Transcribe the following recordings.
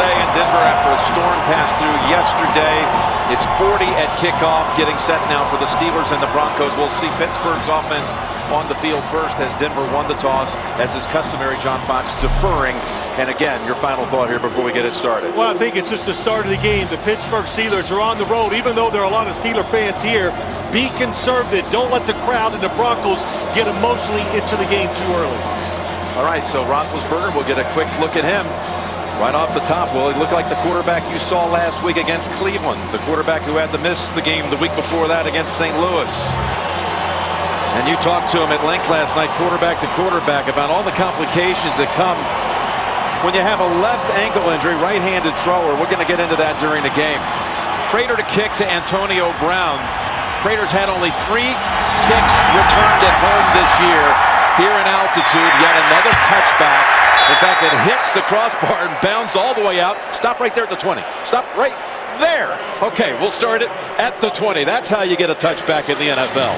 day in Denver after a storm passed through yesterday. It's 40 at kickoff, getting set now for the Steelers and the Broncos. We'll see Pittsburgh's offense on the field first as Denver won the toss, as is customary. John Fox deferring. And again, your final thought here before we get it started. Well, I think it's just the start of the game. The Pittsburgh Steelers are on the road. Even though there are a lot of Steeler fans here, be conservative. Don't let the crowd and the Broncos get emotionally into the game too early. All right, so Roethlisberger, we'll get a quick look at him. Right off the top, well, he looked like the quarterback you saw last week against Cleveland, the quarterback who had to miss the game the week before that against St. Louis. And you talked to him at length last night, quarterback to quarterback, about all the complications that come when you have a left ankle injury, right-handed thrower. We're going to get into that during the game. Prater to kick to Antonio Brown. Prater's had only 3 kicks returned at home this year. Here in altitude, yet another touchback. In fact, it hits the crossbar and bounds all the way out. Stop right there at the 20. Stop right there. Okay, we'll start it at the 20. That's how you get a touchback in the NFL.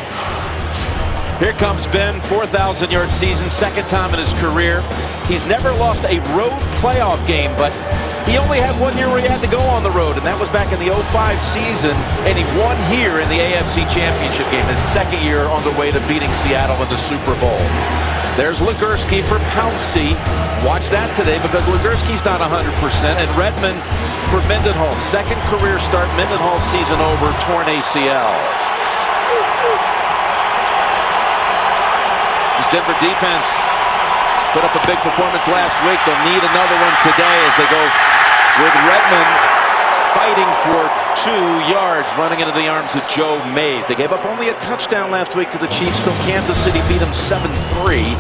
Here comes Ben, 4,000-yard season, second time in his career. He's never lost a road playoff game, but he only had 1 year where he had to go on the road, and that was back in the 05 season, and he won here in the AFC Championship game, his second year on the way to beating Seattle in the Super Bowl. There's Legursky for Pouncey. Watch that today because Legursky's not 100%, and Redmond for Mendenhall. Second career start, Mendenhall season over, torn ACL. This Denver defense put up a big performance last week. They'll need another one today as they go with Redmond fighting for 2 yards, running into the arms of Joe Mays. They gave up only a touchdown last week to the Chiefs, till Kansas City beat them 7-3.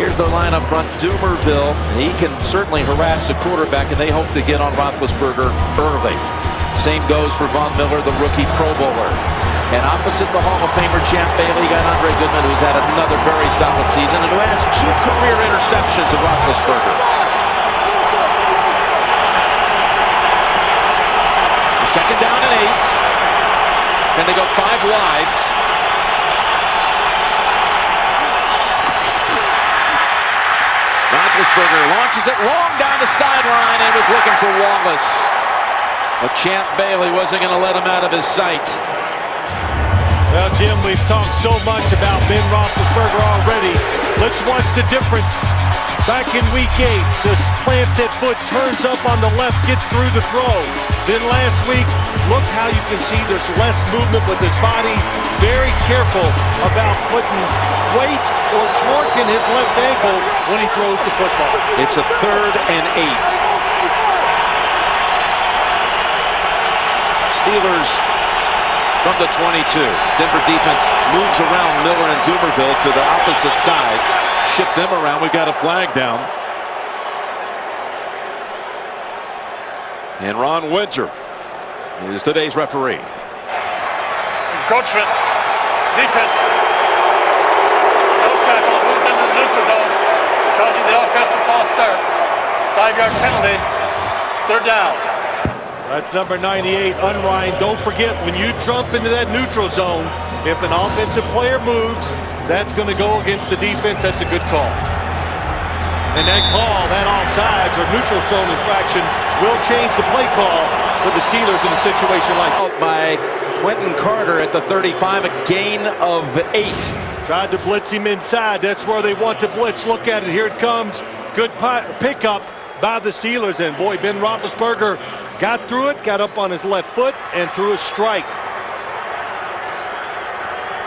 Here's the line up front. Dumerville, he can certainly harass the quarterback, and they hope to get on Roethlisberger early. Same goes for Von Miller, the rookie Pro Bowler. And opposite the Hall of Famer Champ Bailey, you got Andre Goodman, who's had another very solid season and who has 2 career interceptions of Roethlisberger. Second down and 8. And they go 5 wides. Roethlisberger launches it long down the sideline and was looking for Wallace. But Champ Bailey wasn't going to let him out of his sight. Well, Jim, we've talked so much about Ben Roethlisberger already. Let's watch the difference. Back in week 8, this plants that foot, turns up on the left, gets through the throw. Then last week, look how you can see there's less movement with his body. Very careful about putting weight or torque in his left ankle when he throws the football. It's a 3rd and 8. Steelers from the 22. Denver defense moves around Miller and Dumerville to the opposite sides. Ship them around. We've got a flag down. And Ron Winter is today's referee. Encroachment. Defense. Nose tackle moved into the neutral zone, causing the offensive false start. 5-yard penalty. 3rd down. That's number 98, Unrein. Don't forget, when you jump into that neutral zone, if an offensive player moves, that's going to go against the defense. That's a good call. And that call, that offsides or neutral zone infraction, will change the play call for the Steelers in a situation like that. By Quentin Carter at the 35, a gain of 8. Tried to blitz him inside. That's where they want to blitz. Look at it. Here it comes. Good pickup by the Steelers. And boy, Ben Roethlisberger got through it, got up on his left foot, and threw a strike.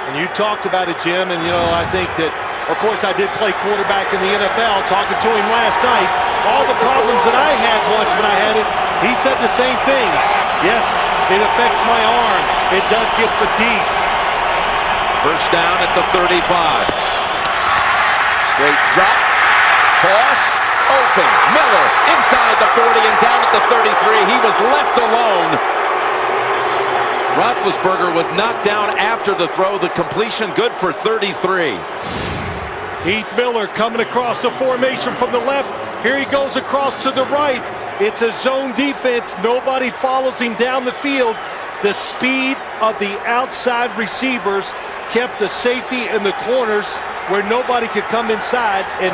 And you talked about it, Jim, and I think that, of course, I did play quarterback in the NFL, talking to him last night. All the problems that I had once when I had it, he said the same things. Yes, it affects my arm. It does get fatigued. First down at the 35. Straight drop, toss, open. Miller inside the 40 and down at the 33. He was left alone. Roethlisberger was knocked down after the throw. The completion good for 33. Heath Miller coming across the formation from the left. Here he goes across to the right. It's a zone defense. Nobody follows him down the field. The speed of the outside receivers kept the safety in the corners where nobody could come inside and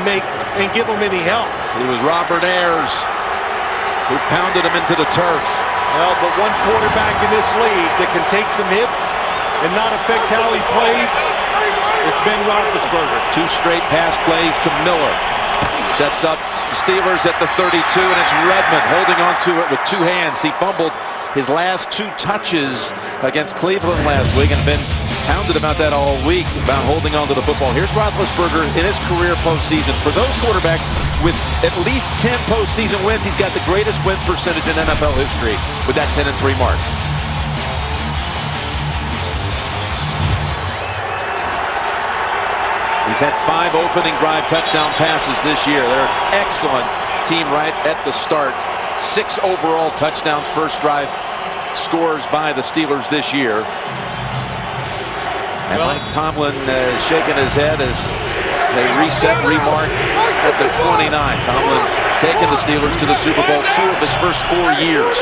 give them any help. It was Robert Ayers who pounded him into the turf. Well, but one quarterback in this league that can take some hits and not affect how he plays, it's Ben Roethlisberger. 2 straight pass plays to Miller. Sets up the Steelers at the 32, and it's Redmond holding on to it with 2 hands. He fumbled his last 2 touches against Cleveland last week and been pounded about that all week, about holding on to the football. Here's Roethlisberger in his career postseason. For those quarterbacks with at least 10 postseason wins, he's got the greatest win percentage in NFL history with that 10-3 mark. He's had 5 opening drive touchdown passes this year. They're an excellent team right at the start. 6 overall touchdowns, first drive scores by the Steelers this year. And Mike Tomlin shaking his head as they reset, remark at the 29. Tomlin taking the Steelers to the Super Bowl 2 of his first 4 years.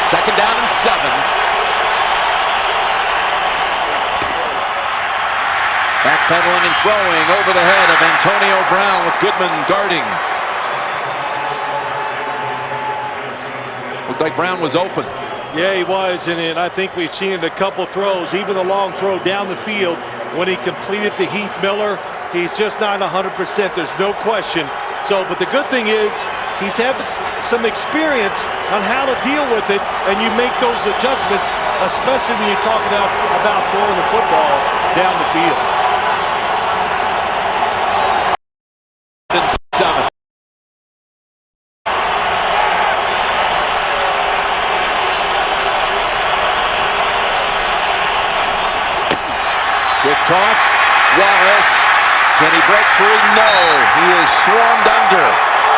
Second down and 7. Backpedaling and throwing over the head of Antonio Brown with Goodman guarding. Looked like Brown was open. Yeah, he was, and I think we've seen it a couple throws, even the long throw down the field when he completed to Heath Miller. He's just not 100%. There's no question. So, but the good thing is he's had some experience on how to deal with it, and you make those adjustments, especially when you talk about throwing the football down the field. 7. Good toss. Wallace. Can he break free? No. He is swarmed under.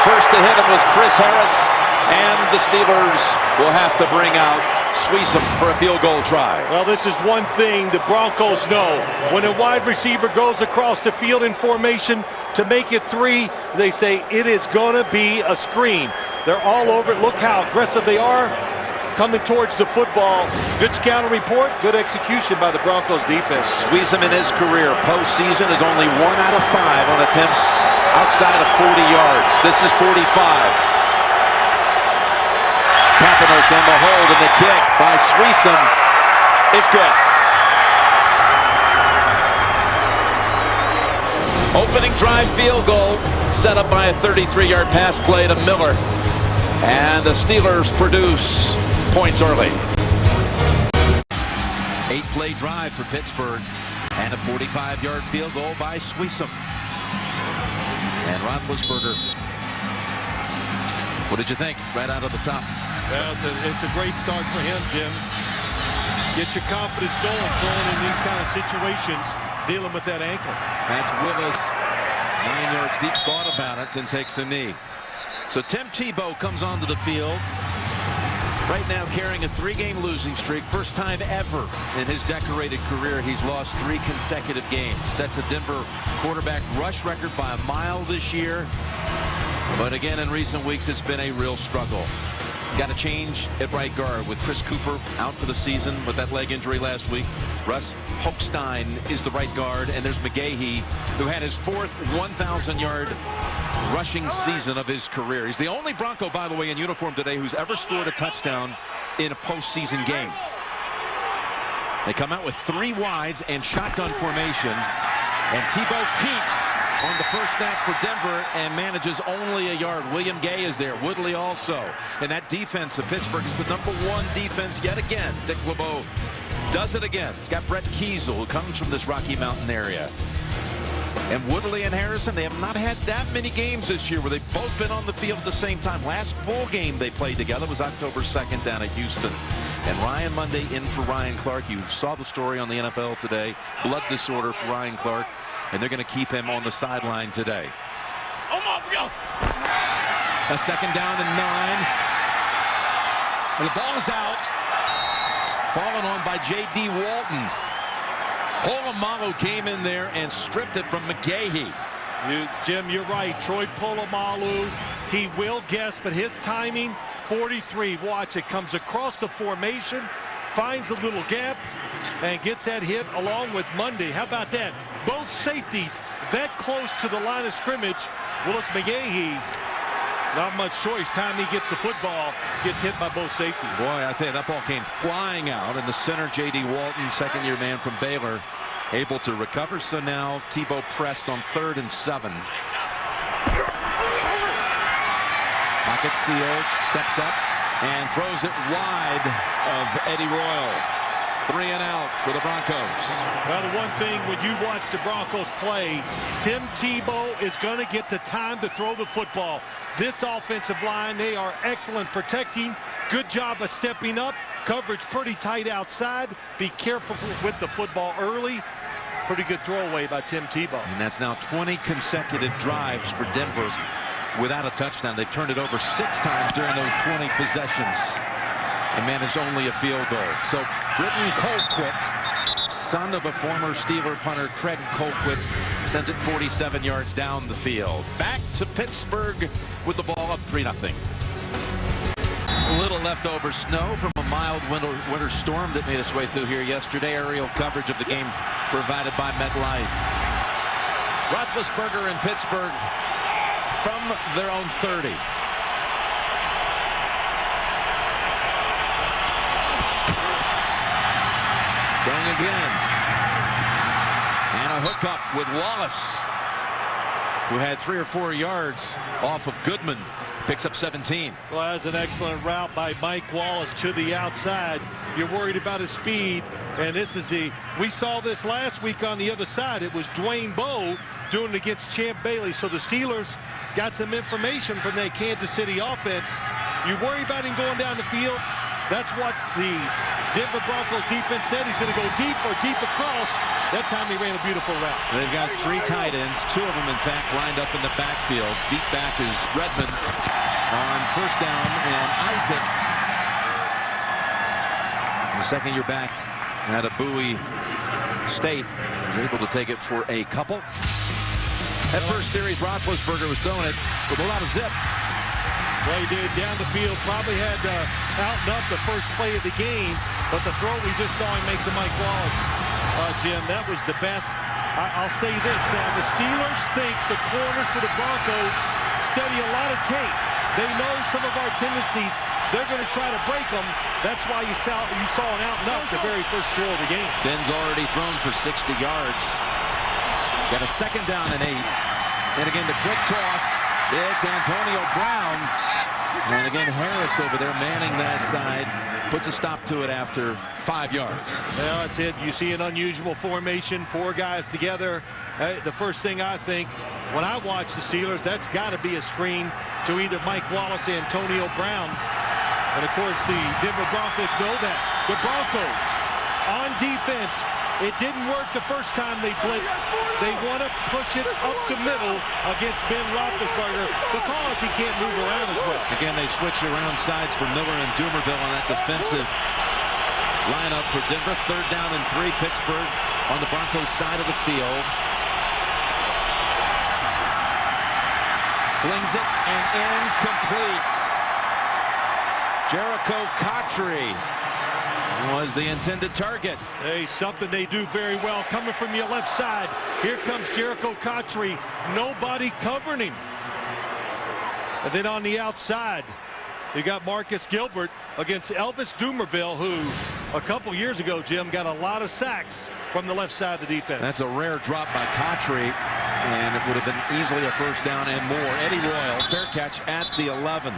First to hit him was Chris Harris, and the Steelers will have to bring out Sweesom for a field goal try. Well, this is one thing the Broncos know. When a wide receiver goes across the field in formation to make it 3, they say it is going to be a screen. They're all over it. Look how aggressive they are coming towards the football. Good scouting report, good execution by the Broncos defense. Sweesom in his career postseason is only 1 out of 5 on attempts outside of 40 yards. This is 45. Papanos on the hold, and the kick by Sweesom is good. Opening drive field goal set up by a 33-yard pass play to Miller. And the Steelers produce points early. 8-play drive for Pittsburgh and a 45-yard field goal by Sweesom. And Roethlisberger. What did you think right out of the top? Well, it's a great start for him, Jim. Get your confidence going, throwing in these kind of situations, dealing with that ankle. That's Willis, 9 yards deep, thought about it, then takes a knee. So Tim Tebow comes onto the field. Right now carrying a 3-game losing streak. First time ever in his decorated career he's lost 3 consecutive games. Sets a Denver quarterback rush record by a mile this year. But again, in recent weeks, it's been a real struggle. Got a change at right guard with Chris Cooper out for the season with that leg injury last week. Russ Hochstein is the right guard, and there's McGahee, who had his 4th 1,000-yard rushing season of his career. He's the only Bronco, by the way, in uniform today who's ever scored a touchdown in a postseason game. They come out with 3 wides and shotgun formation, and Tebow keeps on the first snap for Denver and manages only a yard. William Gay is there, Woodley also. And that defense of Pittsburgh is the #1 defense yet again. Dick LeBeau does it again. He's got Brett Kiesel, who comes from this Rocky Mountain area. And Woodley and Harrison, they have not had that many games this year where they've both been on the field at the same time. Last full game they played together was October 2nd down at Houston. And Ryan Monday in for Ryan Clark. You saw the story on the NFL today. Blood disorder for Ryan Clark. And they're going to keep him on the sideline today. A second down and 9. And the ball is out. Fallen on by J.D. Walton. Polamalu came in there and stripped it from McGahee. Jim, you're right. Troy Polamalu, he will guess, but his timing, 43. Watch, it comes across the formation, finds a little gap, and gets that hit along with Monday. How about that? both safeties that close to the line of scrimmage. Willis McGahee, not much choice. Time he gets the football, gets hit by both safeties. Boy, I tell you, that ball came flying out, and the center, J.D. Walton, second-year man from Baylor, able to recover. So now Tebow pressed on 3rd and 7. Pocket sealed, steps up, and throws it wide of Eddie Royal. 3 and out for the Broncos. Well, the one thing when you watch the Broncos play, Tim Tebow is going to get the time to throw the football. This offensive line, they are excellent protecting. Good job of stepping up. Coverage pretty tight outside. Be careful with the football early. Pretty good throwaway by Tim Tebow. And that's now 20 consecutive drives for Denver without a touchdown. They've turned it over 6 times during those 20 possessions and managed only a field goal. So Britton Colquitt, son of a former Steeler punter Craig Colquitt, sends it 47 yards down the field. Back to Pittsburgh with the ball up 3-0. A little leftover snow from a mild winter storm that made its way through here yesterday. Aerial coverage of the game provided by MetLife. Roethlisberger in Pittsburgh from their own 30. Going again. And a hookup with Wallace, who had 3 or 4 yards off of Goodman. Picks up 17. Well, that's an excellent route by Mike Wallace to the outside. You're worried about his speed, and this is we saw this last week on the other side. It was Dwayne Bowe doing it against Champ Bailey. So the Steelers got some information from that Kansas City offense. You worry about him going down the field. That's what the Denver Broncos defense said. He's going to go deep or deep across. That time he ran a beautiful route. They've got 3 tight ends, 2 of them in fact lined up in the backfield. Deep back is Redmond on 1st down, and Isaac, the second-year back out of Bowie State, is able to take it for a couple. That first series, Roethlisberger was throwing it with a lot of zip. Well, he did down the field. Probably had out and up the first play of the game, but the throw we just saw him make to Mike Wallace, Jim, that was the best. I'll say this now: the Steelers think the corners for the Broncos study a lot of tape. They know some of our tendencies. They're going to try to break them. That's why you saw an out and up the very first throw of the game. Ben's already thrown for 60 yards. He's got a 2nd down and 8. And again, the quick toss. It's Antonio Brown. And again, Harris over there manning that side. Puts a stop to it after 5 yards. Well, that's it. You see an unusual formation, 4 guys together. The first thing I think when I watch the Steelers, that's got to be a screen to either Mike Wallace or Antonio Brown. And of course, the Denver Broncos know that. The Broncos on defense. It didn't work the first time they blitzed. They want to push it up the middle against Ben Roethlisberger because he can't move around as well. Again, they switch around sides for Miller and Dumerville on that defensive lineup for Denver. 3rd down and 3. Pittsburgh on the Broncos side of the field. Flings it and incomplete. Jericho Cotchery was the intended target. Hey, something they do very well. Coming from your left side, here comes Jericho Cotchery. Nobody covering him. And then on the outside, you got Marcus Gilbert against Elvis Dumerville, who a couple years ago, Jim, got a lot of sacks from the left side of the defense. That's a rare drop by Cotchery, and it would have been easily a 1st down and more. Eddie Royal, fair catch at the 11.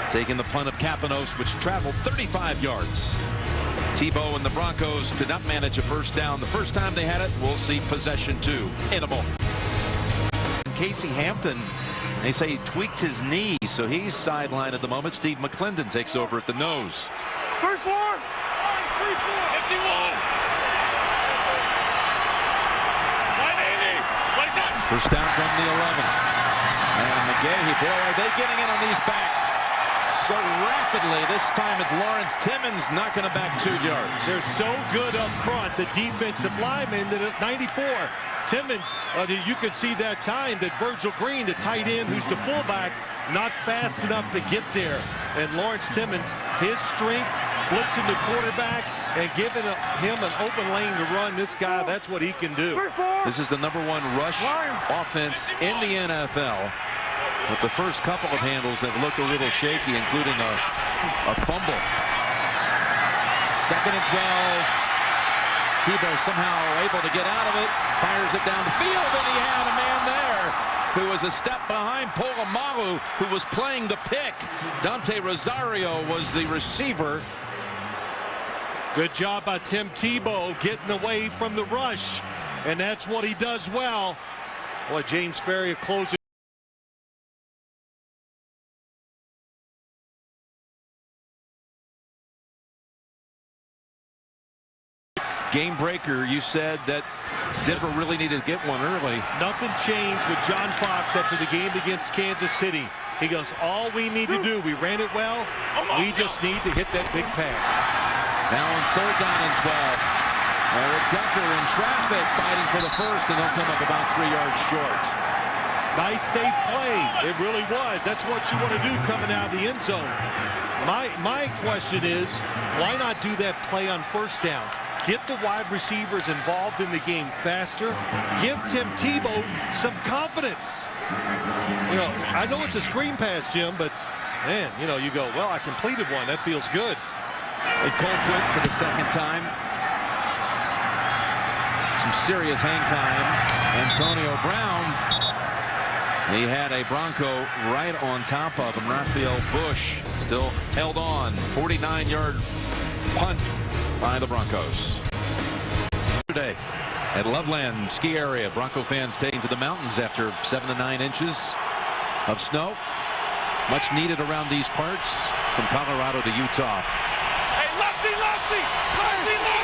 Taking the punt of Kapanos, which traveled 35 yards. Tebow and the Broncos did not manage a 1st down the first time they had it. We'll see possession 2 in a moment. Casey Hampton, they say he tweaked his knee, so he's sidelined at the moment. Steve McClendon takes over at the nose. 3-4. 51. First down from the 11. And McGahee, boy, are they getting in on these backs so rapidly. This time it's Lawrence Timmons knocking it back 2 yards. They're so good up front, the defensive lineman, that at 94, Timmons, you could see that time that Virgil Green, the tight end, who's the fullback, not fast enough to get there. And Lawrence Timmons, his strength, blitzing the quarterback, and giving him an open lane to run. This guy, that's what he can do. This is the #1 rush offense in the NFL. But the first couple of handles have looked a little shaky, including a fumble. 2nd and 12. Tebow somehow able to get out of it. Fires it down the field, and he had a man there who was a step behind Polamalu, who was playing the pick. Dante Rosario was the receiver. Good job by Tim Tebow getting away from the rush, and that's what he does well. Boy, James Ferrier closing. Game breaker, you said that Denver really needed to get one early. Nothing changed with John Fox after the game against Kansas City. He goes, all we need to do, we ran it well, we just need to hit that big pass. Now on 3rd down and 12. Eric Decker in traffic fighting for the first, and he'll come up about 3 yards short. Nice safe play. It really was. That's what you want to do coming out of the end zone. My question is, why not do that play on 1st down? Get the wide receivers involved in the game faster. Give Tim Tebow some confidence. You know, I know it's a screen pass, Jim, but man, you know, you go, well, I completed one. That feels good. A Colquitt for the 2nd time. Some serious hang time. Antonio Brown. He had a Bronco right on top of him. Raphael Bush still held on. 49-yard punt by the Broncos. Today at Loveland Ski Area, Bronco fans taking to the mountains after 7 to 9 inches of snow. Much needed around these parts from Colorado to Utah. Hey, lefty, lefty! Lefty, lefty!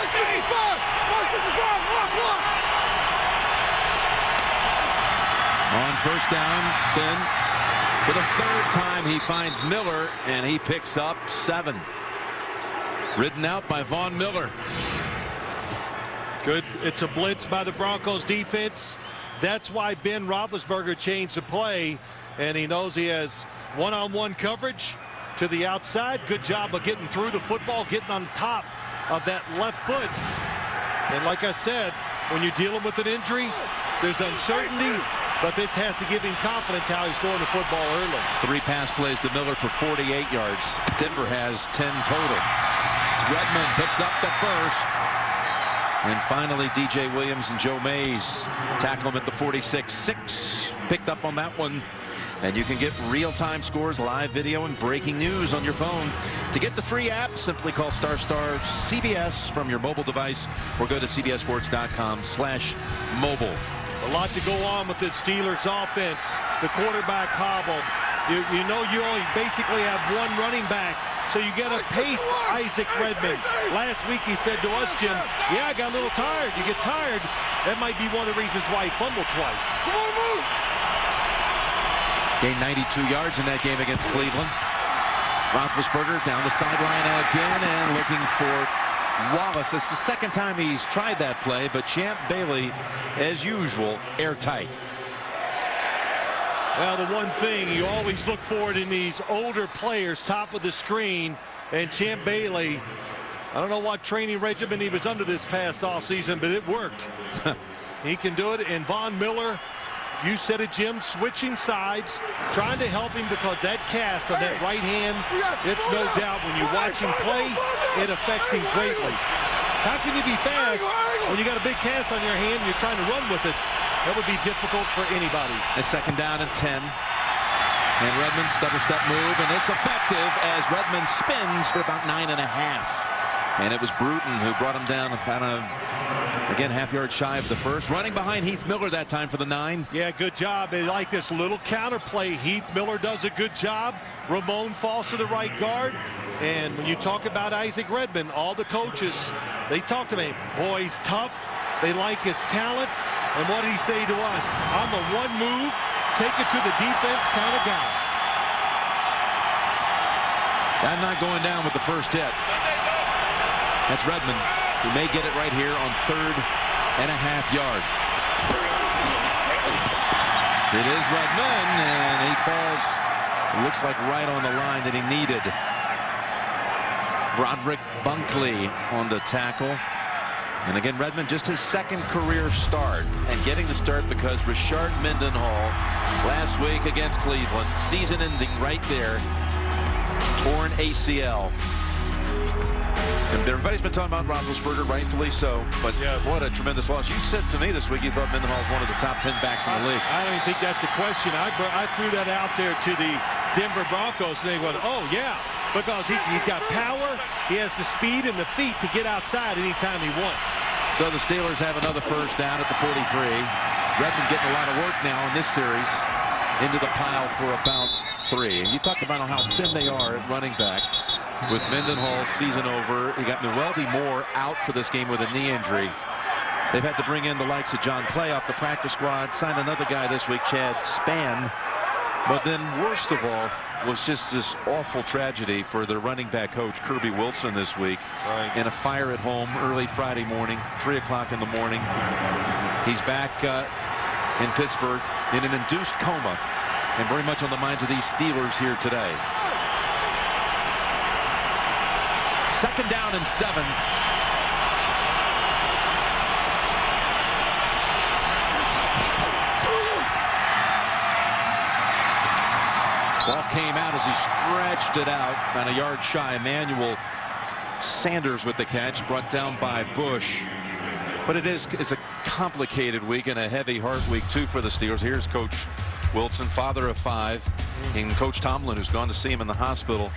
On 1st down, Ben, for the 3rd time, he finds Miller, and he picks up 7. Ridden out by Von Miller. Good. It's a blitz by the Broncos defense. That's why Ben Roethlisberger changed the play, and he knows he has one-on-one coverage to the outside. Good job of getting through the football, getting on top of that left foot. And like I said, when you're dealing with an injury, there's uncertainty, but this has to give him confidence how he's throwing the football early. 3 pass plays to Miller for 48 yards. Denver has 10 total. Redmond picks up the 1st. And finally, DJ Williams and Joe Mays tackle him at the 46-6. Picked up on that one. And you can get real-time scores, live video, and breaking news on your phone. To get the free app, simply call ** CBS from your mobile device or go to cbsports.com/mobile. A lot to go on with this Steelers offense. The quarterback hobbled. You know you only basically have one running back, so you got to pace Isaac Redmond. Last week he said to us, Jim, yeah, I got a little tired. You get tired. That might be one of the reasons why he fumbled twice. Come on, move! Gained 92 yards in that game against Cleveland. Roethlisberger down the sideline again and looking for Wallace. It's the 2nd time he's tried that play, but Champ Bailey, as usual, airtight. Well, the one thing you always look for it in these older players, top of the screen, and Champ Bailey, I don't know what training regimen he was under this past offseason, but it worked. He can do it. And Von Miller, you said it, Jim, switching sides, trying to help him because that cast on that right hand, it's no doubt when you watch him play, it affects him greatly. How can you be fast when you got a big cast on your hand and you're trying to run with it? That would be difficult for anybody. A 2nd down and 10. And Redmond's double step move, and it's effective as Redmond spins for about 9.5. And it was Bruton who brought him down kind of, again, half-yard shy of the 1st. Running behind Heath Miller that time for the 9. Yeah, good job. They like this little counter play. Heath Miller does a good job. Ramon falls to the right guard. And when you talk about Isaac Redmond, all the coaches, they talk to me. Boy, he's tough. They like his talent. And what did he say to us? I'm a one move, take it to the defense kind of guy. I'm not going down with the 1st hit. That's Redmond, who may get it right here on 3.5 yards. It is Redmond, and he falls, it looks like right on the line that he needed. Broderick Bunkley on the tackle. And again, Redmond, just his second career start, and getting the start because Richard Mendenhall last week against Cleveland, season ending right there, torn ACL. And everybody's been talking about Roethlisberger, rightfully so, but yes, what a tremendous loss. You said to me this week you thought Mendenhall was one of the top 10 backs in the league. I don't even think that's a question. I threw that out there to the Denver Broncos, and they went, oh yeah, because he's got power, he has the speed and the feet to get outside anytime he wants. So the Steelers have another first down at the 43. Redmond getting a lot of work now in this series, into the pile for about 3. And you talked about how thin they are at running back. With Mendenhall's season over, he got Noeldi Moore out for this game with a knee injury. They've had to bring in the likes of John Clay off the practice squad, signed another guy this week, Chad Spann. But then worst of all was just this awful tragedy for their running back coach, Kirby Wilson, this week. In a fire at home early Friday morning, 3 o'clock in the morning. He's back in Pittsburgh in an induced coma, and very much on the minds of these Steelers here today. 2nd down and 7. Ball came out as he stretched it out, about a yard shy. Emmanuel Sanders with the catch, brought down by Bush. But it's a complicated week and a heavy heart week too for the Steelers. Here's Coach Wilson, father of 5, and Coach Tomlin, who's gone to see him in the hospital,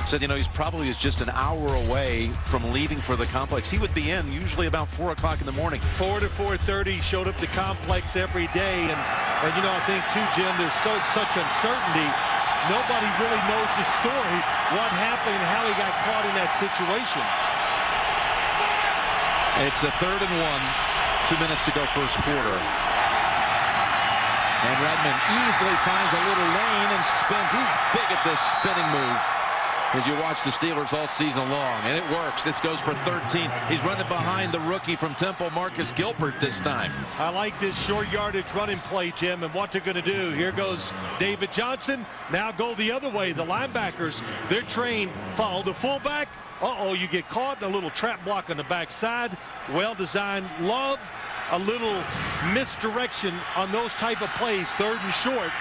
said, you know, he's probably just an hour away from leaving for the complex. He would be in usually about 4 o'clock in the morning. 4 to 4:30, showed up the complex every day, and you know, I think too, Jim, there's such uncertainty. Nobody really knows the story, what happened and how he got caught in that situation. It's a 3rd and 1, 2 minutes to go first quarter. And Redmond easily finds a little lane and spins. He's big at this spinning move, as you watch the Steelers all season long, and it works. This goes for 13. He's running behind the rookie from Temple, Marcus Gilbert, this time. I like this short yardage running play, Jim, and what they're going to do. Here goes David Johnson. Now go the other way. The linebackers, they're trained, follow the fullback. Uh-oh, you get caught in a little trap block on the backside. Well-designed. Love a little misdirection on those type of plays, 3rd and short,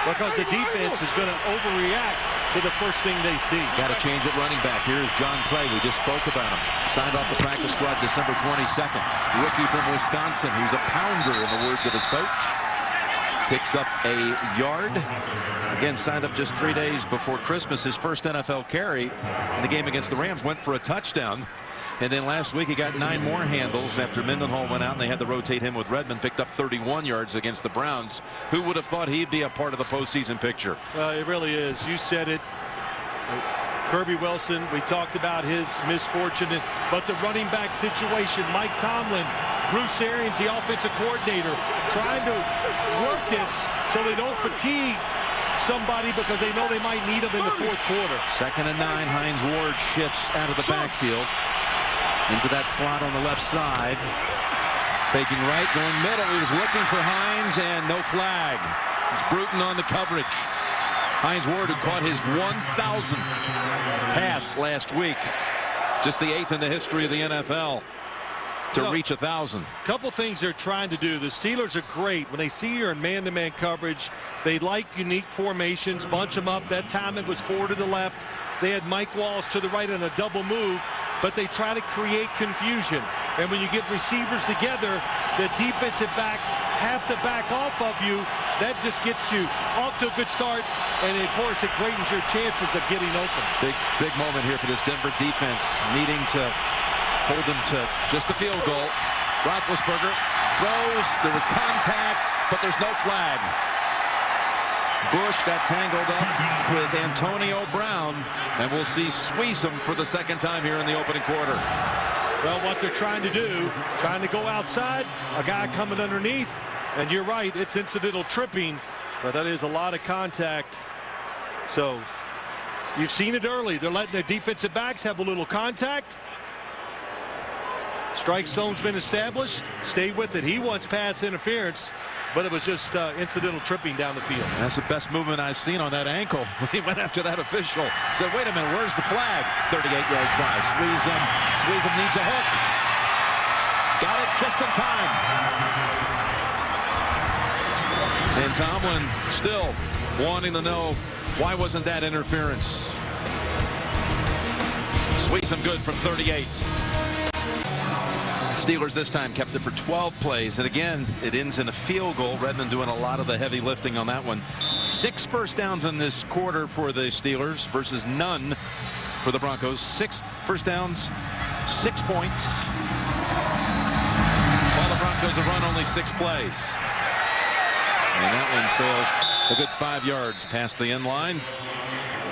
because the defense is going to overreact to the first thing they see. Got to change at running back. Here's John Clay. We just spoke about him. Signed off the practice squad December 22nd. Rookie from Wisconsin, who's a pounder in the words of his coach. Picks up a yard. Again, signed up just 3 days before Christmas. His first NFL carry in the game against the Rams, went for a touchdown. And then last week he got 9 more handles after Mendenhall went out and they had to rotate him with Redmond. Picked up 31 yards against the Browns. Who would have thought he'd be a part of the postseason picture? It really is. You said it. Kirby Wilson, we talked about his misfortune, but the running back situation, Mike Tomlin, Bruce Arians, the offensive coordinator, trying to work this so they don't fatigue somebody because they know they might need them in the 4th quarter. 2nd and 9. Hines Ward shifts out of the backfield into that slot on the left side. Faking right, going middle. He was looking for Hines, and no flag. It's Bruton on the coverage. Hines Ward, who caught his 1,000th pass last week. Just the 8th in the history of the NFL to reach 1,000. Couple things they're trying to do. The Steelers are great. When they see you're in man-to-man coverage, they like unique formations, bunch them up. That time it was 4 to the left. They had Mike Walls to the right on a double move, but they try to create confusion. And when you get receivers together, the defensive backs have to back off of you. That just gets you off to a good start, and of course it greatens your chances of getting open. Big moment here for this Denver defense, needing to hold them to just a field goal. Roethlisberger throws. There was contact, but there's no flag. Bush got tangled up with Antonio Brown, and we'll see Sweesum for the 2nd time here in the opening quarter. Well, what they're trying to do, trying to go outside, a guy coming underneath, and you're right, it's incidental tripping, but that is a lot of contact. So you've seen it early. They're letting their defensive backs have a little contact. Strike zone's been established. Stay with it. He wants pass interference, but it was just incidental tripping down the field. That's the best movement I've seen on that ankle. He went after that official. Said, wait a minute, where's the flag? 38-yard try. Squeeze him, needs a hook. Got it just in time. And Tomlin still wanting to know, why wasn't that interference? Squeeze him good from 38. Steelers this time kept it for 12 plays, and again it ends in a field goal. Redmond doing a lot of the heavy lifting on that one. 6 first downs in this quarter for the Steelers versus none for the Broncos. 6 first downs, 6 points, while the Broncos have run only 6 plays. And that one sails a good 5 yards past the end line.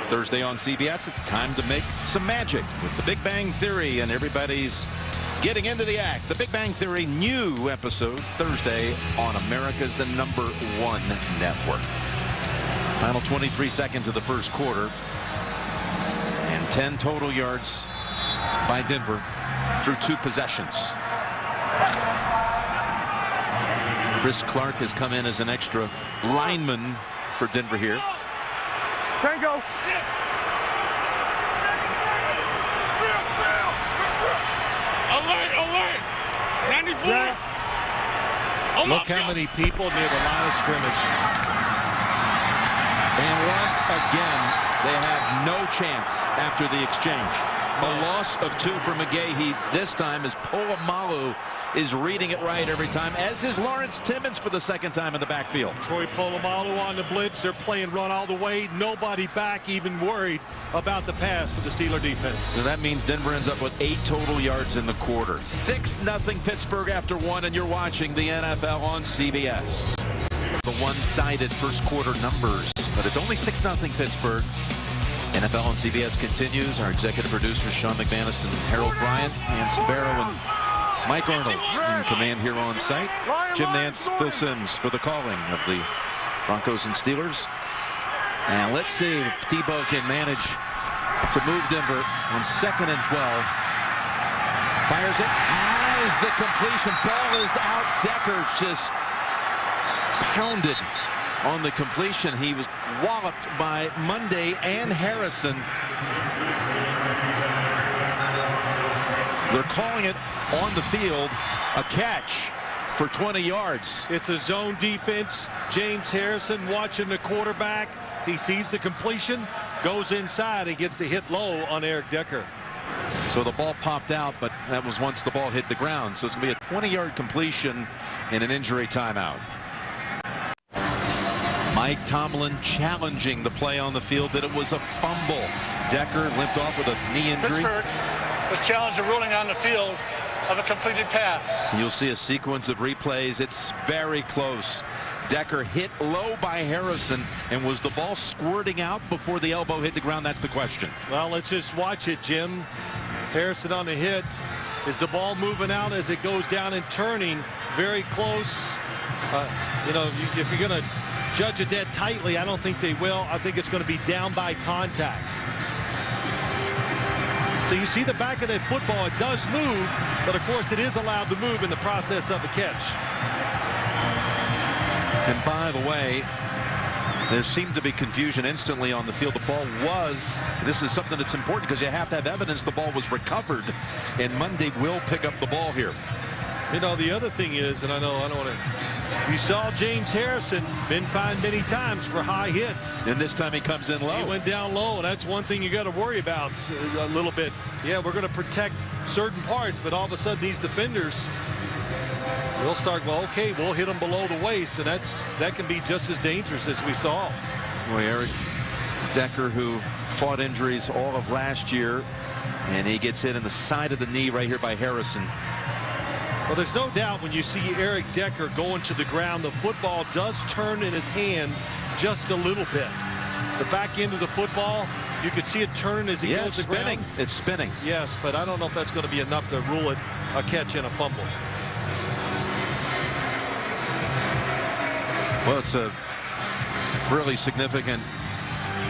Thursday on CBS, it's time to make some magic with the Big Bang Theory, and everybody's getting into the act. The Big Bang Theory new episode Thursday on America's #1 network. Final 23 seconds of the first quarter, and 10 total yards by Denver through 2 possessions. Chris Clark has come in as an extra lineman for Denver here. Tango. Alert! 94. Look how many people near the line of scrimmage. And once again, they have no chance after the exchange. A loss of 2 for McGahee. This time as Polamalu is reading it right every time, as is Lawrence Timmons for the 2nd time in the backfield. Troy Polamalu on the blitz. They're playing run all the way. Nobody back even worried about the pass for the Steeler defense. So that means Denver ends up with 8 total yards in the quarter. 6-0 Pittsburgh after 1, and you're watching the NFL on CBS. The one-sided first quarter numbers, but it's only 6-0 Pittsburgh. NFL on CBS continues. Our executive producers Sean McManus and Harold Bryant, and Sparrow and Mike Arnold in command here on site. Jim Nance, Phil Simms for the calling of the Broncos and Steelers. And let's see if Tebow can manage to move Denver on 2nd and 12. Fires it, has the completion. Ball is out. Decker just pounded on the completion. He was walloped by Monday and Harrison. They're calling it on the field a catch for 20 yards. It's a zone defense. James Harrison watching the quarterback. He sees the completion, goes inside, and gets the hit low on Eric Decker. So the ball popped out, but that was once the ball hit the ground. So it's going to be a 20-yard completion in an injury timeout. Mike Tomlin challenging the play on the field that it was a fumble. Decker limped off with a knee injury. Pittsburgh was challenged a ruling on the field of a completed pass. You'll see a sequence of replays. It's very close. Decker hit low by Harrison, and was the ball squirting out before the elbow hit the ground? That's the question. Well, let's just watch it, Jim. Harrison on the hit. Is the ball moving out as it goes down and turning? Very close. You know, if you're going to judge it that tightly, I don't think they will. I think it's going to be down by contact. So you see the back of that football. It does move, but of course it is allowed to move in the process of a catch. And by the way, there seemed to be confusion instantly on the field. The ball was, this is something that's important because you have to have evidence the ball was recovered, and Monday will pick up the ball here. You know, the other thing is, and I know I don't want to, you saw James Harrison been fined many times for high hits. And this time he comes in low. He went down low, and that's one thing you got to worry about a little bit. Yeah, we're going to protect certain parts, but all of a sudden these defenders, they'll start, well, okay, we'll hit them below the waist, and that can be just as dangerous as we saw. Boy, Eric Decker, who fought injuries all of last year, and he gets hit in the side of the knee right here by Harrison. Well, there's no doubt when you see Eric Decker going to the ground, the football does turn in his hand just a little bit. The back end of the football, you could see it turn as he goes to the ground. It's spinning. Yes, but I don't know if that's going to be enough to rule it a catch and a fumble. Well, it's a really significant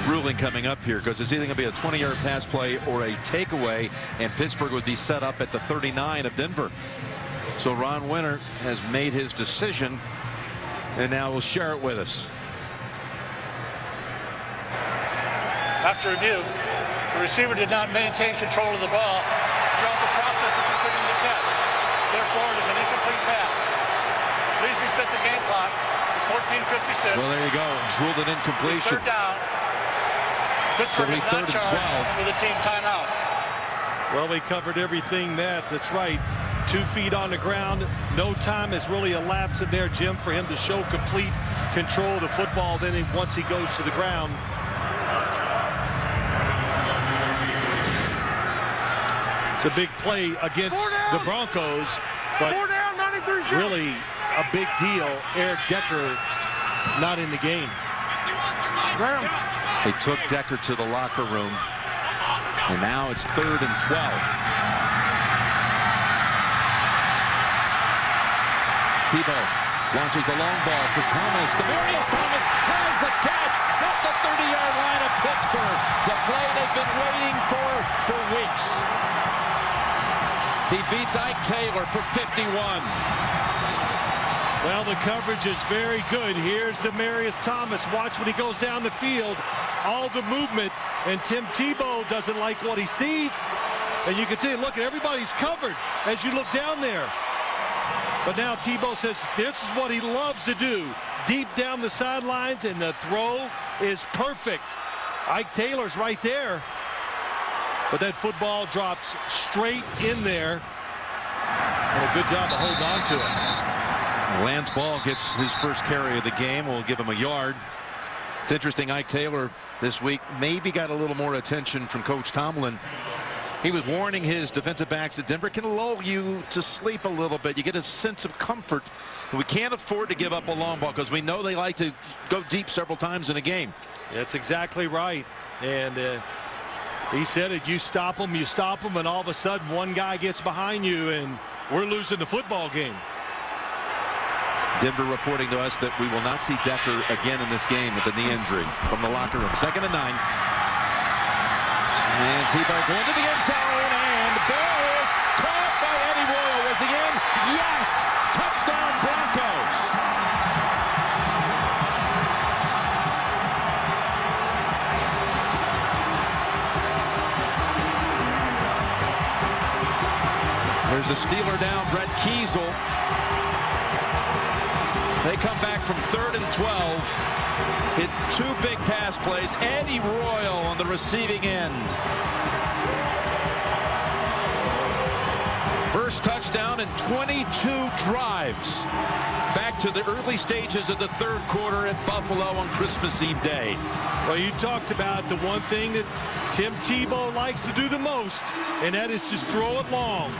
ruling coming up here, because it's either going to be a 20-yard pass play or a takeaway, and Pittsburgh would be set up at the 39 of Denver. So Ron Winter has made his decision, and now will share it with us. After review, the receiver did not maintain control of the ball throughout the process of completing the catch. Therefore, it is an incomplete pass. Please reset the game clock to 14:56. Well, there you go. It's ruled an incompletion. Third down. Pittsburgh is not charged with a team timeout. Well, we covered everything that's right. 2 feet on the ground. No time has really elapsed in there, Jim, for him to show complete control of the football. Then once he goes to the ground. It's a big play against the Broncos, but really a big deal. Eric Decker not in the game. They took Decker to the locker room, and now it's 3rd and 12. Tebow launches the long ball for Thomas. Demarius Thomas has the catch at the 30-yard line of Pittsburgh. The play they've been waiting for weeks. He beats Ike Taylor for 51. Well, the coverage is very good. Here's Demarius Thomas. Watch when he goes down the field. All the movement, and Tim Tebow doesn't like what he sees. And you can see, look, everybody's covered as you look down there. But now Tebow says this is what he loves to do. Deep down the sidelines, and the throw is perfect. Ike Taylor's right there. But that football drops straight in there. And a good job of holding on to it. Lance Ball gets his first carry of the game. We'll give him a yard. It's interesting, Ike Taylor this week maybe got a little more attention from Coach Tomlin. He was warning his defensive backs that Denver can lull you to sleep a little bit. You get a sense of comfort. We can't afford to give up a long ball because we know they like to go deep several times in a game. That's exactly right. And he said it, you stop them, and all of a sudden one guy gets behind you, and we're losing the football game. Denver reporting to us that we will not see Decker again in this game with the knee injury. From the locker room, 2nd and 9. And Tebow going to the end zone, and the ball is caught by Eddie Royal. Was he in? Yes! Touchdown Broncos! There's a Steeler down, Brett Kiesel. They come back from 3rd and 12. Hit 2 big pass plays. Eddie Royal on the receiving end. First touchdown in 22 drives. Back to the early stages of the 3rd quarter at Buffalo on Christmas Eve day. Well, you talked about the one thing that Tim Tebow likes to do the most, and that is just throw it long.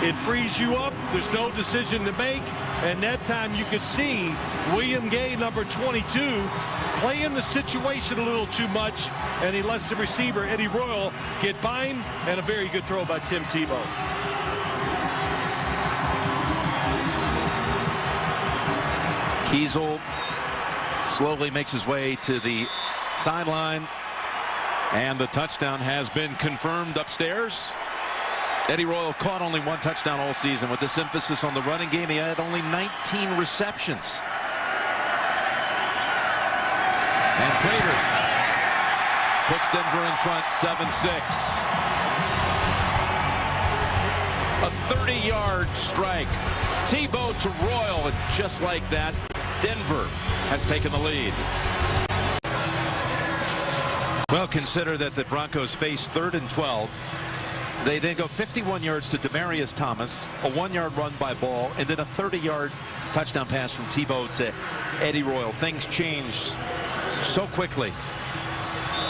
It frees you up. There's no decision to make. And that time you could see William Gay, number 22, playing the situation a little too much, and he lets the receiver, Eddie Royal, get by him, and a very good throw by Tim Tebow. Kiesel slowly makes his way to the sideline, and the touchdown has been confirmed upstairs. Eddie Royal caught only 1 touchdown all season. With this emphasis on the running game, he had only 19 receptions. And Prater puts Denver in front 7-6. A 30-yard strike. Tebow to Royal, and just like that, Denver has taken the lead. Well, consider that the Broncos face 3rd and 12. They then go 51 yards to Demarius Thomas, a 1-yard run by Ball, and then a 30-yard touchdown pass from Tebow to Eddie Royal. Things change so quickly.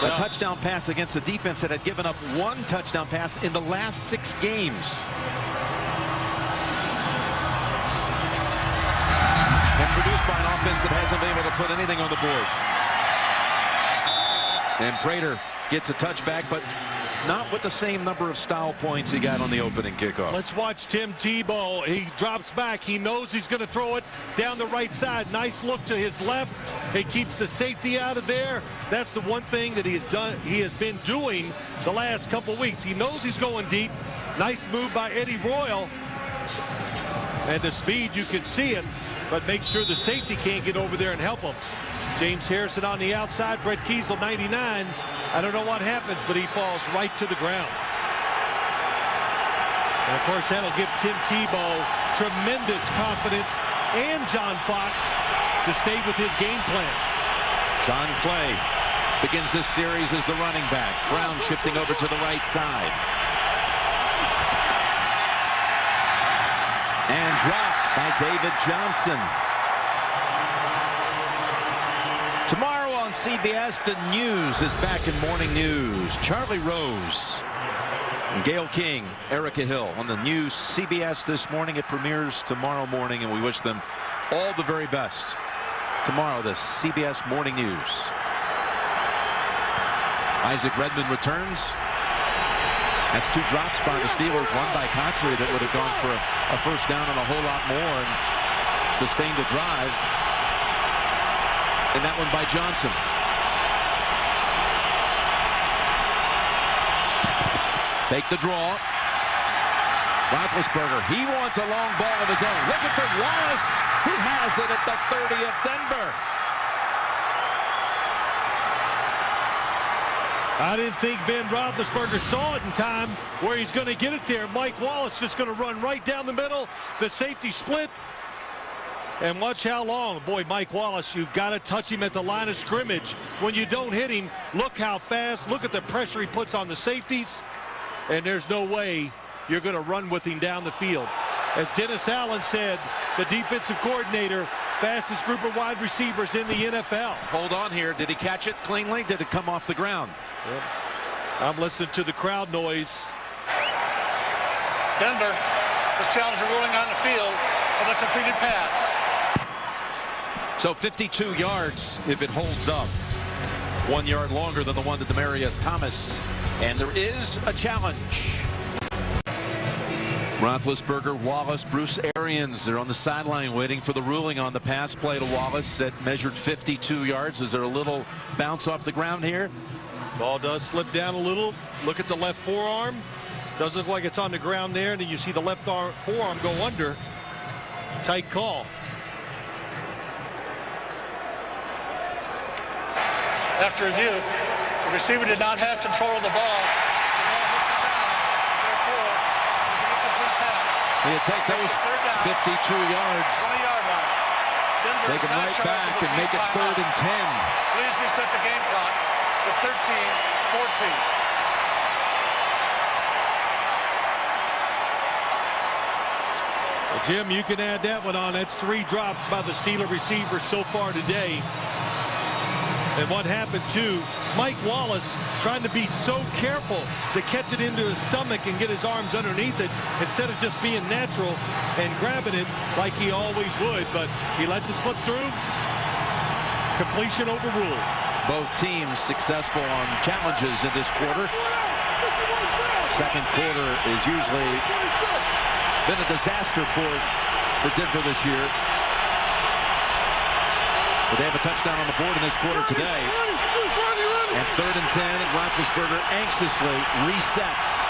A touchdown pass against a defense that had given up 1 touchdown pass in the last 6 games. And produced by an offense that hasn't been able to put anything on the board. And Prater gets a touchback, but not with the same number of style points he got on the opening kickoff. Let's watch Tim Tebow. He drops back. He knows he's going to throw it down the right side. Nice look to his left. He keeps the safety out of there. That's the one thing that he has been doing the last couple weeks. He knows he's going deep. Nice move by Eddie Royal. And the speed, you can see it, but make sure the safety can't get over there and help him. James Harrison on the outside. Brett Kiesel, 99. I don't know what happens, but he falls right to the ground. And of course, that'll give Tim Tebow tremendous confidence and John Fox to stay with his game plan. John Clay begins this series as the running back. Brown shifting over to the right side. And dropped by David Johnson. Tomorrow on CBS, the news is back in morning news. Charlie Rose and Gayle King, Erica Hill on the news CBS this morning. It premieres tomorrow morning, and we wish them all the very best. Tomorrow, the CBS Morning News. Isaac Redmond returns. That's 2 drops by the Steelers, one by Contry that would have gone for a first down and a whole lot more and sustained a drive. And that one by Johnson. Fake the draw. Roethlisberger, he wants a long ball of his own. Looking for Wallace, who has it at the 30 of Denver. I didn't think Ben Roethlisberger saw it in time where he's going to get it there. Mike Wallace just going to run right down the middle. The safety split. And watch how long. Boy, Mike Wallace, you've got to touch him at the line of scrimmage. When you don't hit him, look how fast. Look at the pressure he puts on the safeties. And there's no way you're going to run with him down the field. As Dennis Allen said, the defensive coordinator, fastest group of wide receivers in the NFL. Hold on here. Did he catch it cleanly? Did it come off the ground? Yep. I'm listening to the crowd noise. Denver is challenged a ruling on the field of a completed pass. So 52 yards if it holds up. 1 yard longer than the one to Demaryius Thomas. And there is a challenge. Roethlisberger, Wallace, Bruce Arians, they're on the sideline waiting for the ruling on the pass play to Wallace that measured 52 yards. Is there a little bounce off the ground here? Ball does slip down a little. Look at the left forearm. Doesn't look like it's on the ground there. And then you see the left forearm go under. Tight call. After review, the receiver did not have control of the ball. Therefore, it's an incomplete pass. He'll take those 52 yards. 20-yard line. Denver Take is him not right charged back with and make it timeout. 3rd and 10. Please reset the game clock to 13-14. Well, Jim, you can add that one on. That's 3 drops by the Steeler receivers so far today. And what happened too, Mike Wallace trying to be so careful to catch it into his stomach and get his arms underneath it instead of just being natural and grabbing it like he always would. But he lets it slip through. Completion overruled. Both teams successful on challenges in this quarter. Second quarter is usually been a disaster for Denver this year. But they have a touchdown on the board in this quarter today. And 3rd and 10, and Roethlisberger anxiously resets.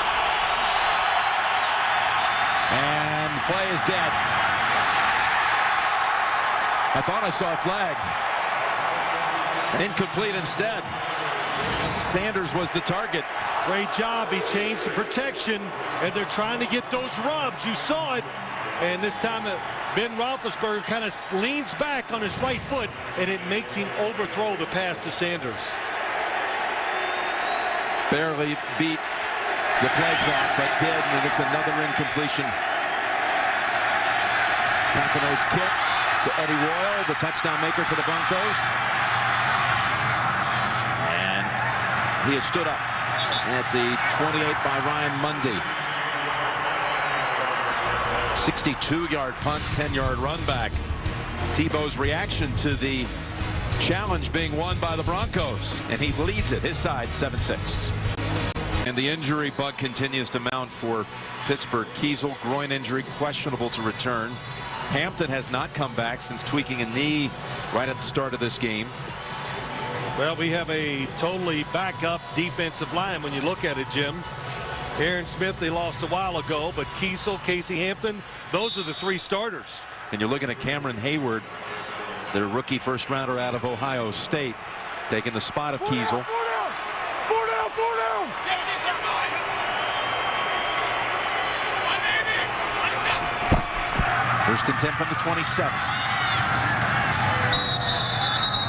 And the play is dead. I thought I saw a flag. Incomplete instead. Sanders was the target. Great job. He changed the protection, and they're trying to get those rubs. You saw it. And this time, Ben Roethlisberger kind of leans back on his right foot, and it makes him overthrow the pass to Sanders. Barely beat the play clock, but did, and it's another incompletion. Campanel's kick to Eddie Royal, the touchdown maker for the Broncos. And he has stood up at the 28 by Ryan Mundy. 62-yard punt, 10-yard run back. Tebow's reaction to the challenge being won by the Broncos, and he leads it, his side 7-6. And the injury bug continues to mount for Pittsburgh. Kiesel, groin injury, questionable to return. Hampton has not come back since tweaking a knee right at the start of this game. Well, we have a totally backup defensive line when you look at it, Jim. Aaron Smith, they lost a while ago, but Kiesel, Casey Hampton, those are the three starters. And you're looking at Cameron Hayward, their rookie first rounder out of Ohio State, taking the spot of Kiesel. 4 down, 4 down. First and 10 from the 27.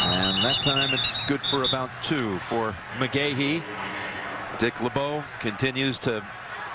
And that time it's good for about 2 for McGahee. Dick LeBeau continues to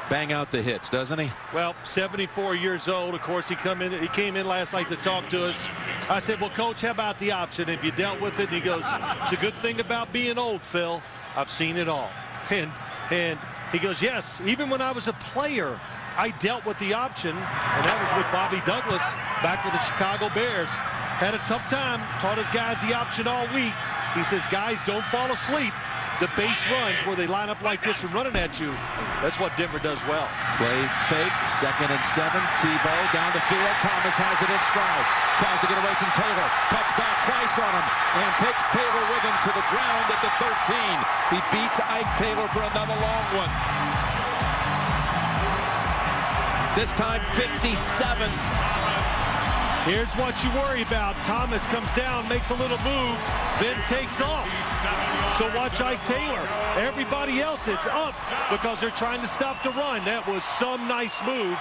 bang out the hits, doesn't he? Well, 74 years old. Of course, he came in last night to talk to us. I said, well, Coach, how about the option? Have you dealt with it? And he goes, it's a good thing about being old, Phil. I've seen it all. And he goes, yes, even when I was a player, I dealt with the option, and that was with Bobby Douglas back with the Chicago Bears. Had a tough time, taught his guys the option all week. He says, guys, don't fall asleep. The base runs where they line up like this and running at you, that's what Denver does well. Play fake, 2nd and 7. Tebow down the field. Thomas has it in stride. Tries to get away from Taylor. Cuts back twice on him and takes Taylor with him to the ground at the 13. He beats Ike Taylor for another long one. This time 57. Here's what you worry about. Thomas comes down, makes a little move, then takes off. So watch Ike Taylor. Everybody else is up because they're trying to stop the run. That was some nice move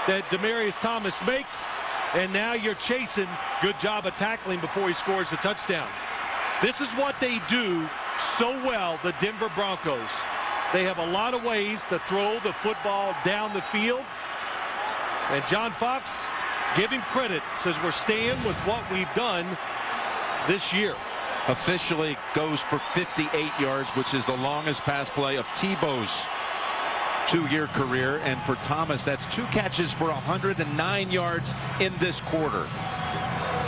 that Demaryius Thomas makes. And now you're chasing. Good job of tackling before he scores the touchdown. This is what they do so well, the Denver Broncos. They have a lot of ways to throw the football down the field. And John Fox, give him credit, says we're staying with what we've done this year. Officially goes for 58 yards, which is the longest pass play of Tebow's 2-year career. And for Thomas, that's 2 catches for 109 yards in this quarter.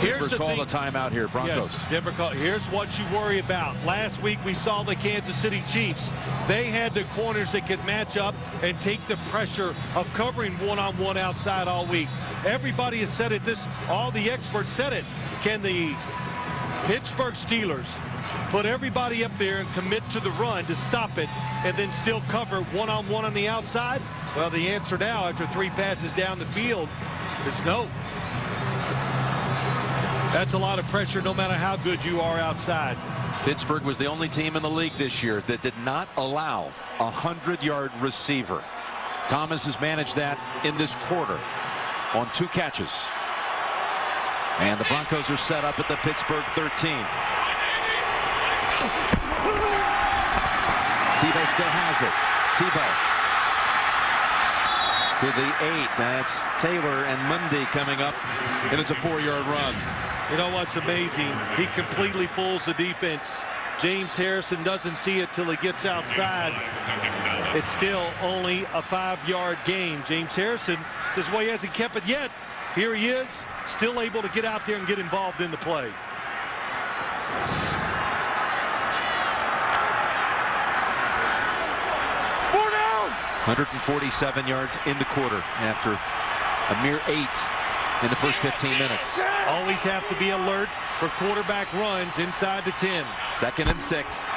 Denver's called a timeout here, Broncos. Yes, Denver called. Here's what you worry about. Last week we saw the Kansas City Chiefs. They had the corners that could match up and take the pressure of covering one-on-one outside all week. Everybody has said it. All the experts said it. Can the Pittsburgh Steelers put everybody up there and commit to the run to stop it and then still cover one-on-one on the outside? Well, the answer now after 3 passes down the field is no. That's a lot of pressure no matter how good you are outside. Pittsburgh was the only team in the league this year that did not allow a 100-yard receiver. Thomas has managed that in this quarter on 2 catches. And the Broncos are set up at the Pittsburgh 13. Tebow still has it. Tebow to the 8. That's Taylor and Mundy coming up, and it's a 4-yard run. You know what's amazing? He completely fools the defense. James Harrison doesn't see it till he gets outside. It's still only a 5-yard gain. James Harrison says, well, he hasn't kept it yet. Here he is, still able to get out there and get involved in the play. Four down. 147 yards in the quarter after a mere 8 in the first 15 minutes. Always have to be alert for quarterback runs inside the 10. 2nd and 6.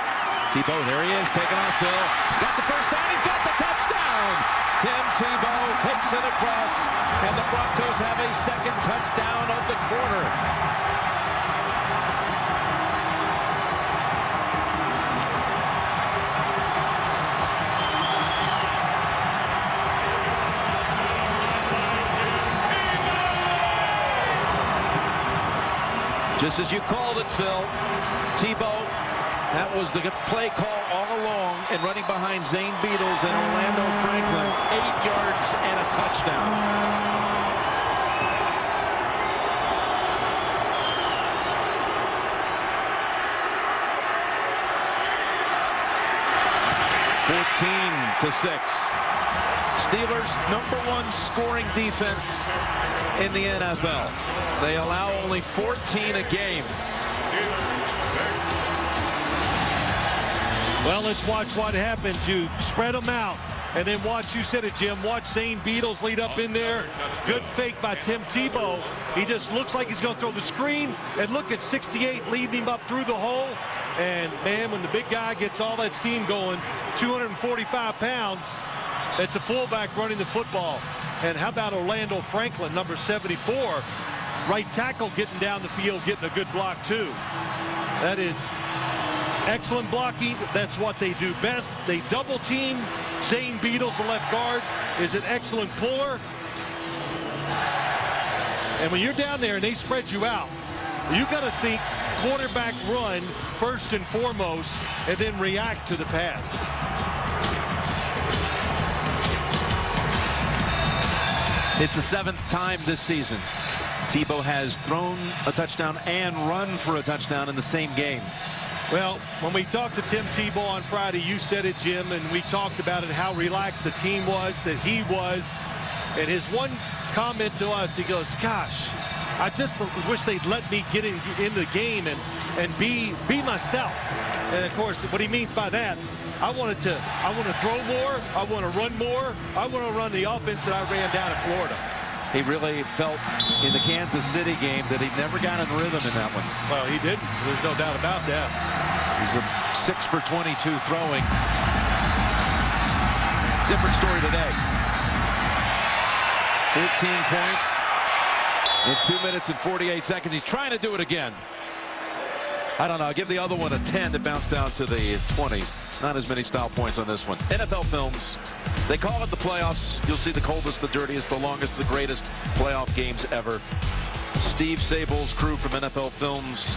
Tebow, there he is, taking off Phil. He's got the first down, he's got the touchdown. Tim Tebow takes it across, and the Broncos have a 2nd touchdown of the quarter. Just as you called it, Phil, Tebow, that was the play call all along, and running behind Zane Beadles and Orlando Franklin. 8 yards and a touchdown. (14-6). Steelers #1 scoring defense in the NFL. They allow only 14 a game. Well, let's watch what happens. You spread them out, and then watch, you said it, Jim, watch Zane Beadles lead up in there. Good fake by Tim Tebow. He just looks like he's going to throw the screen, and look at 68 leading him up through the hole. And, man, when the big guy gets all that steam going, 245 pounds, it's a fullback running the football. And how about Orlando Franklin, number 74, right tackle getting down the field, getting a good block, too. That is excellent blocking. That's what they do best. They double team. Zane Beadles, the left guard, is an excellent puller. And when you're down there and they spread you out, you got to think quarterback run first and foremost, and then react to the pass. It's the 7th time this season Tebow has thrown a touchdown and run for a touchdown in the same game. Well, when we talked to Tim Tebow on Friday, you said it, Jim, and we talked about it, how relaxed the team was, that he was. And his one comment to us, he goes, gosh, I just wish they'd let me get in the game and be myself. And of course, what he means by that, I want to throw more, I want to run more, I want to run the offense that I ran down in Florida. He really felt in the Kansas City game that he never got in rhythm in that one. Well, he didn't. There's no doubt about that. He's a 6 for 22 throwing. Different story today. 14 points in 2 minutes and 48 seconds. He's trying to do it again. I don't know. I'll give the other one a 10 that bounced down to the 20. Not as many style points on this one. NFL Films. They call it the playoffs. You'll see the coldest, the dirtiest, the longest, the greatest playoff games ever. Steve Sable's crew from NFL Films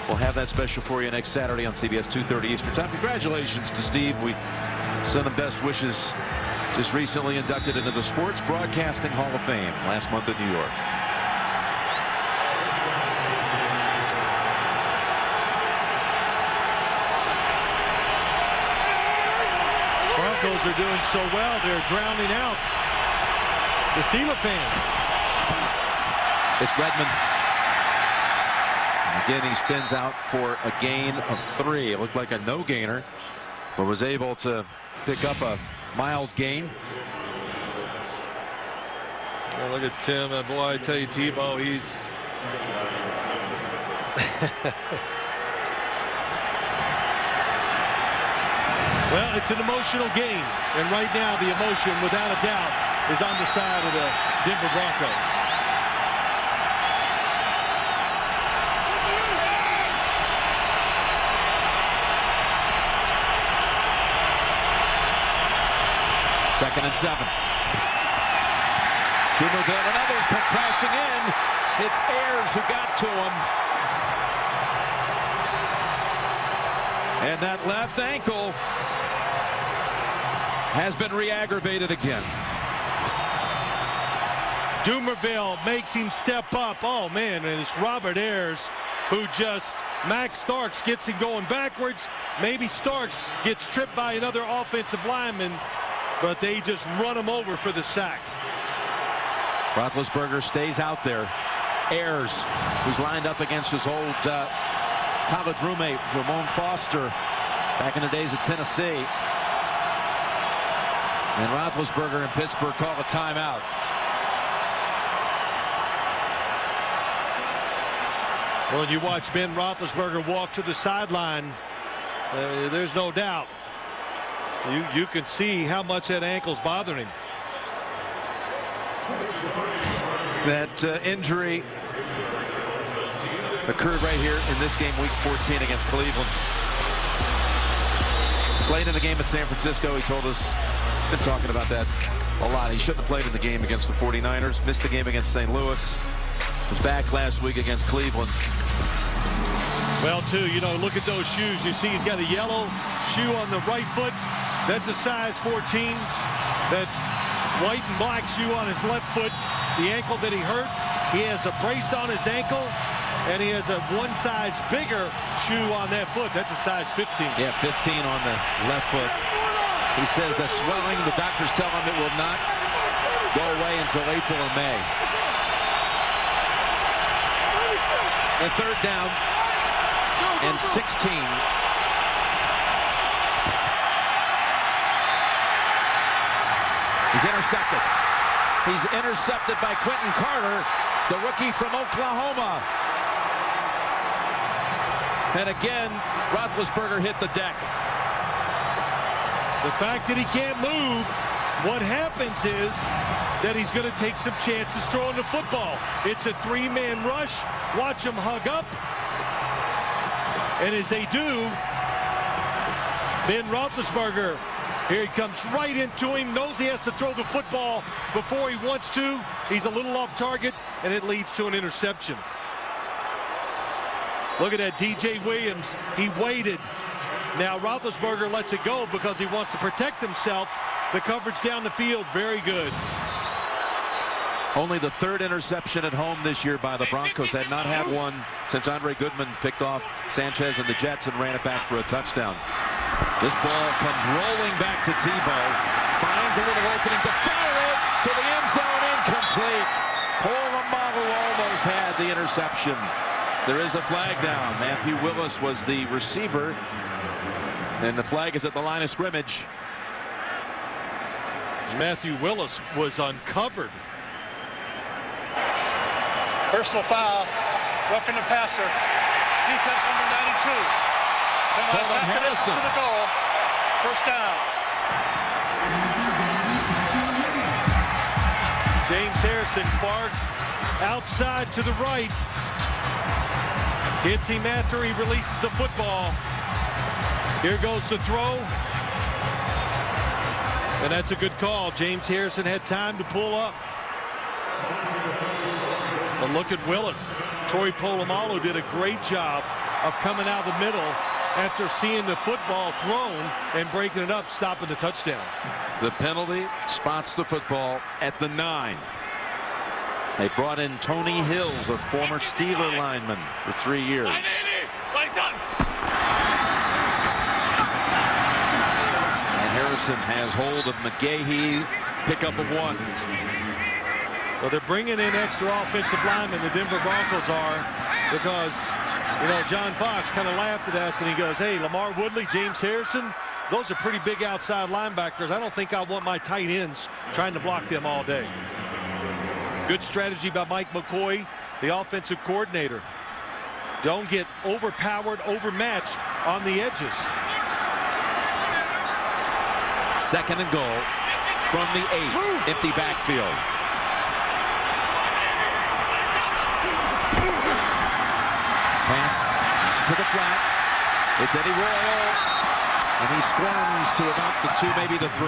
will have that special for you next Saturday on CBS 2:30 Eastern Time. Congratulations to Steve. We send him best wishes. Just recently inducted into the Sports Broadcasting Hall of Fame last month in New York. Broncos are doing so well, they're drowning out the Steeler fans. It's Redmond. Again, he spins out for a gain of 3. It looked like a no-gainer, but was able to pick up a mild gain. Well, look at Tim. Boy, I tell you, Tebow, he's... Well, it's an emotional game, and right now the emotion, without a doubt, is on the side of the Denver Broncos. Second and 7. Dumerville and others come crashing in. It's Ayers who got to him. And that left ankle has been re-aggravated again. Dumerville makes him step up. Oh, man, and it's Robert Ayers who just, Max Starks gets him going backwards. Maybe Starks gets tripped by another offensive lineman, but they just run him over for the sack. Roethlisberger stays out there. Ayers, who's lined up against his old college roommate, Ramon Foster, back in the days at Tennessee. And Roethlisberger in Pittsburgh call a timeout. Well, you watch Ben Roethlisberger walk to the sideline, there's no doubt. You can see how much that ankle's bothering him. That injury occurred right here in this game, week 14 against Cleveland. Played in a game at San Francisco. He told us, been talking about that a lot. He shouldn't have played in the game against the 49ers. Missed the game against St. Louis. Was back last week against Cleveland. Well, too, you know, look at those shoes. You see he's got a yellow shoe on the right foot. That's a size 14. That white and black shoe on his left foot. The ankle that he hurt. He has a brace on his ankle. And he has a one size bigger shoe on that foot. That's a size 15. Yeah, 15 on the left foot. He says the swelling, the doctors tell him it will not go away until April or May. The third down and 16. He's intercepted. He's intercepted by Quentin Carter, the rookie from Oklahoma. And again, Roethlisberger hit the deck. The fact that he can't move, what happens is that he's going to take some chances throwing the football. It's a three-man rush. Watch him hug up. And as they do, Ben Roethlisberger, here he comes right into him, knows he has to throw the football before he wants to. He's a little off target, and it leads to an interception. Look at that, DJ Williams. He waited. Now Roethlisberger lets it go because he wants to protect himself. The coverage down the field, very good. Only the third interception at home this year by the Broncos. Had not had one since Andre Goodman picked off Sanchez and the Jets and ran it back for a touchdown. This ball comes rolling back to Tebow. Finds a little opening to fire it to the end zone. Incomplete. Polamalu almost had the interception. There is a flag down. Matthew Willis was the receiver, and the flag is at the line of scrimmage. Matthew Willis was uncovered. Personal foul, roughing the passer. Defense number 92. And last accident to the goal. First down. James Harrison far outside to the right. Hits him after he releases the football. Here goes the throw. And that's a good call. James Harrison had time to pull up. But look at Willis. Troy Polamalu did a great job of coming out of the middle after seeing the football thrown and breaking it up, stopping the touchdown. The penalty spots the football at the 9. They brought in Tony Hills, a former Steeler lineman, for 3 years. And Harrison has hold of McGahee. Pickup of 1. Well, they're bringing in extra offensive linemen, the Denver Broncos are, because, you know, John Fox kind of laughed at us and he goes, hey, Lamar Woodley, James Harrison, those are pretty big outside linebackers. I don't think I want my tight ends trying to block them all day. Good strategy by Mike McCoy, the offensive coordinator. Don't get overpowered, overmatched on the edges. 2nd and goal from the 8. Empty backfield. Pass to the flat. It's Eddie Royal. And he squirms to about the 2, maybe the 3.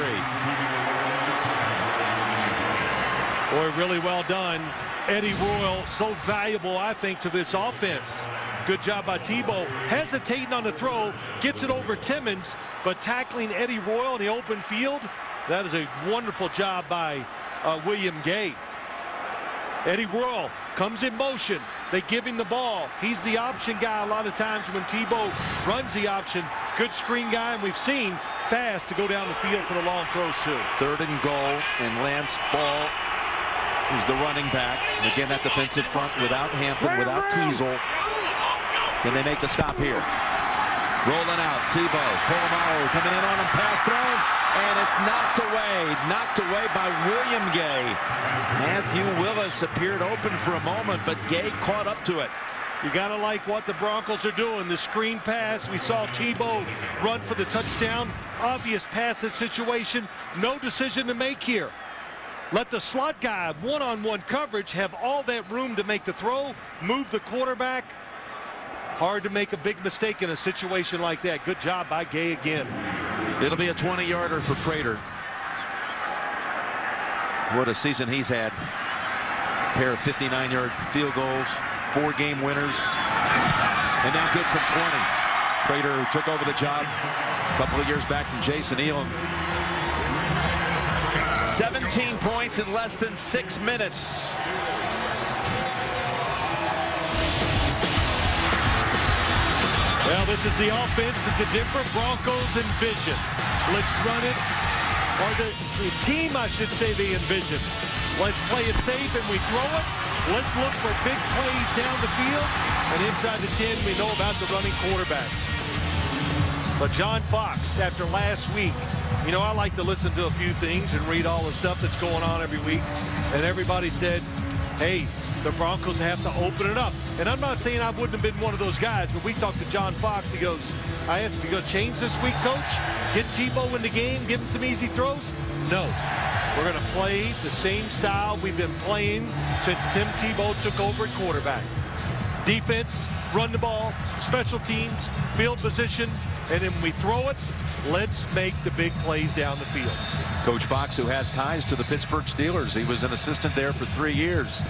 Boy, really well done. Eddie Royal, so valuable, I think, to this offense. Good job by Tebow. Hesitating on the throw, gets it over Timmons, but tackling Eddie Royal in the open field, that is a wonderful job by William Gay. Eddie Royal comes in motion. They give him the ball. He's the option guy a lot of times when Tebow runs the option. Good screen guy, and we've seen fast to go down the field for the long throws, too. 3rd and goal, and Lance Ball is the running back. And again, that defensive front without Hampton, without Kiesel. Can they make the stop here? Rolling out, Tebow, Polamalu coming in on him, pass thrown, and it's knocked away by William Gay. Matthew Willis appeared open for a moment, but Gay caught up to it. You gotta like what the Broncos are doing. The screen pass, we saw Tebow run for the touchdown. Obvious passing situation, no decision to make here. Let the slot guy, one-on-one coverage, have all that room to make the throw, move the quarterback. Hard to make a big mistake in a situation like that. Good job by Gay again. It'll be a 20-yarder for Prater. What a season he's had. A pair of 59-yard field goals, 4 game winners, and now good from 20. Prater, who took over the job a couple of years back from Jason Elam. 17 points in less than 6 minutes. Well, this is the offense that the Denver Broncos envision. Let's run it, or the team, I should say, they envision. Let's play it safe and we throw it. Let's look for big plays down the field. And inside the 10, we know about the running quarterback. But John Fox, after last week, you know, I like to listen to a few things and read all the stuff that's going on every week. And everybody said, hey, the Broncos have to open it up. And I'm not saying I wouldn't have been one of those guys, but we talked to John Fox. He goes, I have to go change this week, coach? Get Tebow in the game, give him some easy throws? No. We're going to play the same style we've been playing since Tim Tebow took over at quarterback. Defense, run the ball, special teams, field position, and then when we throw it, let's make the big plays down the field. Coach Fox, who has ties to the Pittsburgh Steelers. He was an assistant there for 3 years.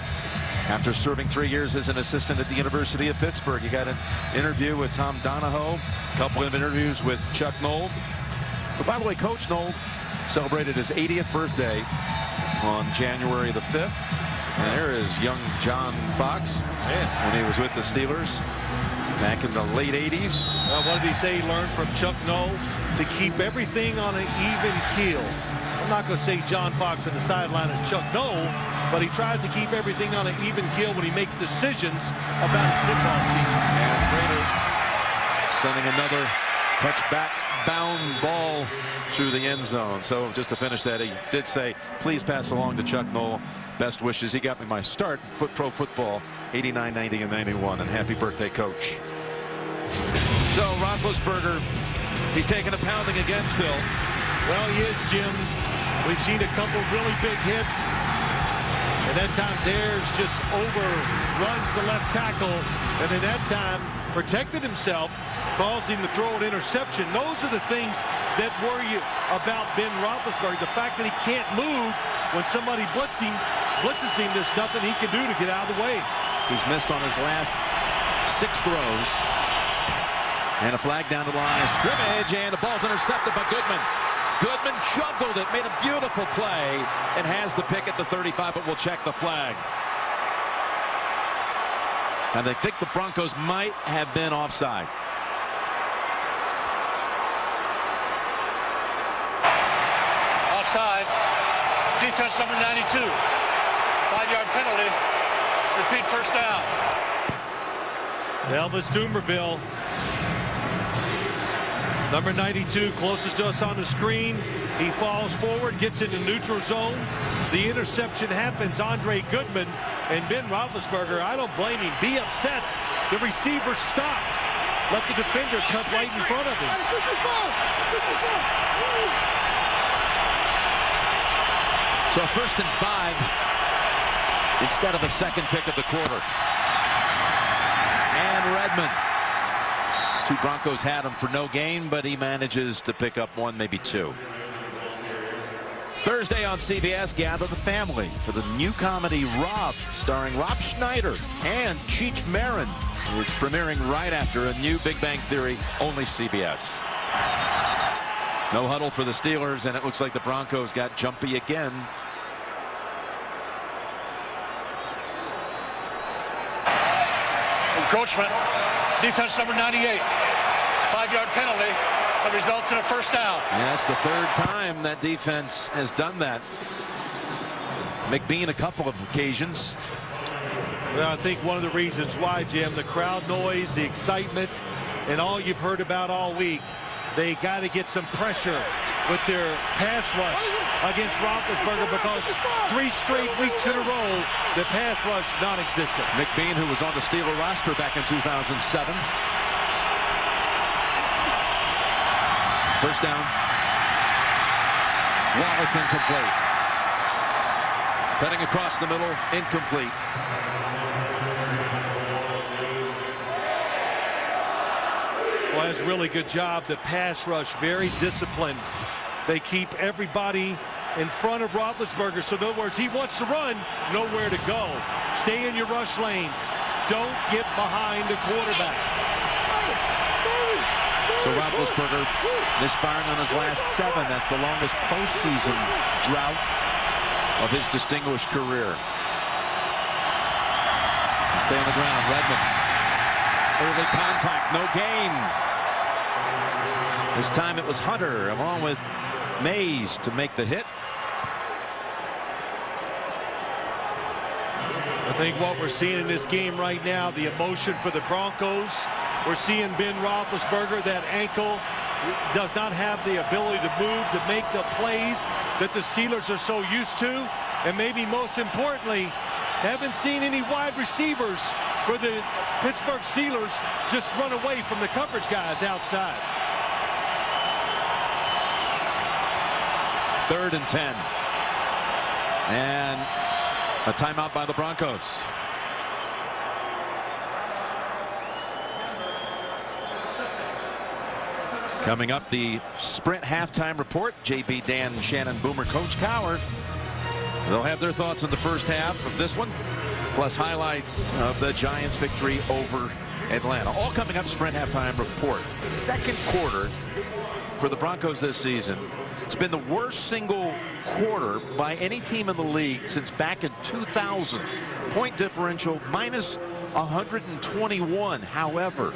After serving 3 years as an assistant at the University of Pittsburgh, he got an interview with Tom Donahoe, a couple of interviews with Chuck Noll. But by the way, Coach Noll celebrated his 80th birthday on January the 5th. And there is young John Fox when he was with the Steelers back in the late 80s. Well, what did he say he learned from Chuck Noll? To keep everything on an even keel. I'm not going to say John Fox on the sideline is Chuck Noll, but he tries to keep everything on an even keel when he makes decisions about his football team. And Prater sending another touchback bound ball through the end zone. So just to finish that, he did say, please pass along to Chuck Noll. Best wishes. He got me my start in pro football, 89, 90, and 91. And happy birthday, Coach. So Roethlisberger, he's taking a pounding again, Phil. Well, he is, Jim. We've seen a couple really big hits. And that time Ayers just overruns the left tackle. And in that time, protected himself, caused him to throw an interception. Those are the things that worry you about Ben Roethlisberger. The fact that he can't move when somebody blitzes him, there's nothing he can do to get out of the way. He's missed on his last 6 throws. And a flag down the line of scrimmage, and the ball's intercepted by Goodman. Goodman juggled it, made a beautiful play, and has the pick at the 35, but we'll check the flag. And they think the Broncos might have been offside. Offside. Defense number 92. 5-yard penalty. Repeat first down. Elvis Dumerville, number 92, closest to us on the screen. He falls forward, gets into neutral zone. The interception happens. Andre Goodman and Ben Roethlisberger, I don't blame him. Be upset. The receiver stopped. Let the defender cut right in front of him. So 1st and 5 instead of a second pick of the quarter. And Redmond. 2 Broncos had him for no gain, but he manages to pick up 1, maybe 2. Thursday on CBS, gather the family for the new comedy Rob, starring Rob Schneider and Cheech Marin. It's premiering right after a new Big Bang Theory, only CBS. No huddle for the Steelers, and it looks like the Broncos got jumpy again. Encroachment. Defense number 98. 5-yard penalty that results in a first down. Yes, the 3rd time that defense has done that. McBean a couple of occasions. Well, I think one of the reasons why, Jim, the crowd noise, the excitement, and all you've heard about all week, they got to get some pressure with their pass rush against Roethlisberger, because 3 straight weeks in a row, the pass rush non-existent. McBean, who was on the Steeler roster back in 2007. First down. Wallace incomplete. Cutting across the middle, incomplete. Well, that's a really good job. The pass rush, very disciplined. They keep everybody in front of Roethlisberger. So in other words, he wants to run, nowhere to go. Stay in your rush lanes. Don't get behind the quarterback. So Roethlisberger misfiring on his last 7. That's the longest postseason drought of his distinguished career. Stay on the ground. Redmond. Early contact, no gain. This time it was Hunter along with Mays to make the hit. I think what we're seeing in this game right now, the emotion for the Broncos. We're seeing Ben Roethlisberger, that ankle does not have the ability to move, to make the plays that the Steelers are so used to. And maybe most importantly, haven't seen any wide receivers for the Pittsburgh Steelers just run away from the coverage guys outside. 3rd and 10. And a timeout by the Broncos. Coming up, the Sprint halftime report. JB, Dan, Shannon, Boomer, Coach Cowher. They'll have their thoughts on the first half of this one, plus highlights of the Giants' victory over Atlanta. All coming up, Sprint halftime report. Second quarter for the Broncos this season. It's been the worst single quarter by any team in the league since back in 2000. Point differential minus 121. However,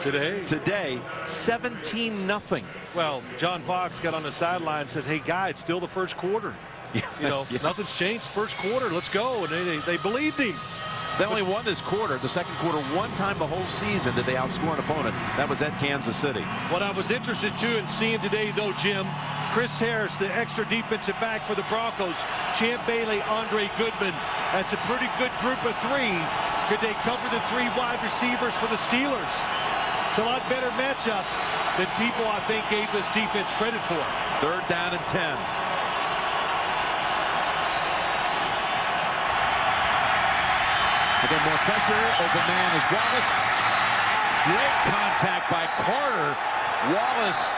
today 17-0. Well, John Fox got on the sideline and says, hey, guy, it's still the first quarter. You know, nothing's changed first quarter. Let's go. And they believed him. They only won this quarter, the second quarter, one time the whole season did they outscore an opponent. That was at Kansas City. What I was interested too in seeing today, though, Jim, Chris Harris, the extra defensive back for the Broncos, Champ Bailey, Andre Goodman. That's a pretty good group of three. Could they cover the 3 wide receivers for the Steelers? It's a lot better matchup than people, I think, gave this defense credit for. 3rd down and 10. Again, more pressure. Open man is Wallace. Great contact by Carter. Wallace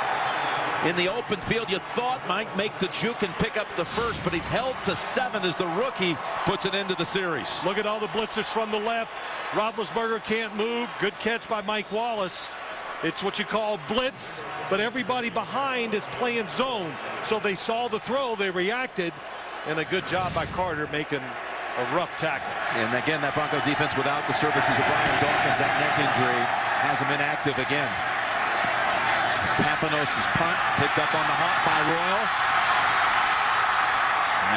in the open field. You thought might make the juke and pick up the first, but he's held to 7 as the rookie puts it into the series. Look at all the blitzers from the left. Roethlisberger can't move. Good catch by Mike Wallace. It's what you call blitz, but everybody behind is playing zone. So they saw the throw, they reacted, and a good job by Carter making a rough tackle. And again, that Bronco defense without the services of Brian Dawkins, that neck injury has him inactive again. Papanos' punt picked up on the hop by Royal.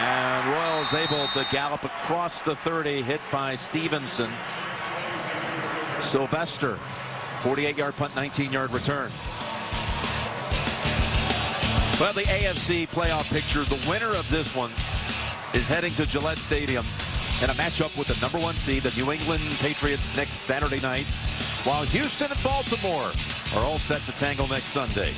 And Royal is able to gallop across the 30, hit by Stevenson. Sylvester, 48-yard punt, 19-yard return. Well, the AFC playoff picture, the winner of this one is heading to Gillette Stadium in a matchup with the #1 seed, the New England Patriots, next Saturday night, while Houston and Baltimore are all set to tangle next Sunday.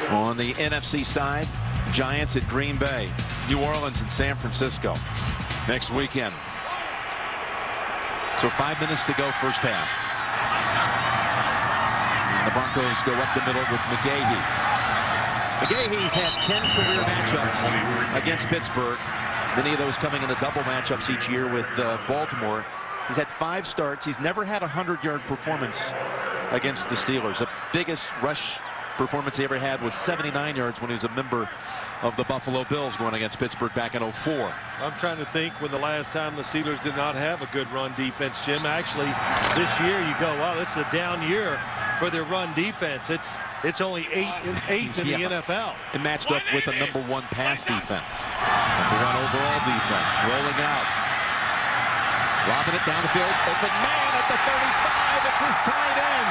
On the NFC side, Giants at Green Bay, New Orleans and San Francisco next weekend. So 5 minutes to go, first half. The Broncos go up the middle with McGahee. McGahee's had 10 career matchups against Pittsburgh. Many of those coming in the double matchups each year with Baltimore. He's had 5 starts. He's never had a 100-yard performance against the Steelers. The biggest rush performance he ever had was 79 yards when he was a member of the Buffalo Bills going against Pittsburgh back in 2004. I'm trying to think when the last time the Steelers did not have a good run defense, Jim. Actually, this year you go, wow, this is a down year for their run defense. It's only 8th in the NFL. It matched up with a #1 pass defense. #1 overall defense. Rolling out. Lobbing it down the field. Open man at the 35. It's his tight end,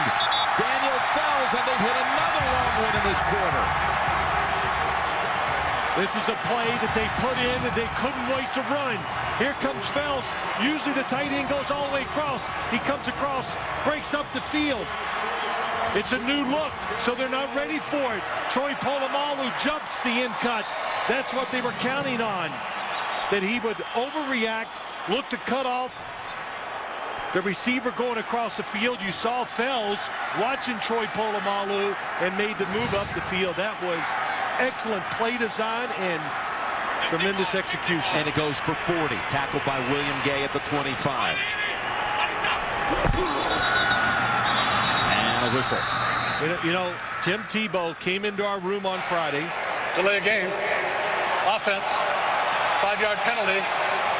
Daniel Fells, and they've hit another long one in this quarter. This is a play that they put in and they couldn't wait to run. Here comes Fells. Usually the tight end goes all the way across. He comes across, breaks up the field. It's a new look, so they're not ready for it. Troy Polamalu jumps the in cut. That's what they were counting on, that he would overreact, look to cut off the receiver going across the field. You saw Fells watching Troy Polamalu and made the move up the field. That was excellent play design and tremendous execution. And it goes for 40. Tackled by William Gay at the 25. And a whistle. You know, Tim Tebow came into our room on Friday. Delay a game. Offense. 5-yard penalty.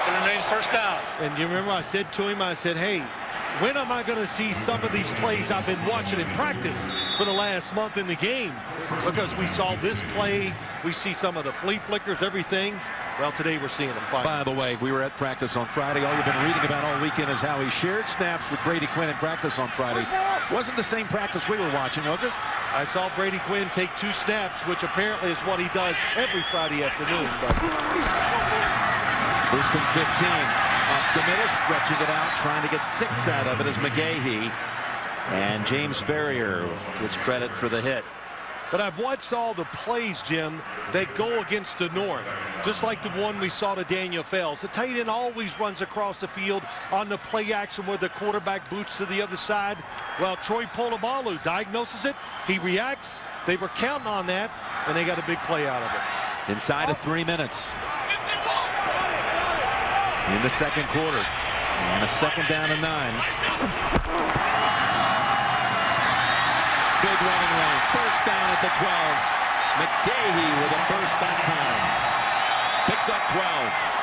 It remains first down. And you remember I said to him, I said, hey, when am I going to see some of these plays I've been watching in practice for the last month in the game? Because we saw this play, we see some of the flea flickers, everything. Well, today we're seeing him fine. By the way, we were at practice on Friday. All you've been reading about all weekend is how he shared snaps with Brady Quinn in practice on Friday. Wasn't the same practice we were watching, was it? I saw Brady Quinn take 2 snaps, which apparently is what he does every Friday afternoon. But 1st and 15. Up the middle, stretching it out, trying to get 6 out of it is McGahee. And James Ferrier gets credit for the hit. But I've watched all the plays, Jim, that go against the norm. Just like the one we saw to Daniel Fells. The tight end always runs across the field on the play action where the quarterback boots to the other side. Well, Troy Polamalu diagnoses it. He reacts. They were counting on that, and they got a big play out of it. Inside of 3 minutes. In the second quarter. And a 2nd down and 9. Big running lane. 1st down at the 12. McGahee with a burst that time. Picks up 12.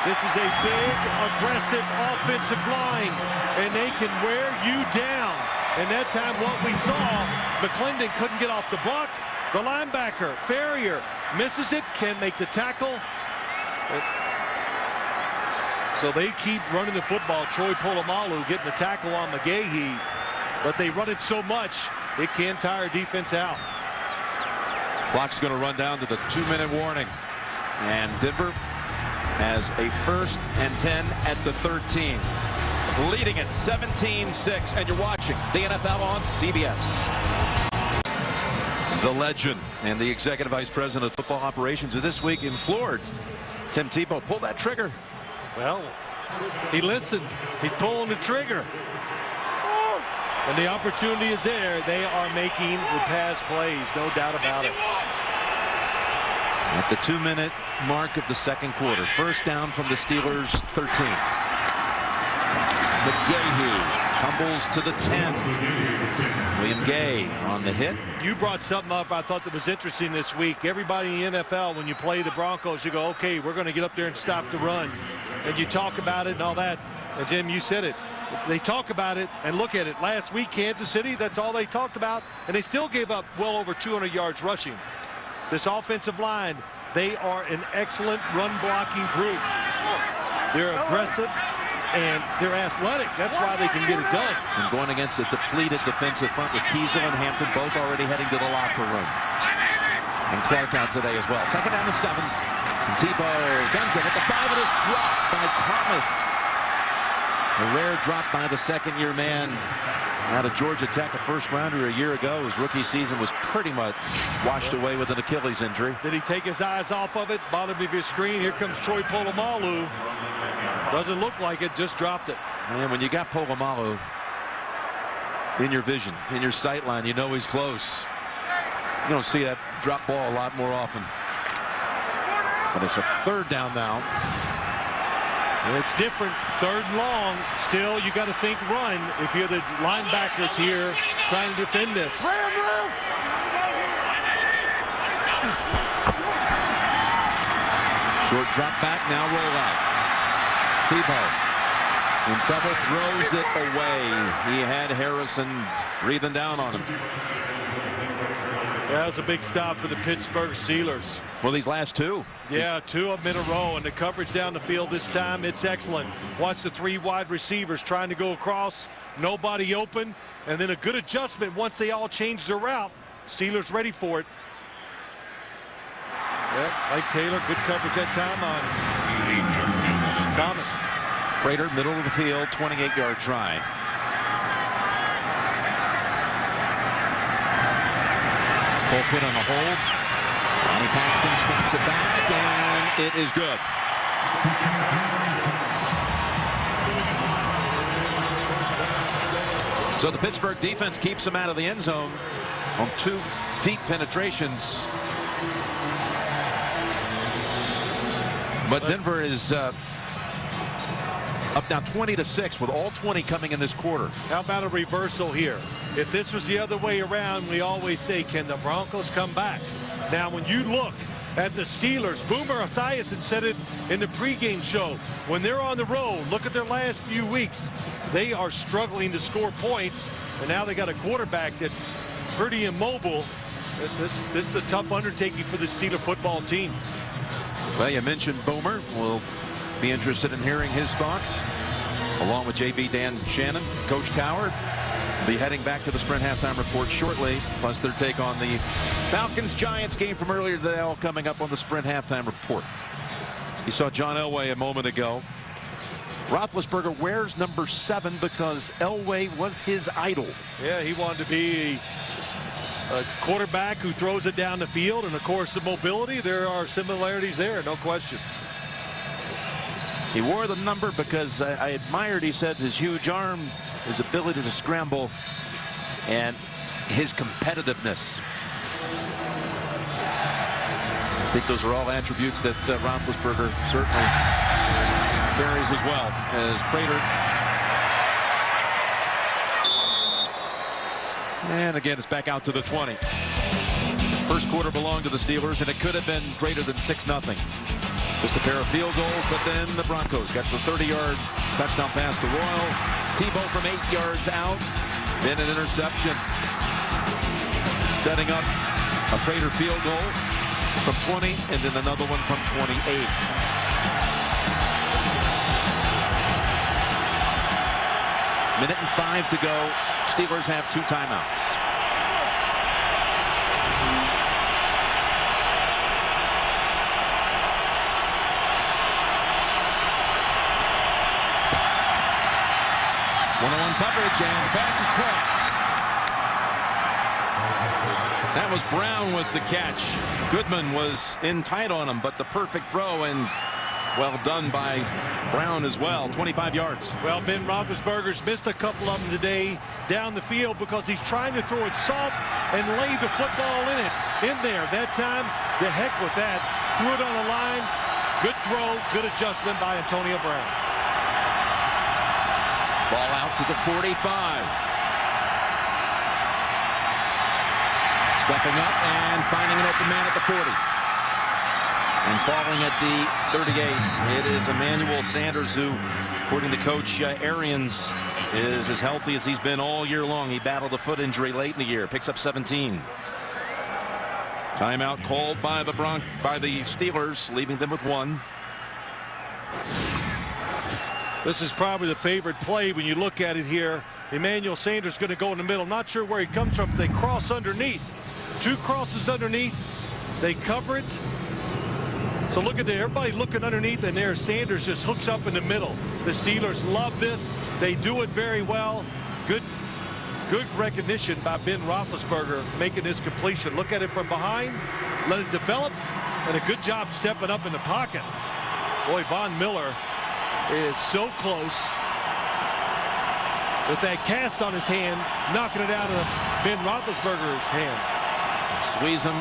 This is a big, aggressive offensive line, and they can wear you down. And that time what we saw, McClendon couldn't get off the block. The linebacker, Ferrier, misses it, can make the tackle. So they keep running the football. Troy Polamalu getting the tackle on McGahee, but they run it so much, it can tire defense out. Clock's going to run down to the 2-minute warning. And Denver has a 1st and 10 at the 13. Leading it 17-6. And you're watching the NFL on CBS. The legend and the executive vice president of football operations of this week implored Tim Tebow, pull that trigger. Well, he listened. He's pulling the trigger. And the opportunity is there. They are making the pass plays, no doubt about it. At the 2-minute mark of the second quarter. 1st down from the Steelers' 13. McGahee tumbles to the 10. William Gay on the hit. You brought something up I thought that was interesting this week. Everybody in the NFL, when you play the Broncos, you go, okay, we're going to get up there and stop the run. And you talk about it and all that. And Jim, you said it. They talk about it and look at it. Last week, Kansas City, that's all they talked about. And they still gave up well over 200 yards rushing. This offensive line, they are an excellent run-blocking group. They're aggressive, and they're athletic. That's why they can get it done. And going against a depleted defensive front with Kiesel and Hampton both already heading to the locker room. And Clark out today as well. 2nd down and 7. And Tebow guns it at the 5. It is dropped by Thomas. A rare drop by the 2nd-year man out of Georgia Tech, a 1st-rounder a year ago. His rookie season was pretty much washed away with an Achilles injury. Did he take his eyes off of it? Bottom of your screen, here comes Troy Polamalu. Doesn't look like it, just dropped it. And when you got Polamalu in your vision, in your sight line, you know he's close. You don't see that drop ball a lot more often. But it's a 3rd down now. It's different, 3rd and long. Still, you got to think run if you're the linebackers here trying to defend this. Short drop back, now roll out. Tebow in trouble, throws it away. He had Harrison breathing down on him. That was a big stop for the Pittsburgh Steelers. Well, these last 2. Yeah, 2 of them in a row, and the coverage down the field this time, it's excellent. Watch the 3 wide receivers trying to go across, nobody open, and then a good adjustment once they all change their route. Steelers ready for it. Yeah, like Taylor, good coverage that time on Thomas. Prater, middle of the field, 28-yard try. Colquitt on the hold. Johnny Paxton snaps it back, and it is good. So the Pittsburgh defense keeps him out of the end zone on 2 deep penetrations. But Denver is up now 20-6 with all 20 coming in this quarter. How about a reversal here? If this was the other way around, we always say, can the Broncos come back? Now, when you look at the Steelers, Boomer Esiason said it in the pregame show. When they're on the road, look at their last few weeks. They are struggling to score points, and now they got a quarterback that's pretty immobile. This is a tough undertaking for the Steeler football team. Well, you mentioned Boomer. We'll be interested in hearing his thoughts, along with JB Dan Shannon. Coach Coward will be heading back to the Sprint halftime report shortly, plus their take on the Falcons-Giants game from earlier today, all coming up on the Sprint halftime report. You saw John Elway a moment ago. Roethlisberger wears number 7 because Elway was his idol. Yeah, he wanted to be a quarterback who throws it down the field, and of course the mobility, there are similarities there, no question. He wore the number because I admired, he said, his huge arm, his ability to scramble, and his competitiveness. I think those are all attributes that Roethlisberger certainly carries as well. As Prater, and again it's back out to the 20. First quarter belonged to the Steelers, and it could have been greater than 6-0. Just a pair of field goals, but then the Broncos got the 30-yard touchdown pass to Royal. Tebow from 8 yards out, then an interception, setting up a Prater field goal from 20, and then another one from 28. Minute and 5 to go. Steelers have 2 timeouts. One-on-one coverage, and the pass is caught. That was Brown with the catch. Goodman was in tight on him, but the perfect throw, and well done by Brown as well. 25 yards. Well, Ben Roethlisberger's missed a couple of them today down the field because he's trying to throw it soft and lay the football in there. That time, to heck with that. Threw it on the line. Good throw, good adjustment by Antonio Brown. Ball out to the 45. Stepping up and finding an open man at the 40. And falling at the 38. It is Emmanuel Sanders, who, according to Coach Arians, is as healthy as he's been all year long. He battled a foot injury late in the year. Picks up 17. Timeout called by the Steelers, leaving them with 1. This is probably the favorite play when you look at it here. Emmanuel Sanders going to go in the middle. Not sure where he comes from. They cross underneath. 2 crosses underneath. They cover it. So look at that. Everybody looking underneath, and there Sanders just hooks up in the middle. The Steelers love this. They do it very well. Good recognition by Ben Roethlisberger making this completion. Look at it from behind. Let it develop. And a good job stepping up in the pocket. Boy, Von Miller is so close with that cast on his hand, knocking it out of Ben Roethlisberger's hand. Squeeze him,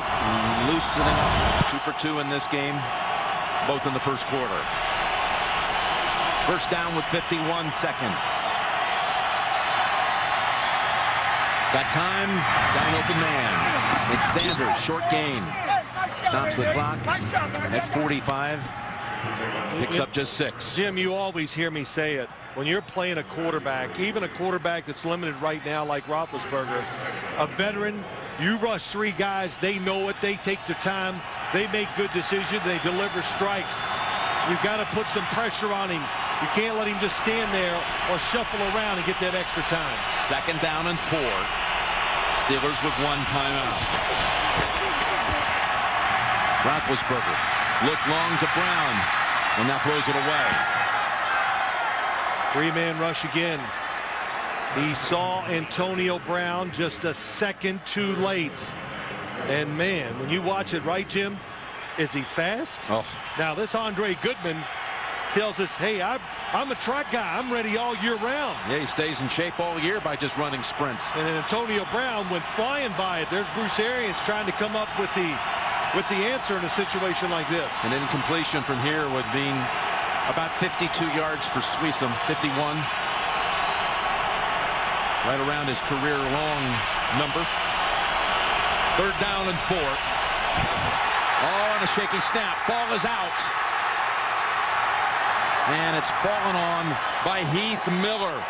loosening up. 2 for 2 in this game, both in the first quarter. First down with 51 seconds. Got time, got an open man. It's Sanders, short gain. Stops the clock at 45. Picks up just 6. Jim, you always hear me say it. When you're playing a quarterback, even a quarterback that's limited right now like Roethlisberger, a veteran, you rush 3 guys, they know it, they take their time, they make good decisions, they deliver strikes. You've got to put some pressure on him. You can't let him just stand there or shuffle around and get that extra time. Second down and 4. Steelers with 1 timeout. Roethlisberger looked long to Brown, and now throws it away. 3-man rush again. He saw Antonio Brown just a second too late. And man, when you watch it, right, Jim, is he fast? Oh. Now this Andre Goodman tells us, hey, I'm a track guy. I'm ready all year round. Yeah, he stays in shape all year by just running sprints. And then Antonio Brown went flying by it. There's Bruce Arians trying to come up with the answer in a situation like this. An incompletion from here would mean about 52 yards for Sweesom. 51. Right around his career-long number. 3rd down and 4. Oh, and a shaky snap. Ball is out. And it's fallen on by Heath Miller.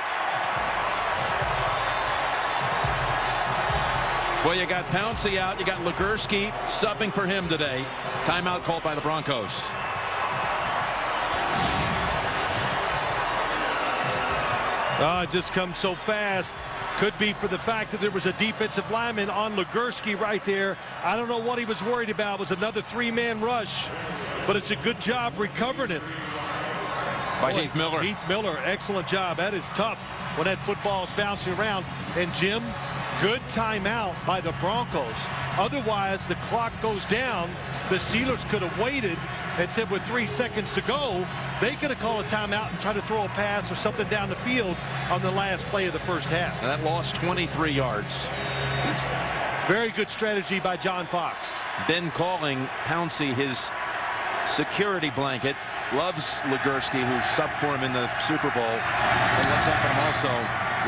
Well, you got Pouncey out. You got Legursky subbing for him today. Timeout called by the Broncos. It just comes so fast. Could be for the fact that there was a defensive lineman on Legursky right there. I don't know what he was worried about. It was another three-man rush, but it's a good job recovering it. By Heath Miller. Heath Miller, excellent job. That is tough when that football is bouncing around. And Jim, good timeout by the Broncos. Otherwise, the clock goes down. The Steelers could have waited and said with 3 seconds to go, they could have called a timeout and tried to throw a pass or something down the field on the last play of the first half. And that lost 23 yards. Very good strategy by John Fox. Ben calling Pouncey his security blanket. Loves Legursky, who subbed for him in the Super Bowl. And what's happened also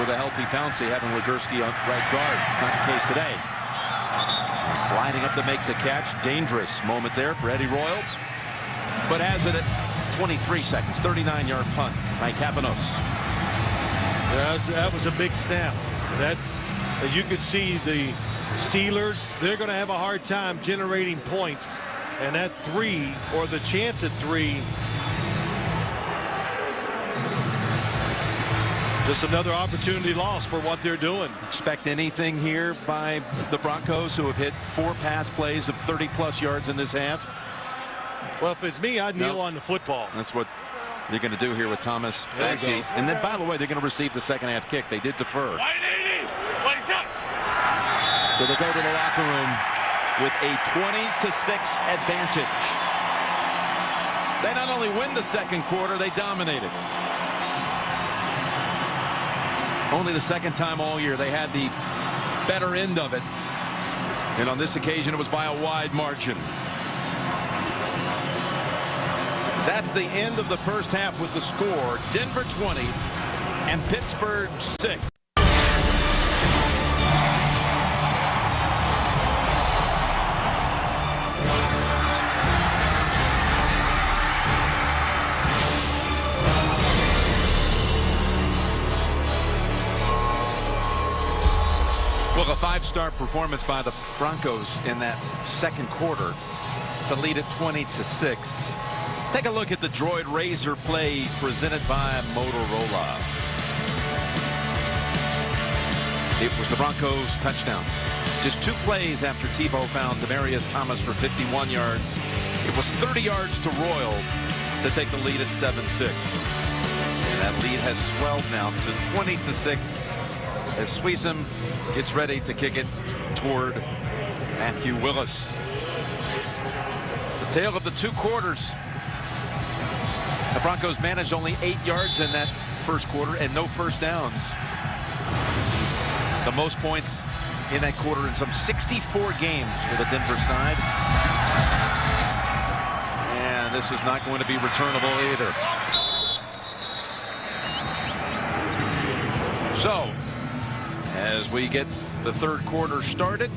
with a healthy Pouncey, having Legursky on right guard. Not the case today. And sliding up to make the catch. Dangerous moment there for Eddie Royal. But has it at 23 seconds. 39-yard punt by Capanos. That was a big snap. You could see the Steelers, they're going to have a hard time generating points. And that 3, or the chance at 3, just another opportunity lost for what they're doing. Expect anything here by the Broncos, who have hit 4 pass plays of 30-plus yards in this half? Well, if it's me, I'd kneel on the football. That's what they're going to do here with Thomas back deep. And then, by the way, they're going to receive the second half kick. They did defer. So they go to the locker room with a 20-6 advantage. They not only win the second quarter, they dominate it. Only the second time all year they had the better end of it. And on this occasion, it was by a wide margin. That's the end of the first half with the score. Denver 20 and Pittsburgh 6. Well, a 5-star performance by the Broncos in that second quarter to lead it 20-6. Let's take a look at the Droid Razor play presented by Motorola. It was the Broncos touchdown. Just 2 plays after Tebow found Demaryius Thomas for 51 yards. It was 30 yards to Royal to take the lead at 7-6. And that lead has swelled now to 20-6 as Sweezum gets ready to kick it toward Matthew Willis. The tale of the 2 quarters. The Broncos managed only 8 yards in that first quarter and no first downs. The most points in that quarter in some 64 games for the Denver side. And this is not going to be returnable either. So, as we get the third quarter started,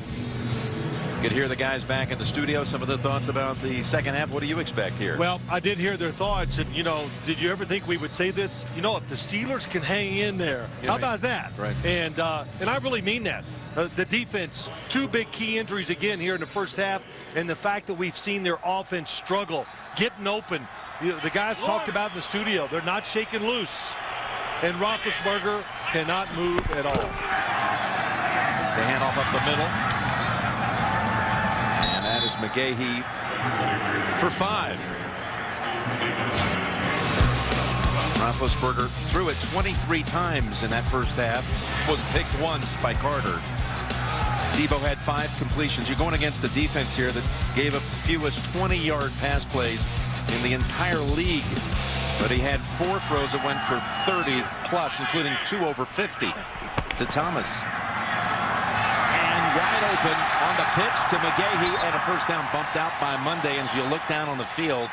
you could hear the guys back in the studio. Some of the thoughts about the second half. What do you expect here? Well, I did hear their thoughts, and did you ever think we would say this? If the Steelers can hang in there, how about that? Right. And I really mean that. The defense, 2 big key injuries again here in the first half, and the fact that we've seen their offense struggle, getting open. The guys talked about in the studio, they're not shaking loose, and Roethlisberger cannot move at all. It's a handoff up the middle. And that is McGahee for 5. Roethlisberger threw it 23 times in that first half. Was picked once by Carter. Tebow had 5 completions. You're going against a defense here that gave up the fewest 20-yard pass plays in the entire league. But he had 4 throws that went for 30 plus, including 2 over 50 to Thomas. Wide open on the pitch to McGahee, and a first down bumped out by Monday. And as you look down on the field,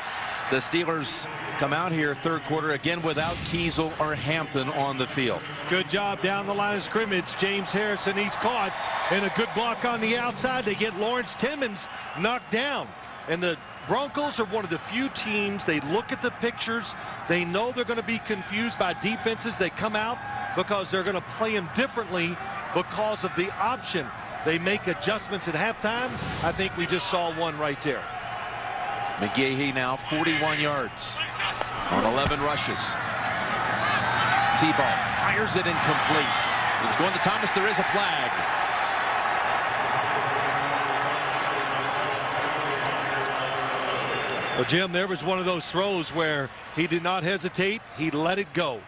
the Steelers come out here third quarter again without Kiesel or Hampton on the field. Good job down the line of scrimmage. James Harrison, he's caught, and a good block on the outside. They get Lawrence Timmons knocked down. And the Broncos are one of the few teams, they look at the pictures, they know they're going to be confused by defenses that come out because they're going to play them differently because of the option. They make adjustments at halftime. I think we just saw one right there. McGahee now 41 yards on 11 rushes. Tebow Fires it incomplete. He was going to Thomas. There is a flag. Well, Jim, there was one of those throws where he did not hesitate. He let it go.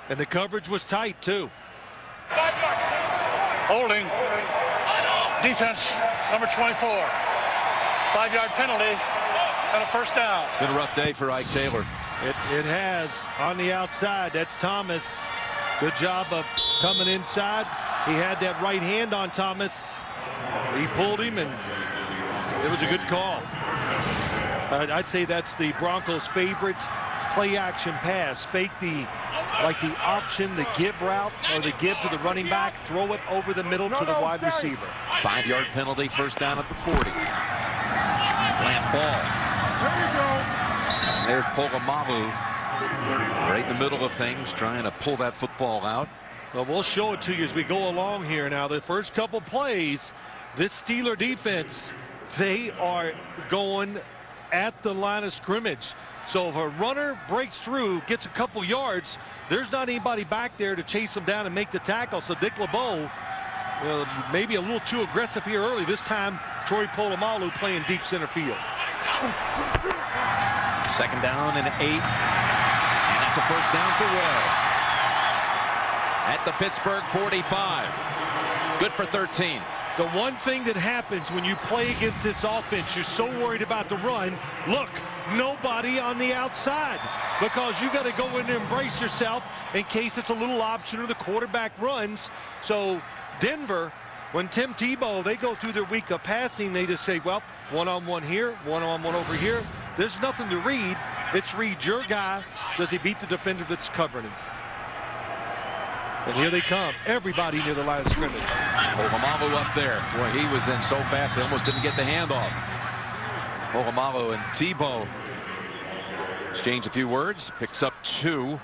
And the coverage was tight, too. Holding. Defense, number 24. 5-yard penalty and a first down. It's been a rough day for Ike Taylor. It has. On the outside, that's Thomas. Good job of coming inside. He had that right hand on Thomas. He pulled him, and it was a good call. I'd say that's the Broncos' favorite play-action pass. Fake the option, the give route, or the give to the running back. Throw it over the middle to the wide receiver. 5-yard penalty, first down at the 40. Lance ball. There's Polamalu right in the middle of things, trying to pull that football out. Well, we'll show it to you as we go along here. Now, the first couple plays, this Steeler defense, they are going at the line of scrimmage. So if a runner breaks through, gets a couple yards, there's not anybody back there to chase him down and make the tackle. So Dick LeBeau, maybe a little too aggressive here early. This time, Troy Polamalu playing deep center field. Second down and 8. And that's a first down for Roy. At the Pittsburgh 45. Good for 13. The one thing that happens when you play against this offense, you're so worried about the run. Look, nobody on the outside, because you got to go in there and brace yourself in case it's a little option or the quarterback runs. So Denver, when Tim Tebow, they go through their week of passing, they just say, well, one-on-one here, one-on-one over here. There's nothing to read. It's read your guy. Does he beat the defender that's covering him? And here they come. Everybody near the line of scrimmage. Polamalu up there. Boy, he was in so fast, they almost didn't get the handoff. Polamalu and Tebow exchange a few words. Picks up 2.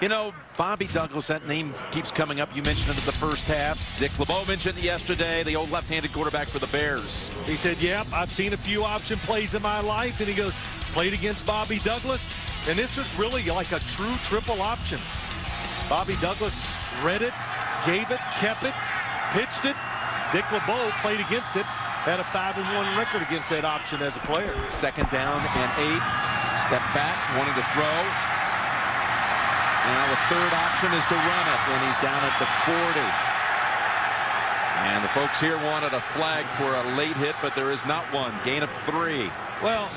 You know, Bobby Douglas, that name keeps coming up. You mentioned it in the first half. Dick LeBeau mentioned it yesterday, the old left-handed quarterback for the Bears. He said, yep, I've seen a few option plays in my life. And he goes, played against Bobby Douglas. And this was really like a true triple option. Bobby Douglas read it, gave it, kept it, pitched it. Dick LeBeau played against it, had a 5-1 record against that option as a player. Second down and 8. Step back, wanting to throw. Now the third option is to run it, and he's down at the 40. And the folks here wanted a flag for a late hit, but there is not one. Gain of 3. Well,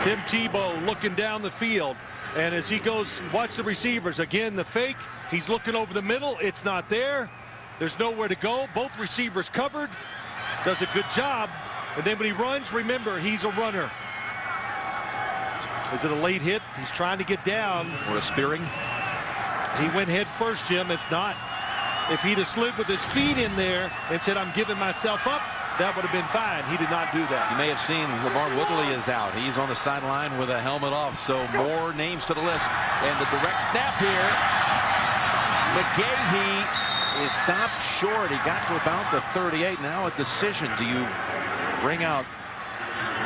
Tim Tebow looking down the field. And as he goes, watch the receivers. Again, the fake. He's looking over the middle. It's not there. There's nowhere to go. Both receivers covered. Does a good job. And then when he runs, remember, he's a runner. Is it a late hit? He's trying to get down. Or a spearing? He went head first, Jim. It's not. If he'd have slid with his feet in there and said, I'm giving myself up, that would have been fine. He did not do that. You may have seen Lamar Woodley is out. He's on the sideline with a helmet off. So more names to the list. And the direct snap here. McGahee is stopped short. He got to about the 38. Now a decision. Do you bring out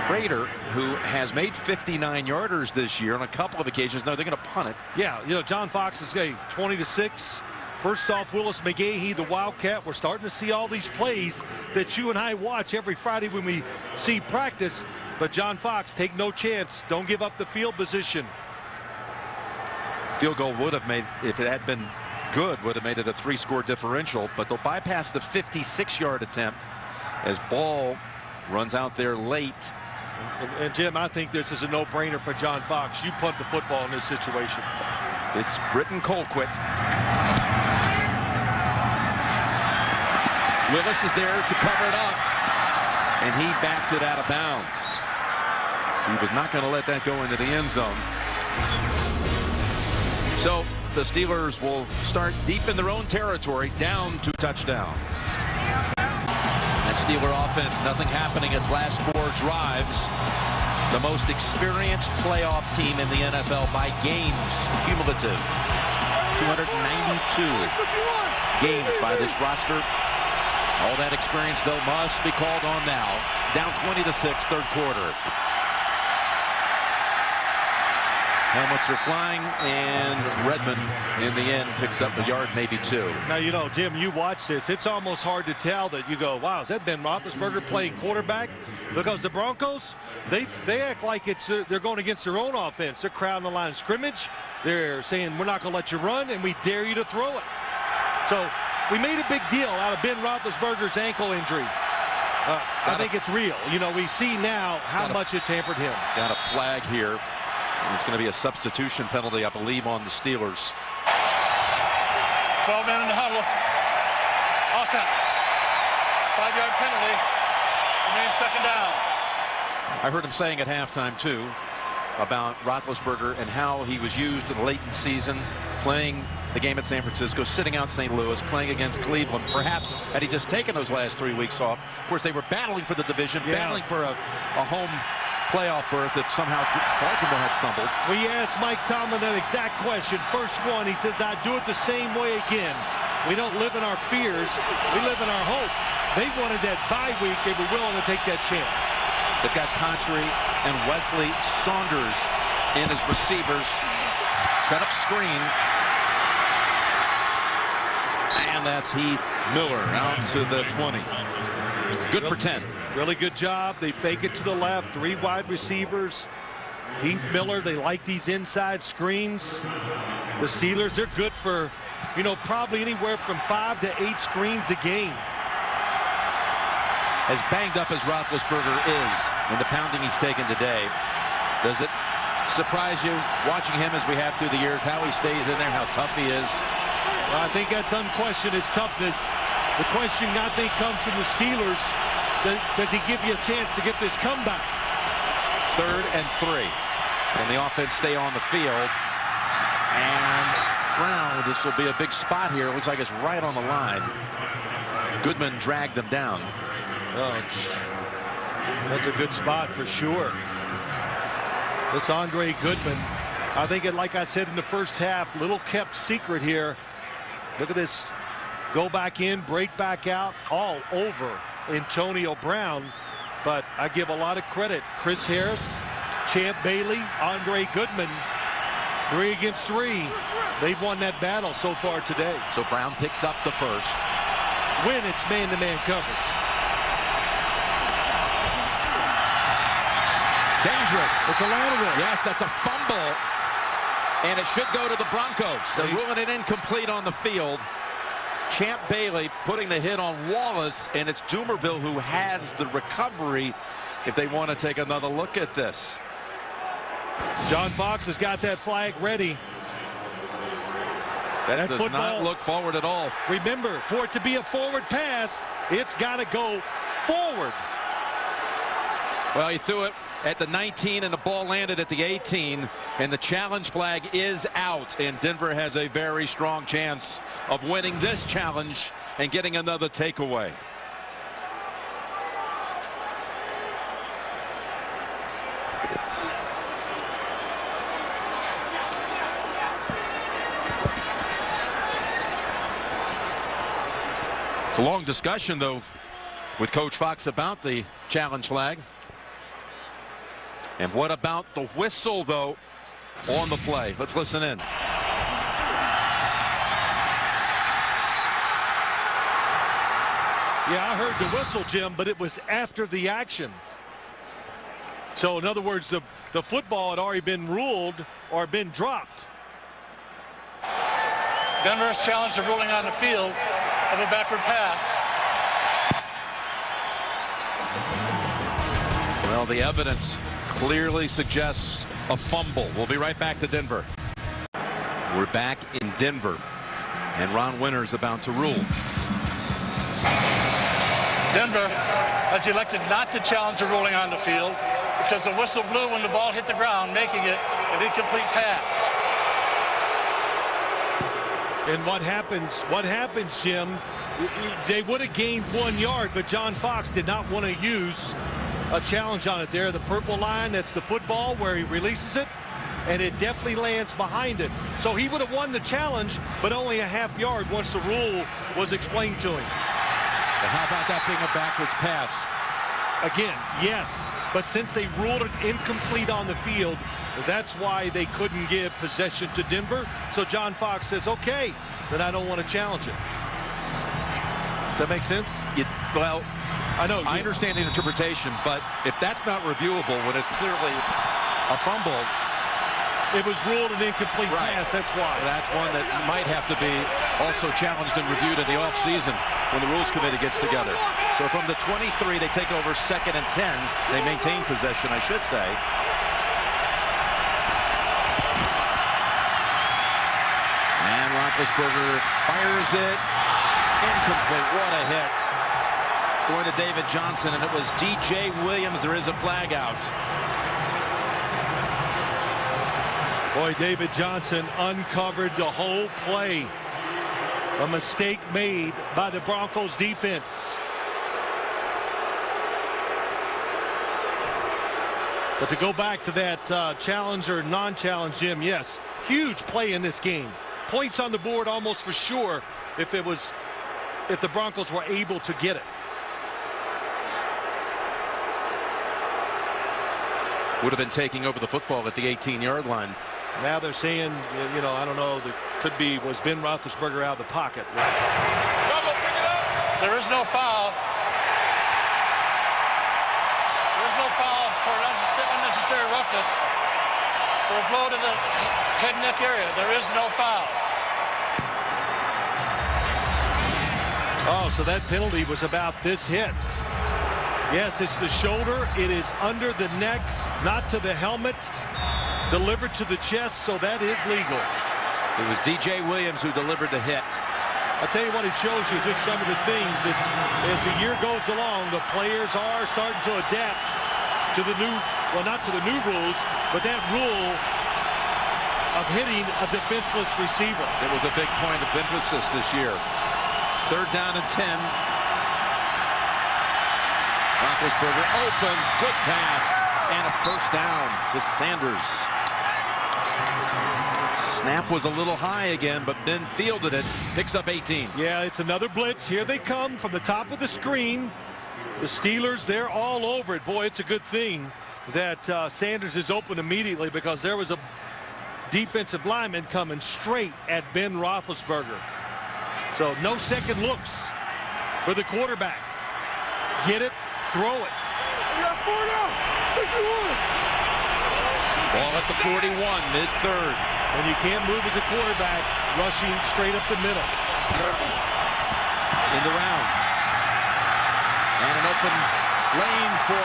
Prater, who has made 59-yarders this year on a couple of occasions? No, they're going to punt it. Yeah, you know, John Fox is going 20-6. First off, Willis McGahee, the Wildcat. We're starting to see all these plays that you and I watch every Friday when we see practice. But John Fox, take no chance. Don't give up the field position. Field goal would have made, if it had been good, would have made it a 3-score differential. But they'll bypass the 56-yard attempt as Ball runs out there late. And Jim, I think this is a no-brainer for John Fox. You punt the football in this situation. It's Britton Colquitt. Willis is there to cover it up, and he bats it out of bounds. He was not going to let that go into the end zone. So the Steelers will start deep in their own territory, down 2 touchdowns. The Steeler offense, nothing happening its last 4 drives. The most experienced playoff team in the NFL by games cumulative. 292 games by this roster. All that experience, though, must be called on now. Down 20-6, third quarter. Helmets are flying, and Redmond in the end picks up a yard, maybe 2. Now, you know, Jim, you watch this. It's almost hard to tell that you go, wow, is that Ben Roethlisberger playing quarterback? Because the Broncos, they act like they're going against their own offense. They're crowding the line of scrimmage. They're saying, we're not going to let you run, and we dare you to throw it. So we made a big deal out of Ben Roethlisberger's ankle injury. I think it's real. You know, we see now how much it's hampered him. Got a flag here. And it's going to be a substitution penalty, I believe, on the Steelers. 12 men in the huddle. Offense. 5-yard penalty. Remains second down. I heard him saying at halftime, too, about Roethlisberger and how he was used in the late in season, playing the game at San Francisco, sitting out St. Louis, playing against Cleveland. Perhaps had he just taken those last 3 weeks off. Of course, they were battling for the division, battling for a home playoff berth if somehow Baltimore had stumbled. We asked Mike Tomlin that exact question. First one, he says, I'd do it the same way again. We don't live in our fears. We live in our hope. They wanted that bye week. They were willing to take that chance. They've got Contry and Wesley Saunders in as receivers. Set up screen. And that's Heath Miller out to the 20. Good for 10. Really good job. They fake it to the left. 3 wide receivers. Heath Miller, they like these inside screens. The Steelers, they're good for, you know, probably anywhere from 5 to 8 screens a game. As banged up as Roethlisberger is and the pounding he's taken today, does it surprise you watching him as we have through the years, how he stays in there, how tough he is? Well, I think that's unquestioned his toughness. The question, I think, comes from the Steelers. Does he give you a chance to get this comeback? 3rd and 3. And the offense stay on the field. And Brown, this will be a big spot here. It looks like it's right on the line. Goodman dragged them down. Oh, that's a good spot for sure. This Andre Goodman, I think it, like I said in the first half, little kept secret here. Look at this. Go back in, break back out, all over Antonio Brown. But I give a lot of credit. Chris Harris, Champ Bailey, Andre Goodman, 3 against 3. They've won that battle so far today. So Brown picks up the first. When it's man-to-man coverage. Dangerous. It's a lateral. Yes, that's a fumble. And it should go to the Broncos. They're ruling it incomplete on the field. Champ Bailey putting the hit on Wallace, and it's Doomerville who has the recovery if they want to take another look at this. John Fox has got that flag ready. That does not look forward at all. Remember, for it to be a forward pass, it's got to go forward. Well, he threw it at the 19 and the ball landed at the 18, and the challenge flag is out, and Denver has a very strong chance of winning this challenge and getting another takeaway. It's a long discussion, though, with Coach Fox about the challenge flag. And what about the whistle, though, on the play? Let's listen in. Yeah, I heard the whistle, Jim, but it was after the action. So, in other words, the football had already been ruled or been dropped. Denver has challenged the ruling on the field of a backward pass. Well, the evidence clearly suggests a fumble. We'll be right back to Denver. We're back in Denver, and Ron Winter's about to rule. Denver has elected not to challenge the ruling on the field because the whistle blew when the ball hit the ground, making it an incomplete pass. And what happens, Jim, they would have gained 1 yard, but John Fox did not want to use a challenge on it there. The purple line, that's the football where he releases it, and it definitely lands behind it. So he would have won the challenge, but only a half yard once the rule was explained to him. But how about that being a backwards pass? Again, yes, but since they ruled it incomplete on the field, that's why they couldn't give possession to Denver. So John Fox says, okay, then I don't want to challenge it. Does that make sense? Well, I know. I understand the interpretation, but if that's not reviewable when it's clearly a fumble, it was ruled an incomplete pass, that's why. That's one that might have to be also challenged and reviewed in the offseason when the Rules Committee gets together. So from the 23, they take over 2nd and 10. They maintain possession, I should say. And Roethlisberger fires it. Incomplete. What a hit. Going to David Johnson, and it was D.J. Williams. There is a flag out. Boy, David Johnson uncovered the whole play. A mistake made by the Broncos defense. But to go back to that challenge or non-challenge, Jim, yes, huge play in this game. Points on the board almost for sure if the Broncos were able to get it. Would have been taking over the football at the 18-yard line. Now they're saying, you know, I don't know, was Ben Roethlisberger out of the pocket. There is no foul. There is no foul for unnecessary roughness for a blow to the head and neck area. There is no foul. Oh, so that penalty was about this hit. Yes, it's the shoulder. It is under the neck, not to the helmet. Delivered to the chest, so that is legal. It was D.J. Williams who delivered the hit. I'll tell you what it shows you, just some of the things. As the year goes along, the players are starting to adapt to the new, well, not to the new rules, but that rule of hitting a defenseless receiver. It was a big point of emphasis this year. 3rd down and 10. Roethlisberger open, good pass, and a first down to Sanders. Snap was a little high again, but Ben fielded it, picks up 18. Yeah, it's another blitz. Here they come from the top of the screen. The Steelers, they're all over it. Boy, it's a good thing that Sanders is open immediately, because there was a defensive lineman coming straight at Ben Roethlisberger. So no second looks for the quarterback. Get it, throw it. Ball at the 41, mid-third. And you can't move as a quarterback rushing straight up the middle. In the round. And an open lane for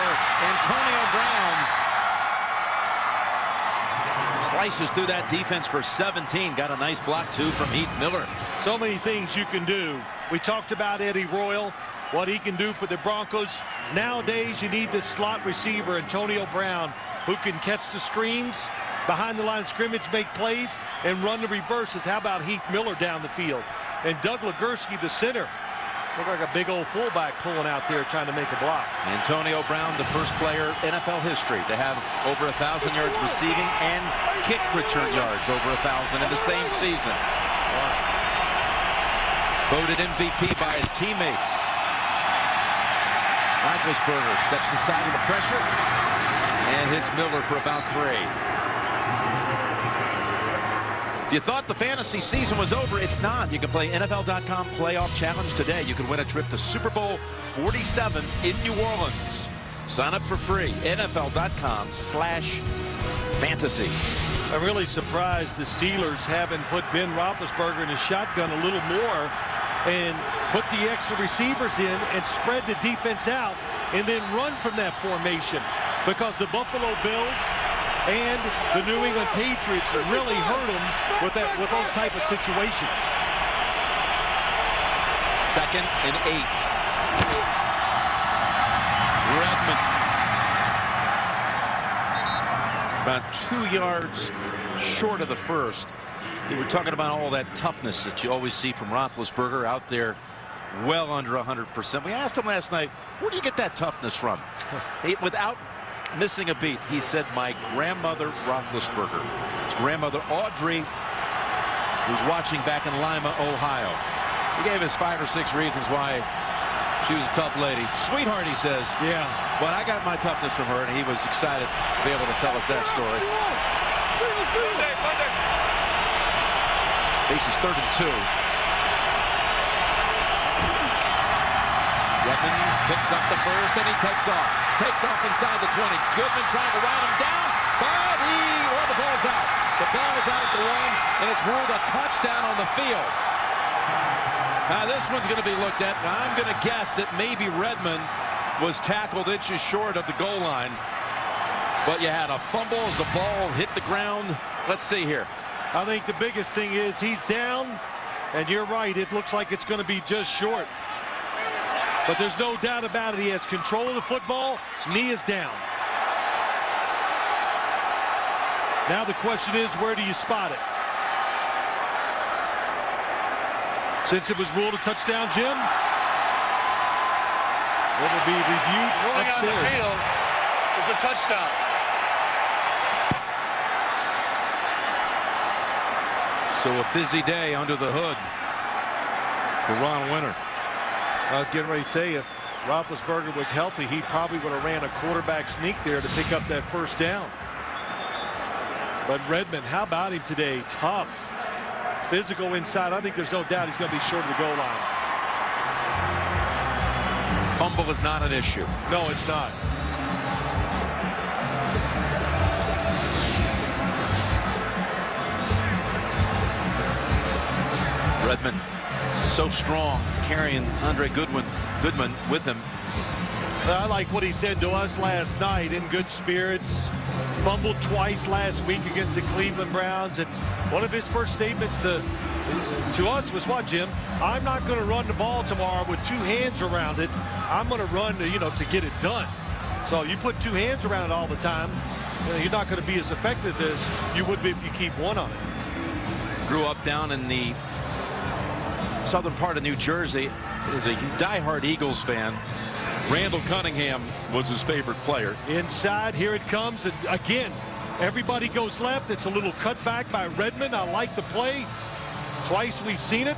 Antonio Brown. Slices through that defense for 17. Got a nice block, too, from Heath Miller. So many things you can do. We talked about Eddie Royal, what he can do for the Broncos. Nowadays, you need this slot receiver, Antonio Brown, who can catch the screens, behind the line of scrimmage, make plays, and run the reverses. How about Heath Miller down the field? And Doug Legursky, the center, look like a big old fullback pulling out there trying to make a block. Antonio Brown, the first player in NFL history to have over 1,000 yards receiving and kick return yards over 1,000 in the same season. Voted MVP by his teammates. Roethlisberger steps aside of the pressure and hits Miller for about 3. You thought the fantasy season was over. It's not. You can play NFL.com Playoff Challenge today. You can win a trip to Super Bowl 47 in New Orleans. Sign up for free. NFL.com/fantasy. I'm really surprised the Steelers haven't put Ben Roethlisberger in his shotgun a little more and put the extra receivers in and spread the defense out and then run from that formation, because the Buffalo Bills and the New England Patriots really hurt them with those type of situations. 2nd and 8. Redmond. About 2 yards short of the first. We were talking about all that toughness that you always see from Roethlisberger out there, well under 100%. We asked him last night, where do you get that toughness from? Without missing a beat, he said, my grandmother Roethlisberger. His grandmother Audrey, who's watching back in Lima, Ohio. He gave us 5 or 6 reasons why She was a tough lady. Sweetheart, he says. Yeah. But I got my toughness from her, and he was excited to be able to tell us that story. Bases 3rd and 2. Redmond picks up the first, and he takes off. Takes off inside the 20. Goodman trying to ride him down, but the ball's out. The ball is out at the 1, and it's ruled a touchdown on the field. Now this one's going to be looked at. Now, I'm going to guess that maybe Redmond was tackled inches short of the goal line. But you had a fumble as the ball hit the ground. Let's see here. I think the biggest thing is he's down, and you're right. It looks like it's going to be just short. But there's no doubt about it. He has control of the football. Knee is down. Now the question is, where do you spot it? Since it was ruled a touchdown, Jim, it will be reviewed Ruling on the upstairs. field is a touchdown. So a busy day under the hood for Ron Winter. I was getting ready to say, if Roethlisberger was healthy, he probably would have ran a quarterback sneak there to pick up that first down. But Redmond, how about him today? Tough. Physical inside. I think there's no doubt he's going to be short of the goal line. Fumble is not an issue. No, it's not. Redmond so strong, carrying Andre Goodman with him. I like what he said to us last night. In good spirits. Fumbled twice last week against the Cleveland Browns, and one of his first statements to us was what, Jim? I'm not going to run the ball tomorrow with 2 hands around it. I'm going to run to get it done. So you put 2 hands around it all the time, you're not going to be as effective as you would be if you keep one on it. Grew up down in the southern part of New Jersey. Is a diehard Eagles fan. Randall Cunningham was his favorite player. Inside, here it comes. And again, everybody goes left. It's a little cutback by Redmond. I like the play. Twice we've seen it,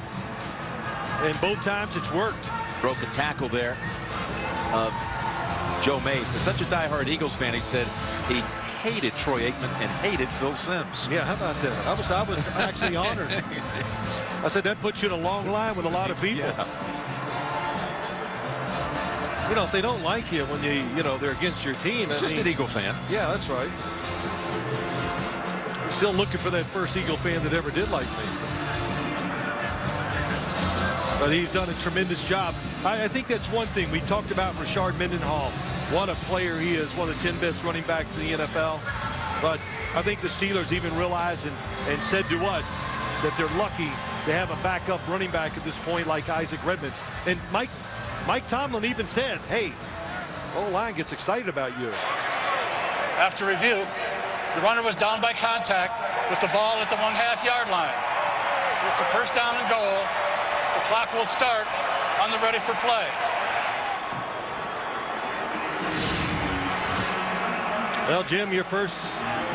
and both times it's worked. Broke a tackle there of Joe Mays. But such a diehard Eagles fan, he said he hated Troy Aikman and hated Phil Simms. Yeah, how about that? I was actually honored. I said that puts you in a long line with a lot of people. Yeah. If they don't like you when they're against your team. It's just an Eagle fan. Yeah, that's right. I'm still looking for that first Eagle fan that ever did like me. But he's done a tremendous job. I think that's one thing. We talked about Rashard Mendenhall. What a player he is. One of the 10 best running backs in the NFL. But I think the Steelers even realized and said to us that they're lucky to have a backup running back at this point like Isaac Redmond. And Mike Tomlin even said, hey, O-line gets excited about you. After review, the runner was down by contact with the ball at the 1/2-yard line. It's a first down and goal. The clock will start on the ready for play. Well, Jim, your first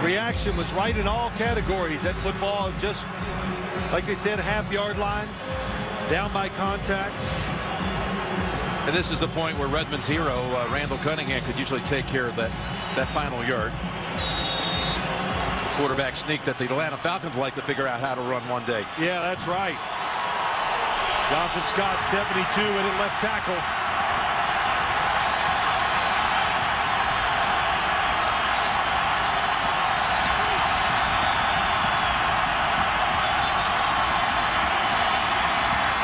reaction was right in all categories. That football is just, like they said, 1/2-yard line, down by contact. And this is the point where Redmond's hero, Randall Cunningham, could usually take care of that final yard. Quarterback sneak that the Atlanta Falcons like to figure out how to run one day. Yeah, that's right. Jonathan Scott, 72 in at left tackle.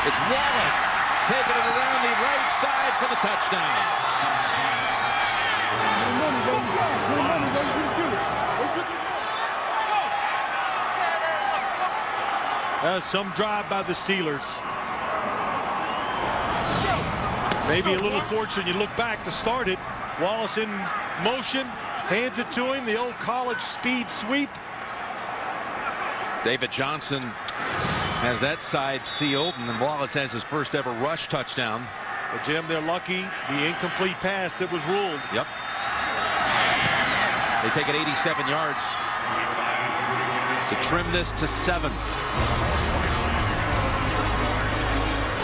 It's Wallace taking it around the right side for the touchdown. Some drive by the Steelers. Maybe a little fortune. You look back to start it. Wallace in motion, hands it to him. The old college speed sweep. David Johnson has that side sealed, and then Wallace has his first ever rush touchdown. But Jim, they're lucky. The incomplete pass that was ruled. Yep. They take it 87 yards to trim this to 7.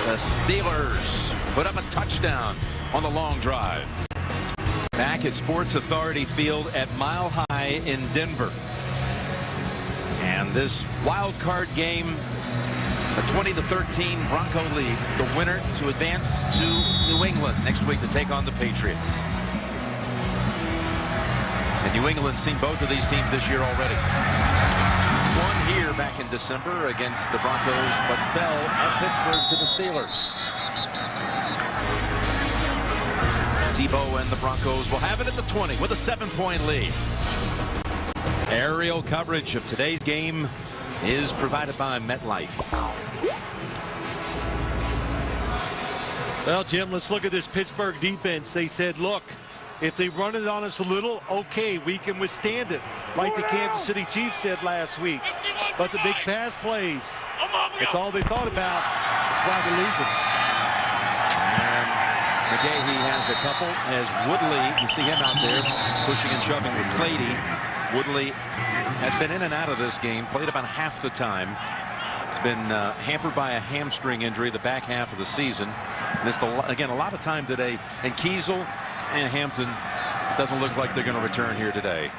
The Steelers put up a touchdown on the long drive. Back at Sports Authority Field at Mile High in Denver. And this wild card game, a 20-13 Bronco lead, the winner to advance to New England next week to take on the Patriots. And New England's seen both of these teams this year already. Won here back in December against the Broncos, but fell at Pittsburgh to the Steelers. Tebow and the Broncos will have it at the 20 with a 7-point lead. Aerial coverage of today's game is provided by MetLife. Well, Jim, let's look at this Pittsburgh defense. They said, look, if they run it on us a little, okay, we can withstand it, like the Kansas City Chiefs did last week. But the big pass plays, that's all they thought about. That's why they're losing. And McGahee has a couple as Woodley, you see him out there pushing and shoving with Clady. Woodley has been in and out of this game, played about half the time. He's been hampered by a hamstring injury the back half of the season. Missed, again, a lot of time today. And Kiesel and Hampton, it doesn't look like they're going to return here today.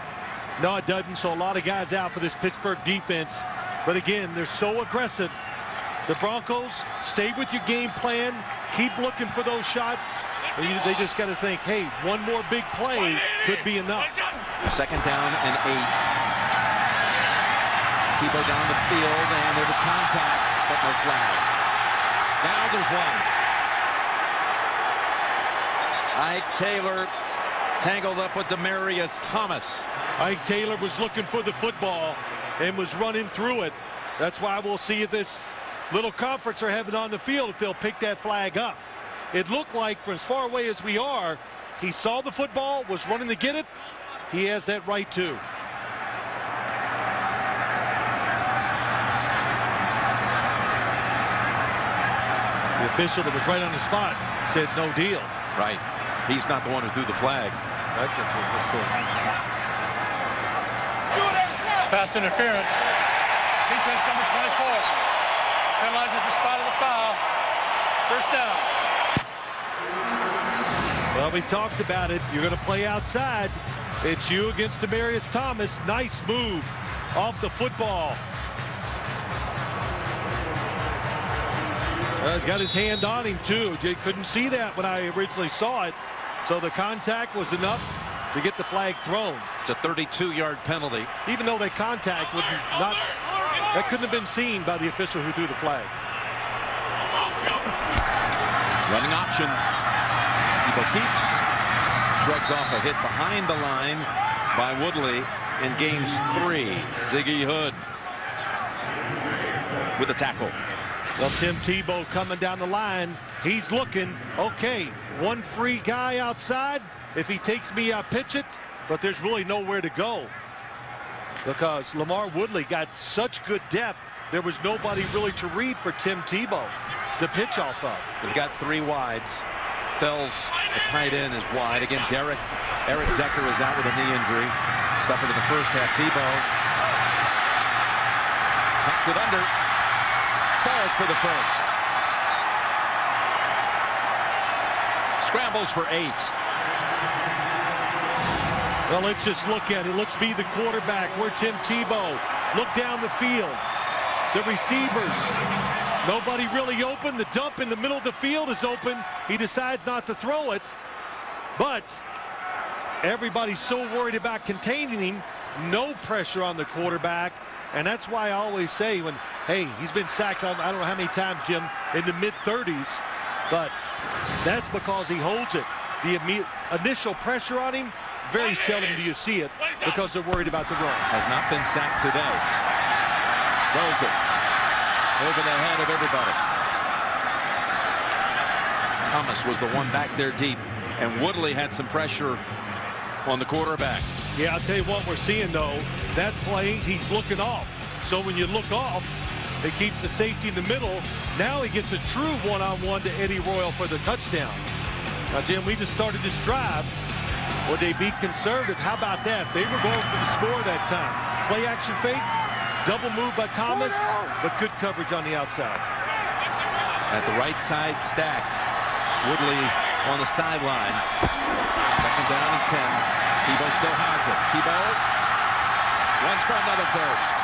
No, it doesn't. So a lot of guys out for this Pittsburgh defense. But again, they're so aggressive. The Broncos, stay with your game plan. Keep looking for those shots. They just got to think, hey, one more big play could be enough. 2nd down and 8. Tebow down the field, and there was contact, but no flag. Now there's one. Ike Taylor tangled up with Demaryius Thomas. Ike Taylor was looking for the football and was running through it. That's why we'll see if this little conference are having on the field if they'll pick that flag up. It looked like from as far away as we are, he saw the football, was running to get it. He has that right too. The official that was right on the spot said no deal. Right. He's not the one who threw the flag. That's what I said. Pass interference. Defense number 24. Penalizing the spot of the foul. 1st down. Well, we talked about it. You're going to play outside. It's you against Demaryius Thomas. Nice move off the football. Well, he's got his hand on him, too. You couldn't see that when I originally saw it. So the contact was enough to get the flag thrown. It's a 32-yard penalty. Even though that contact would not, that couldn't have been seen by the official who threw the flag. Running option. Tebow keeps. Shrugs off a hit behind the line by Woodley in games 3. Ziggy Hood with the tackle. Well, Tim Tebow coming down the line. He's looking, okay, one free guy outside. If he takes me, I pitch it, but there's really nowhere to go because Lamar Woodley got such good depth. There was nobody really to read for Tim Tebow to pitch off of. They've got 3 wides. Fells, a tight end, is wide. Again, Eric Decker is out with a knee injury. Suffered in the first half. Tebow tucks it under. Falls for the first. Scrambles for 8. Well, let's just look at it. Let's be the quarterback. We're Tim Tebow. Look down the field. The receivers. Nobody really open. The dump in the middle of the field is open. He decides not to throw it. But everybody's so worried about containing him. No pressure on the quarterback. And that's why I always say when, hey, he's been sacked on, I don't know how many times, Jim, in the mid-30s. But that's because he holds it. The initial pressure on him, very seldom do you see it because they're worried about the run. Has not been sacked today. Throws it over the head of everybody. Thomas was the one back there deep, and Woodley had some pressure on the quarterback. Yeah, I'll tell you what we're seeing, though. That play, he's looking off. So when you look off, it keeps the safety in the middle. Now he gets a true one-on-one to Eddie Royal for the touchdown. Now, Jim, we just started this drive. Would they be conservative? How about that? They were going for the score that time. Play action fake, double move by Thomas, but good coverage on the outside. At the right side, stacked. Woodley on the sideline. Second down and 10. Tebow still has it. Tebow runs for another burst.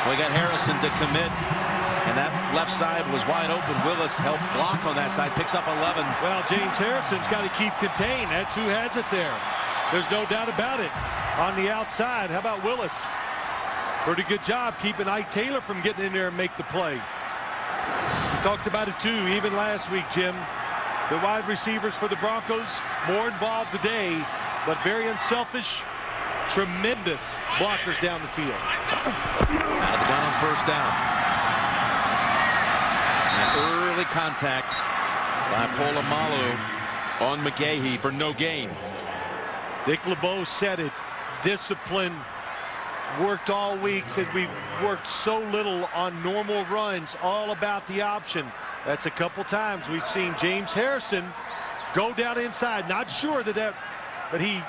We got Harrison to commit, and that left side was wide open. Willis helped block on that side, picks up 11. Well, James Harrison's got to keep contained. That's who has it there. There's no doubt about it. On the outside, how about Willis? Pretty good job keeping Ike Taylor from getting in there and make the play. We talked about it too, even last week, Jim. The wide receivers for the Broncos, more involved today, but very unselfish, tremendous blockers down the field. Out of the gun on first down. An early contact by Polamalu on McGahee for no gain. Dick LeBeau said it. Discipline worked all week. Said we've worked so little on normal runs, all about the option. That's a couple times we've seen James Harrison go down inside. Not sure that he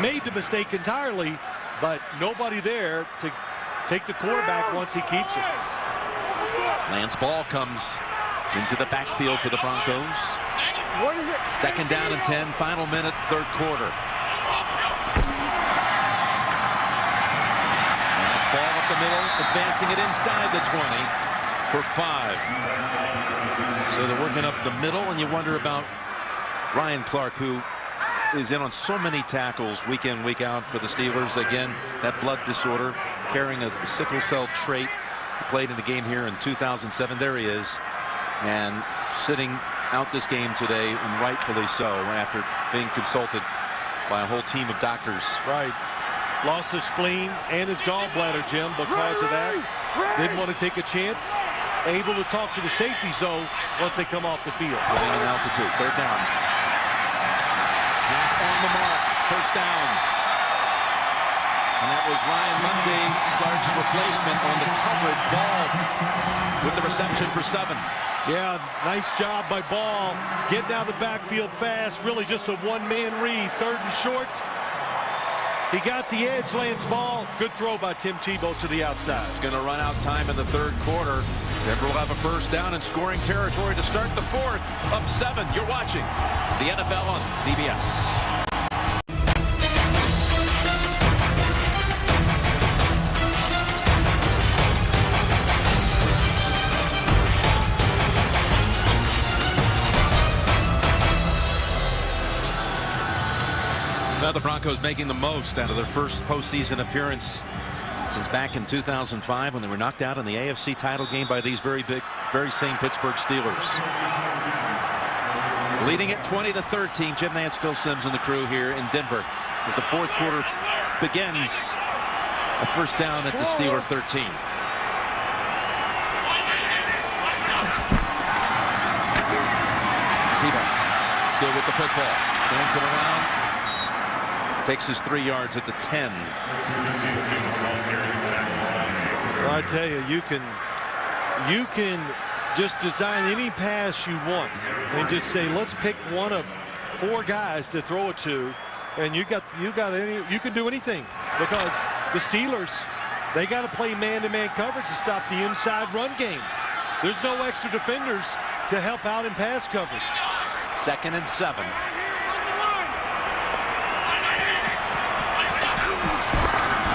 made the mistake entirely, but nobody there to take the quarterback once he keeps it. Lance ball comes into the backfield for the Broncos. Second down and 10, final minute, third quarter. Lance ball up the middle, advancing it inside the 20 for 5. So they're working up the middle, and you wonder about Ryan Clark, who is in on so many tackles week in, week out for the Steelers. Again, that blood disorder, carrying a sickle cell trait. He played in the game here in 2007. There he is, and sitting out this game today, and rightfully so, after being consulted by a whole team of doctors. Right. Lost his spleen and his gallbladder, Jim, because of that. Didn't want to take a chance. Able to talk to the safety zone once they come off the field. Running in altitude, third down. Pass on the mark, first down. And that was Ryan Munday, Clark's replacement, on the coverage. Ball with the reception for 7. Yeah, nice job by Ball. Getting out of the backfield fast. Really just a one-man read. Third and short. He got the edge, Lance Ball. Good throw by Tim Tebow to the outside. It's going to run out time in the third quarter. Denver will have a first down in scoring territory to start the fourth. Up 7. You're watching the NFL on CBS. Now the Broncos making the most out of their first postseason appearance since back in 2005 when they were knocked out in the AFC title game by these very same Pittsburgh Steelers. Leading at 20-13, Jim Nantz, Phil Simms, and the crew here in Denver as the fourth quarter begins. A first down at the Steeler 13. Tebow still with the football, stands it around. Takes his 3 yards at the 10. Well, I tell you, you can just design any pass you want and just say, let's pick one of 4 guys to throw it to, and you can do anything, because the Steelers, they got to play man-to-man coverage to stop the inside run game. There's no extra defenders to help out in pass coverage. Second and 7.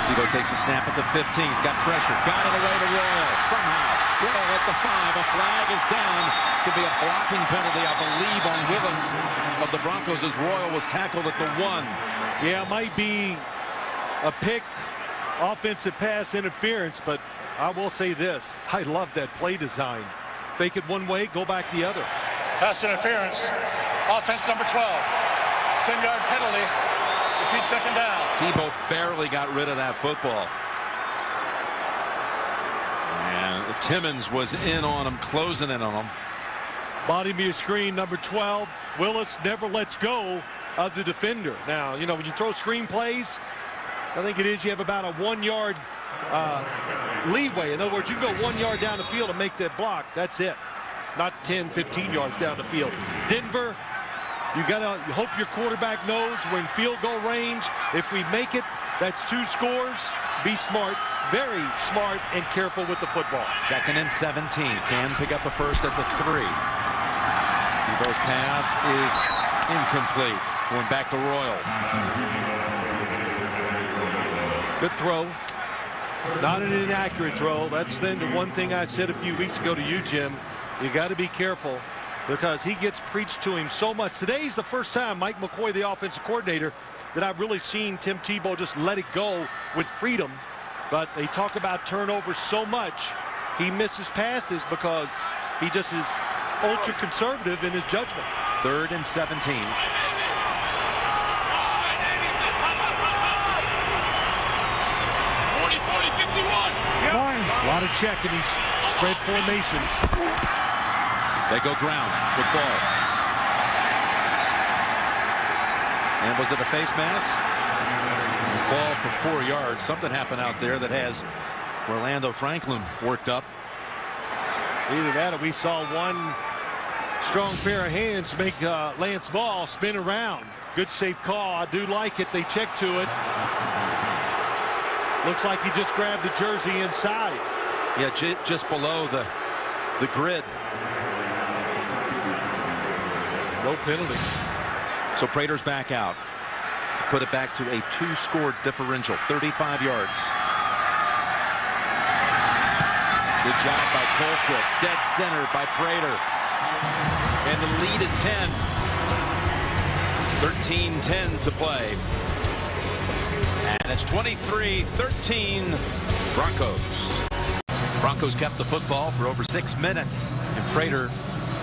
Tebow takes a snap at the 15. Got pressure. Got it away to Royal. Somehow. Royal at the 5. A flag is down. It's going to be a blocking penalty, I believe, on Willis of the Broncos as Royal was tackled at the 1. Yeah, it might be a pick, offensive pass interference, but I will say this. I love that play design. Fake it one way, go back the other. Pass interference. Offense number 12. 10-yard penalty. Repeat second down. Tebow barely got rid of that football. And Timmons was in on him, closing in on him. Body me a screen, number 12. Willis never lets go of the defender. Now, you know, when you throw screen plays, I think it is you have about a 1-yard leeway. In other words, you can go 1 yard down the field and make that block. That's it. Not 10, 15 yards down the field. Denver, you got to hope your quarterback knows we're in field goal range. If we make it, That's 2 scores. Be smart, very smart, and careful with the football. 2nd and 17. Can pick up a first at the 3. Tebow's pass is incomplete. Going back to Royal. Good throw. Not an inaccurate throw. That's then the one thing I said a few weeks ago to you, Jim. You got to be careful because he gets preached to him so much. Today's the first time Mike McCoy, the offensive coordinator, that I've really seen Tim Tebow just let it go with freedom. But they talk about turnovers so much. He misses passes because he just is ultra conservative in his judgment. 3rd and 17. A lot of check in these spread formations. They go ground with ball. And was it a face mask? It's ball for 4 yards. Something happened out there that has Orlando Franklin worked up. Either that or we saw one strong pair of hands make Lance Ball spin around. Good safe call. I do like it. They check to it. Looks like he just grabbed the jersey inside. Yeah, just below the grid. No penalty. So Prater's back out to put it back to a 2-score differential, 35 yards. Good job by Colquitt. Dead center by Prater. And the lead is 10. 13-10 to play. And it's 23-13 Broncos. Broncos kept the football for over 6 minutes. And Prater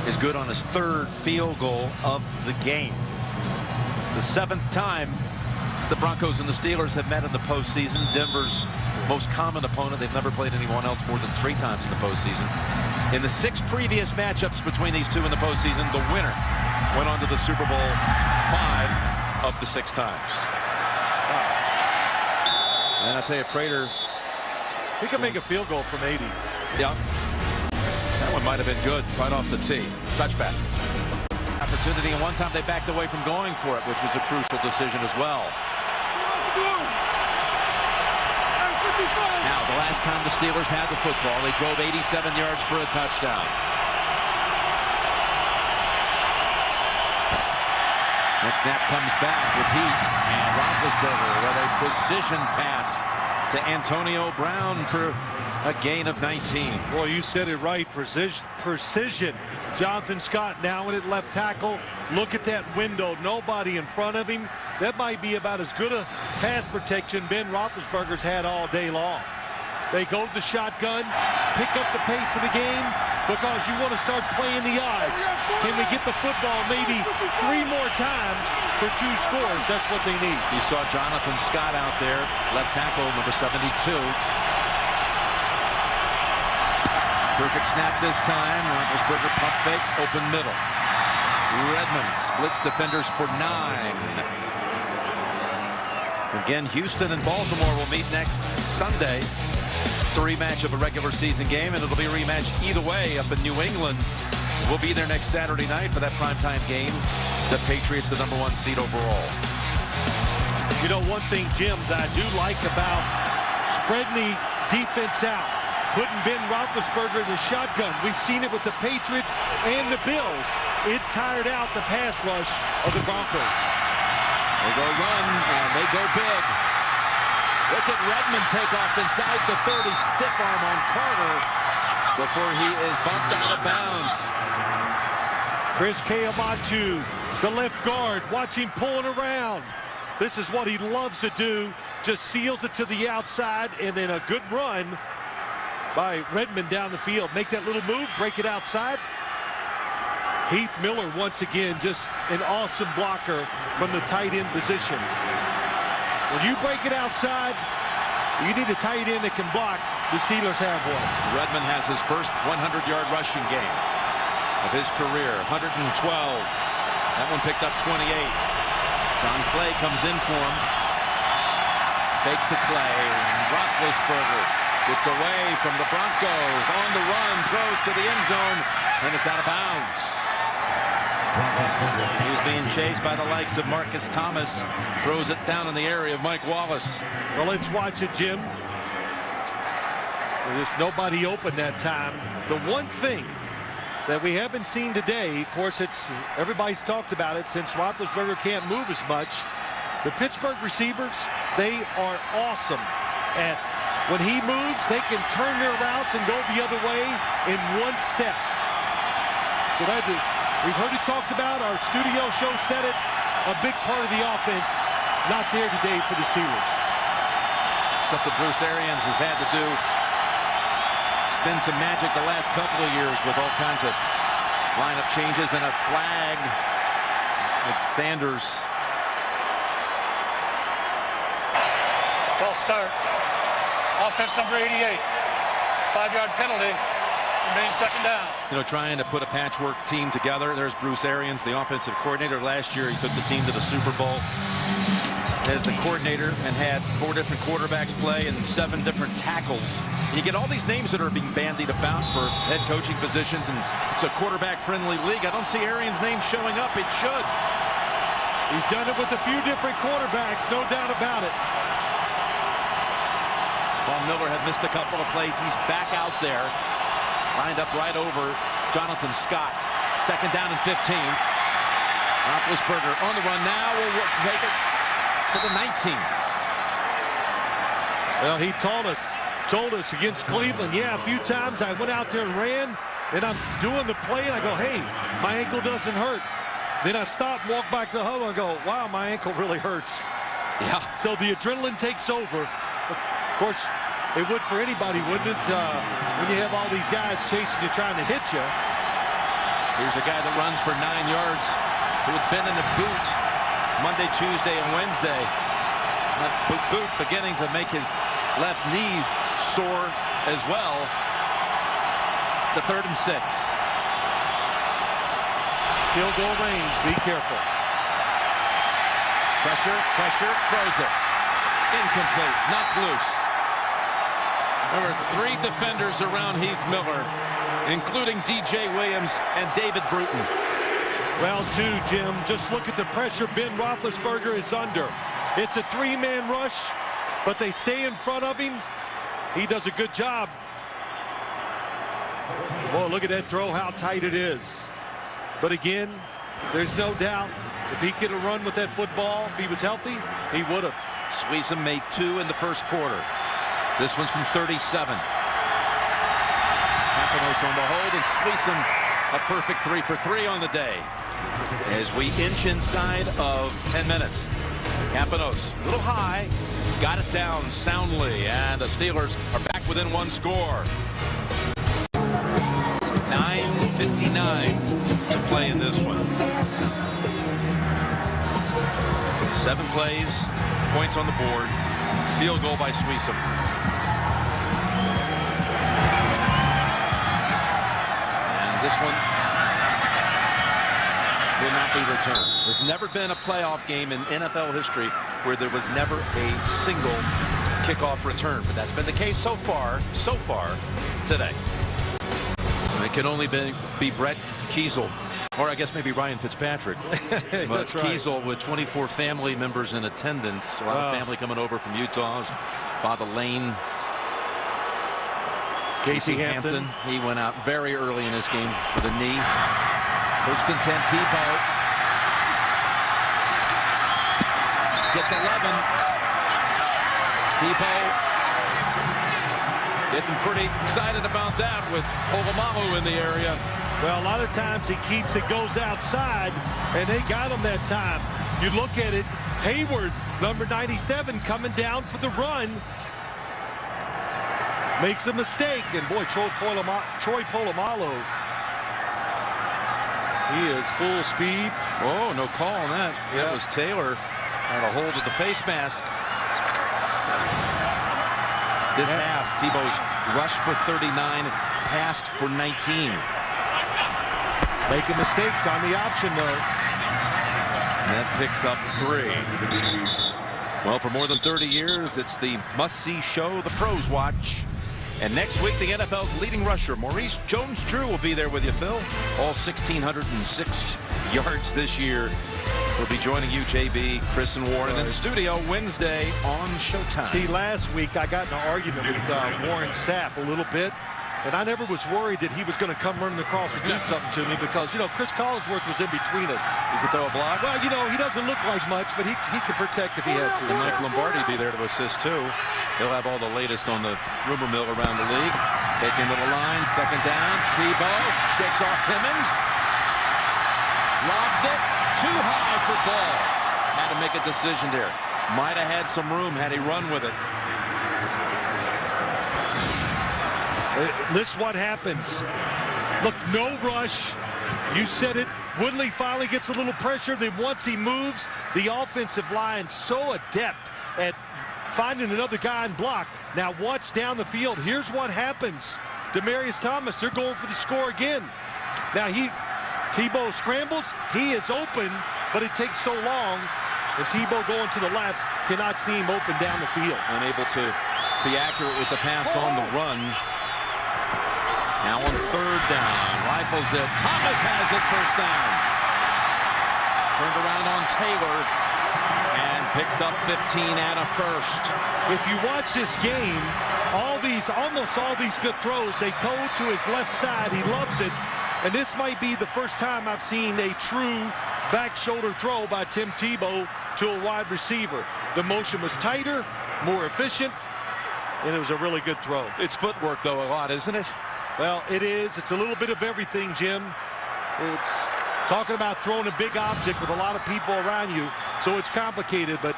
is good on his 3rd field goal of the game. It's the 7th time the Broncos and the Steelers have met in the postseason. Denver's most common opponent. They've never played anyone else more than 3 times in the postseason. In the 6 previous matchups between these two in the postseason, the winner went on to the Super Bowl 5 of the 6 times. And I tell you, Prater, He can make a field goal from 80. yeah, that one might have been good right off the tee. Touchback. Opportunity, and one time they backed away from going for it, which was a crucial decision as well. Now, the last time the Steelers had the football, they drove 87 yards for a touchdown. That snap comes back with heat, and Roethlisberger with a precision pass to Antonio Brown for a gain of 19. Boy, you said it right. Precision. Jonathan Scott now in at left tackle. Look at that window. Nobody in front of him. That might be about as good a pass protection Ben Roethlisberger's had all day long. They go to the shotgun, pick up the pace of the game because you want to start playing the odds. Can we get the football maybe 3 more times for 2 scores? That's what they need. You saw Jonathan Scott out there, left tackle, number 72. Perfect snap this time. Roethlisberger pump fake, open middle. Redmond splits defenders for 9. Again, Houston and Baltimore will meet next Sunday. It's a rematch of a regular season game, and it'll be a rematch either way up in New England. We'll be there next Saturday night for that primetime game. The Patriots, the #1 seed overall. You know, one thing, Jim, that I do like about spreading the defense out, putting Ben Roethlisberger in the shotgun. We've seen it with the Patriots and the Bills. It tired out the pass rush of the Broncos. They go run, and they go big. Look at Redmond take off inside the 30. Stiff arm on Carter before he is bumped out of bounds. Chris Kayamatu, the left guard, watch him pulling around. This is what he loves to do. Just seals it to the outside, and then a good run by Redmond down the field. Make that little move, break it outside. Heath Miller, once again, just an awesome blocker from the tight end position. When you break it outside, you need a tight end that can block. The Steelers have one. Redmond has his first 100-yard rushing game of his career, 112. That one picked up 28. John Clay comes in for him. Fake to Clay. Roethlisberger gets away from the Broncos. On the run, throws to the end zone, and it's out of bounds. He was being chased by the likes of Marcus Thomas. Throws it down in the area of Mike Wallace. Well, let's watch it, Jim. There's nobody open that time. The one thing that we haven't seen today, of course, everybody's talked about it since Roethlisberger can't move as much. The Pittsburgh receivers, they are awesome at when he moves, they can turn their routes and go the other way in one step. So that is, we've heard it talked about. Our studio show said it. A big part of the offense not there today for the Steelers. Something Bruce Arians has had to do. Spin some magic the last couple of years with all kinds of lineup changes and a flag like Sanders. False start. Offense number 88. 5-yard penalty. Remains second down. You know, trying to put a patchwork team together. There's Bruce Arians, the offensive coordinator. Last year, he took the team to the Super Bowl as the coordinator and had 4 different quarterbacks play and 7 different tackles. And you get all these names that are being bandied about for head coaching positions, and it's a quarterback-friendly league. I don't see Arians' name showing up. It should. He's done it with a few different quarterbacks, no doubt about it. Von Miller had missed a couple of plays. He's back out there, lined up right over Jonathan Scott. Second down and 15. Roethlisberger on the run now. Will take it to the 19. Well, he told us against Cleveland, yeah, a few times I went out there and ran, and I'm doing the play, and I go, hey, my ankle doesn't hurt. Then I stop and walk back to the huddle and go, wow, my ankle really hurts. Yeah. So the adrenaline takes over. Of course, it would for anybody, wouldn't it? When you have all these guys chasing you, trying to hit you. Here's a guy that runs for 9 yards who had been in the boot Monday, Tuesday, and Wednesday. That boot beginning to make his left knee sore as well. It's a 3rd and 6. Field goal range. Be careful. Pressure, throws it. Incomplete, knocked loose. There were 3 defenders around Heath Miller, including DJ Williams and David Bruton. Well, too, Jim, just look at the pressure Ben Roethlisberger is under. It's a 3-man rush, but they stay in front of him. He does a good job. Boy, look at that throw, how tight it is. But again, there's no doubt if he could have run with that football, if he was healthy, he would have. Sweesum made 2 in the first quarter. This one's from 37. Campanos on the hold, and Sweesum a perfect 3 for 3 on the day. As we inch inside of 10 minutes. Campanos, a little high, got it down soundly, and the Steelers are back within 1 score. 9:59 to play in this one. 7 plays, points on the board, field goal by Sweesum. And this one will not be returned. There's never been a playoff game in NFL history where there was never a single kickoff return, but that's been the case so far today. And it can only be Brett Kiesel, or I guess maybe Ryan Fitzpatrick. But That's right. Kiesel with 24 family members in attendance. A lot of family coming over from Utah. Father Lane. Casey Hampton. He went out very early in this game with a knee. 1st and 10, Tebow. Gets 11. Tebow getting pretty excited about that with Polamalu in the area. Well, a lot of times he keeps it, goes outside, and they got him that time. You look at it, Hayward, number 97, coming down for the run. Makes a mistake, and boy, Troy Polamalu, he is full speed. Oh, no call on that. That was Taylor had a hold of the face mask. This half, Tebow's rushed for 39, passed for 19. Making mistakes on the option, though. And that picks up 3. Well, for more than 30 years, it's the must-see show the pros watch. And next week, the NFL's leading rusher, Maurice Jones-Drew, will be there with you, Phil. All 1,606 yards this year. We'll be joining you, JB, Chris, and Warren in studio Wednesday on Showtime. See, last week I got in an argument with Warren Sapp a little bit. And I never was worried that he was going to come running across and do something to me because, you know, Chris Collinsworth was in between us. You could throw a block? Well, you know, he doesn't look like much, but he could protect if he had to. And Mike Lombardi be there to assist, too. He'll have all the latest on the rumor mill around the league. Taking to the line, second down. Tebow shakes off Timmons. Lobs it. Too high for Ball. Had to make a decision there. Might have had some room had he run with it. Listen what happens. Look, no rush. You said it. Woodley finally gets a little pressure. Then once he moves, the offensive line so adept at finding another guy and block. Now watch down the field. Here's what happens. Demaryius Thomas, they're going for the score again. Now Tebow scrambles. He is open, but it takes so long. And Tebow going to the left, cannot see him open down the field. Unable to be accurate with the pass on the run. Now on third down, rifles it. Thomas has it, first down. Turned around on Taylor and picks up 15 and a first. If you watch this game, almost all these good throws, they go to his left side. He loves it. And this might be the first time I've seen a true back shoulder throw by Tim Tebow to a wide receiver. The motion was tighter, more efficient, and it was a really good throw. It's footwork, though, a lot, isn't it? Well, it is. It's a little bit of everything, Jim. It's talking about throwing a big object with a lot of people around you, so it's complicated, but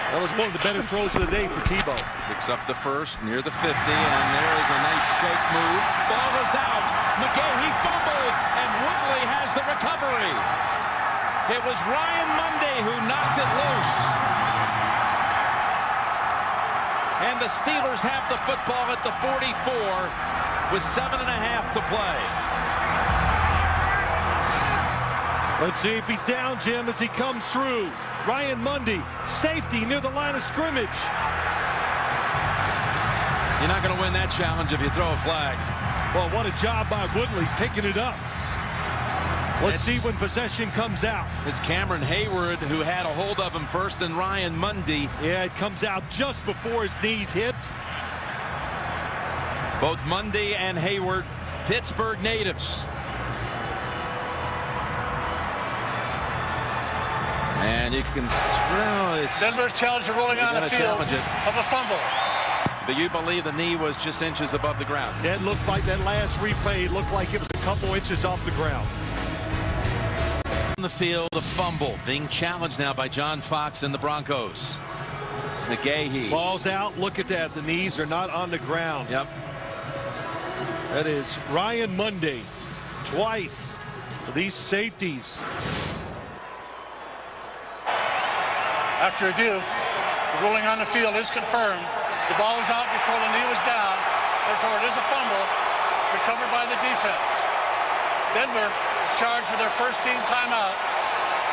that was one of the better throws of the day for Tebow. Picks up the first near the 50, and there is a nice shake move. Ball is out. McGahee fumbled, and Woodley has the recovery. It was Ryan Monday who knocked it loose. And the Steelers have the football at the 44 with 7.5 to play. Let's see if he's down, Jim, as he comes through. Ryan Monday, safety near the line of scrimmage. You're not going to win that challenge if you throw a flag. Well, what a job by Woodley picking it up. Let's see when possession comes out. It's Cameron Hayward who had a hold of him first, and Ryan Monday. Yeah, it comes out just before his knees hit. Both Monday and Hayward, Pittsburgh natives. And you can, well, it's... Denver's challenge rolling on the field of a fumble. But you believe the knee was just inches above the ground? That looked like that last replay looked like it was a couple inches off the ground. On the field, a fumble being challenged now by John Fox and the Broncos. McGahee. Ball's out. Look at that. The knees are not on the ground. Yep. That is Ryan Monday twice for these safeties. After review, the ruling on the field is confirmed. The ball was out before the knee was down. Therefore, it is a fumble recovered by the defense. Denver is charged with their first team timeout.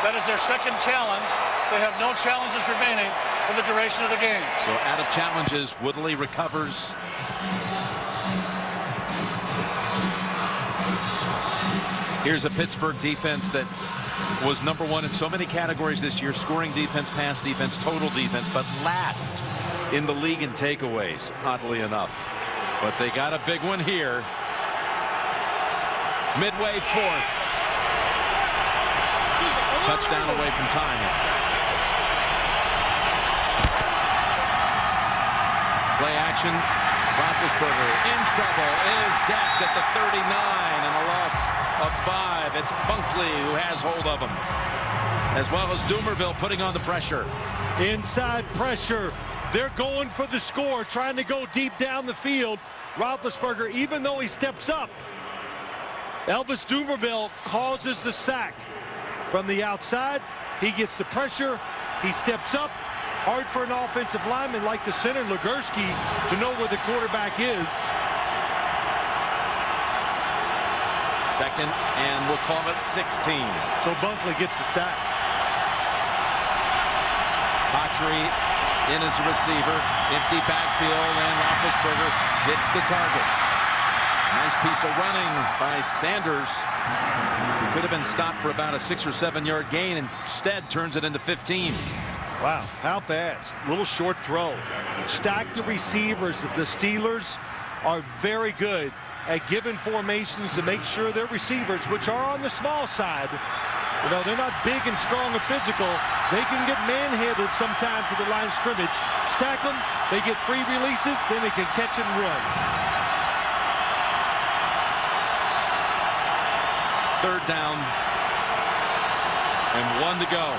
That is their second challenge. They have no challenges remaining for the duration of the game. So out of challenges, Woodley recovers. Here's a Pittsburgh defense that was number one in so many categories this year: scoring defense, pass defense, total defense, but last in the league in takeaways, oddly enough. But they got a big one here. Midway fourth. Touchdown away from tying it. Play action. Roethlisberger in trouble, is decked at the 39, and a loss of 5. It's Bunkley who has hold of him, as well as Doomerville putting on the pressure. Inside pressure. They're going for the score, trying to go deep down the field. Roethlisberger, even though he steps up, Elvis Doomerville causes the sack. From the outside, he gets the pressure, he steps up. Hard for an offensive lineman like the center, Legursky, to know where the quarterback is. Second, and we'll call it 16. So Bunkley gets the sack. Patry in as a receiver. Empty backfield, and Roethlisberger hits the target. Nice piece of running by Sanders. He could have been stopped for about a 6 or 7 yard gain. Instead, turns it into 15. Wow, how fast. Little short throw. Stack the receivers. The Steelers are very good at giving formations to make sure their receivers, which are on the small side, you know, they're not big and strong and physical. They can get manhandled sometimes to the line of scrimmage. Stack them, they get free releases, then they can catch and run. Third down and 1 to go.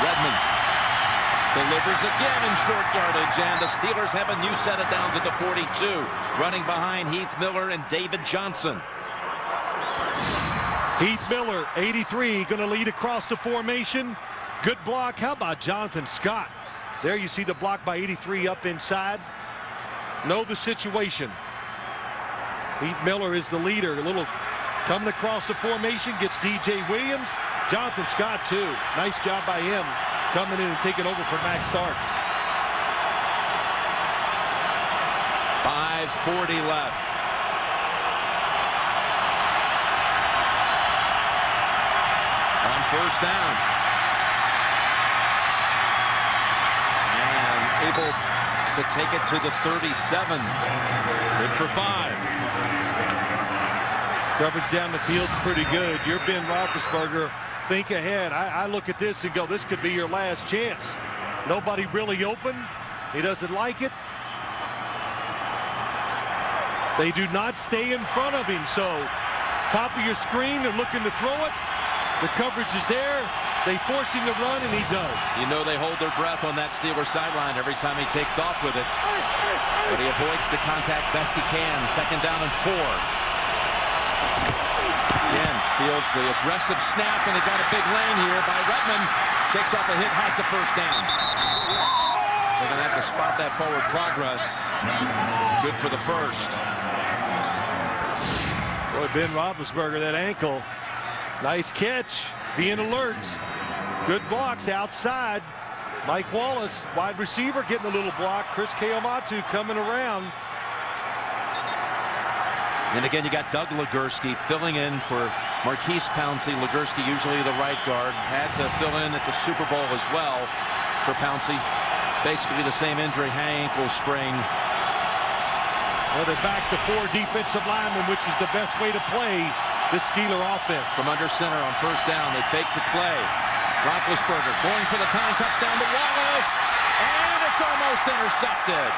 Redmond delivers again in short yardage, and the Steelers have a new set of downs at the 42. Running behind Heath Miller and David Johnson. Heath Miller, 83, going to lead across the formation. Good block. How about Jonathan Scott? There you see the block by 83 up inside. Know the situation. Heath Miller is the leader. A little coming across the formation, gets DJ Williams. Jonathan Scott, too. Nice job by him coming in and taking over for Max Starks. 5:40 left. On first down. And able to take it to the 37. Good for 5. Coverage down the field's pretty good. You're Ben Roethlisberger. Think ahead. I look at this and go, this could be your last chance. Nobody really open. He doesn't like it. They do not stay in front of him. So top of your screen, they're looking to throw it. The coverage is there. They force him to run, and he does. You know they hold their breath on that Steelers sideline every time he takes off with it. But he avoids the contact best he can. Second down and 4. Again, fields the aggressive snap, and they got a big lane here by Redmond. Shakes off a hit, has the first down. They're going to have to spot that forward progress. Good for the first. Boy, Ben Roethlisberger, that ankle. Nice catch, being alert. Good blocks outside. Mike Wallace, wide receiver, getting a little block. Chris Keomatu coming around. And again, you got Doug Legursky filling in for Marquise Pouncey. Legursky, usually the right guard, had to fill in at the Super Bowl as well for Pouncey. Basically the same injury, high ankle sprain. Well, they're back to 4 defensive linemen, which is the best way to play this Steeler offense. From under center on first down, they fake to Clay. Roethlisberger going for the tying touchdown to Wallace, and it's almost intercepted.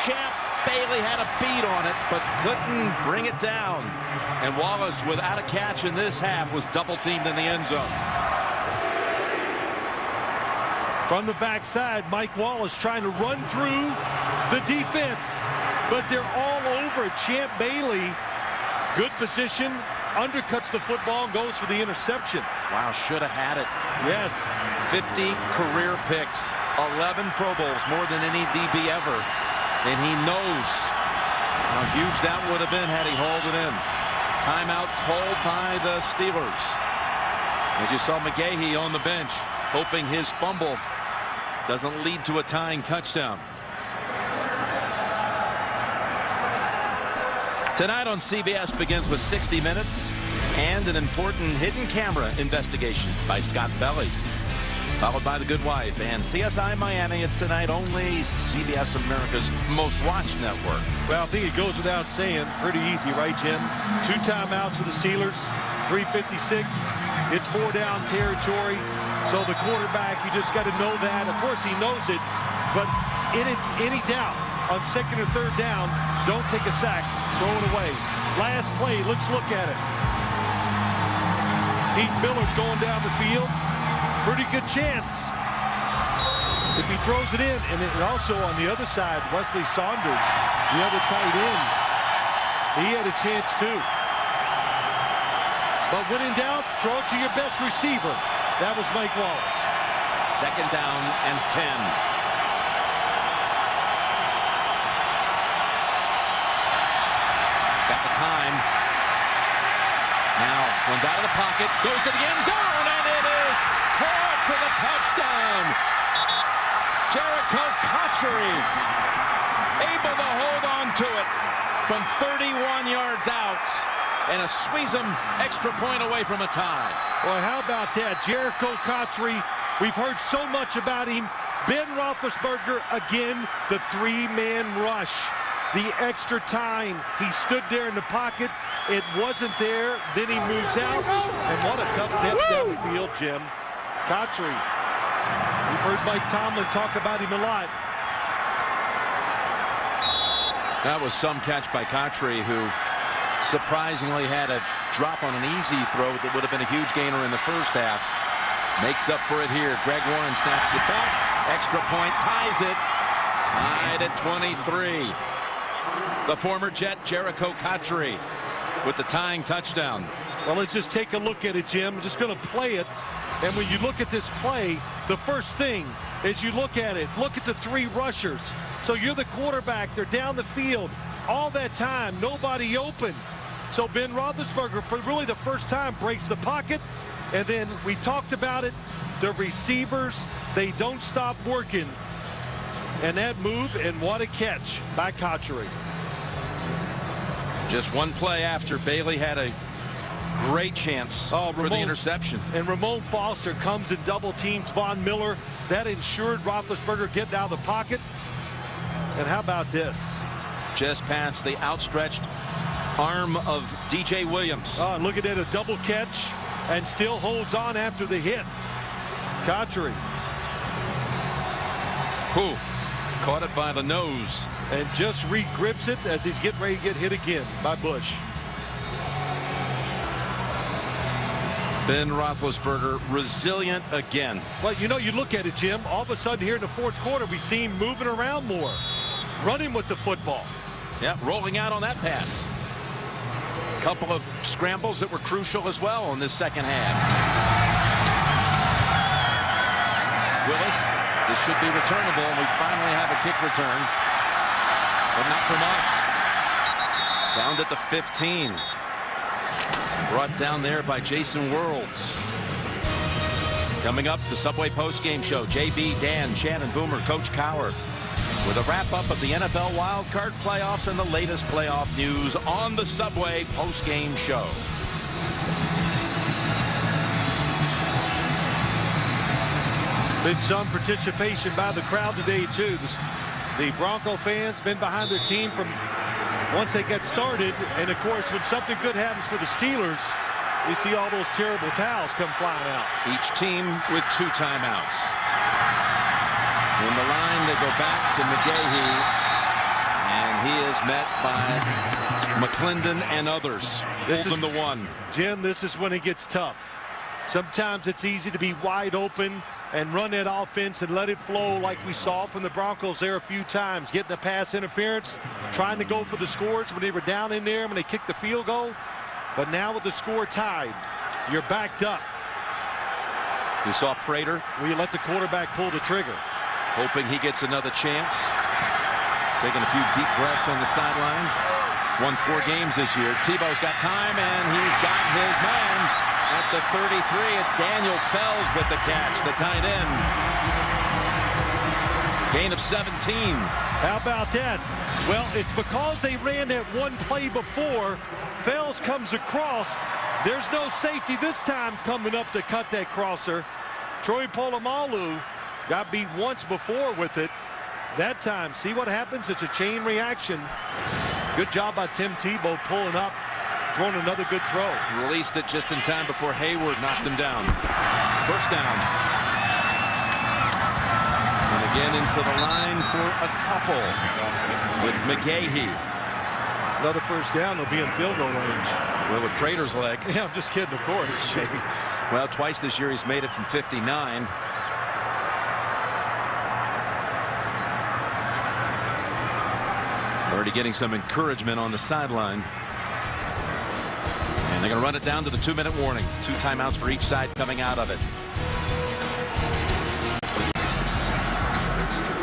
Champ Bailey had a beat on it, but couldn't bring it down. And Wallace, without a catch in this half, was double teamed in the end zone. From the backside, Mike Wallace trying to run through the defense, but they're all over Champ Bailey. Good position, undercuts the football and goes for the interception. Wow, should have had it. Yes. 50 career picks, 11 Pro Bowls, more than any DB ever. And he knows how huge that would have been had he hauled it in. Timeout called by the Steelers. As you saw McGahee on the bench, hoping his fumble doesn't lead to a tying touchdown. Tonight on CBS begins with 60 Minutes and an important hidden camera investigation by Scott Belly, followed by The Good Wife and CSI Miami. It's tonight only CBS America's most watched network. Well, I think it goes without saying, pretty easy, right, Jim? 2 timeouts for the Steelers, 3:56. It's 4 down territory. So the quarterback, you just got to know that. Of course, he knows it, but any doubt on 2nd or 3rd down, don't take a sack, throw it away. Last play, let's look at it. Heath Miller's going down the field. Pretty good chance if he throws it in. And also on the other side, Wesley Saunders, the other tight end, he had a chance too. But when in doubt, throw it to your best receiver. That was Mike Wallace. 2nd down and 10. Got the time. Now runs out of the pocket, goes to the end zone, and it is caught for the touchdown. Jericho Cotchery able to hold on to it from 31 yards out and squeeze them extra point away from a tie. Well, how about that? Jericho Cotchery, we've heard so much about him. Ben Roethlisberger again, the three-man rush. The extra time, he stood there in the pocket. It wasn't there. Then he moves out. And what a tough catch down the field, Jim. Cotchery. We've heard Mike Tomlin talk about him a lot. That was some catch by Cotchery, who surprisingly had a drop on an easy throw that would have been a huge gainer in the first half. Makes up for it here. Greg Warren snaps it back. Extra point, ties it. Tied at 23. The former Jet, Jericho Cotchery, with the tying touchdown. Well, let's just take a look at it, Jim. I'm just going to play it. And when you look at this play, the first thing is you look at it. Look at the three rushers. So you're the quarterback. They're down the field. All that time, nobody open. So Ben Roethlisberger, for really the first time, breaks the pocket. And then we talked about it. The receivers, they don't stop working. And that move, and what a catch by Cotchery. Just one play after Bailey had a great chance for the interception. And Ramon Foster comes and double teams Von Miller. That ensured Roethlisberger getting out of the pocket. And how about this? Just past the outstretched arm of DJ Williams. Oh, look at that, a double catch, and still holds on after the hit. Cotchery. Who caught it by the nose. And just re-grips it as he's getting ready to get hit again by Bush. Ben Roethlisberger resilient again. Well, you know, you look at it, Jim, all of a sudden here in the fourth quarter, we see him moving around more, running with the football. Yeah, rolling out on that pass. Couple of scrambles that were crucial as well in this second half. Willis, this should be returnable, and we finally have a kick return, but not for much. Down at the 15. Brought down there by Jason Worlds. Coming up, the Subway postgame show. JB, Dan, Shannon, Boomer, Coach Cowher, with a wrap-up of the NFL Wildcard playoffs and the latest playoff news on the Subway postgame show. Been some participation by the crowd today, too. The Bronco fans been behind their team from once they get started. And, of course, when something good happens for the Steelers, we see all those terrible towels come flying out. Each team with 2 timeouts. In the line, they go back to McGahee, and he is met by McClendon and others. Holds him to 1. Jim, this is when it gets tough. Sometimes it's easy to be wide open and run that offense and let it flow like we saw from the Broncos there a few times. Getting the pass interference, trying to go for the scores when they were down in there when they kicked the field goal. But now with the score tied, you're backed up. You saw Prater. Will you let the quarterback pull the trigger? Hoping he gets another chance. Taking a few deep breaths on the sidelines. Won 4 games this year. Tebow's got time, and he's got his man. At the 33, it's Daniel Fells with the catch, the tight end. Gain of 17. How about that? Well, it's because they ran that one play before. Fells comes across. There's no safety this time coming up to cut that crosser. Troy Polamalu got beat once before with it. That time, see what happens? It's a chain reaction. Good job by Tim Tebow pulling up. Throwing another good throw. Released it just in time before Hayward knocked him down. First down. And again into the line for a couple with McGahee. Another first down. They'll be in field goal range. Well, with Prater's leg. Yeah, I'm just kidding, of course. Well, twice this year he's made it from 59. Already getting some encouragement on the sideline. And they're going to run it down to the 2-minute warning. 2 timeouts for each side coming out of it.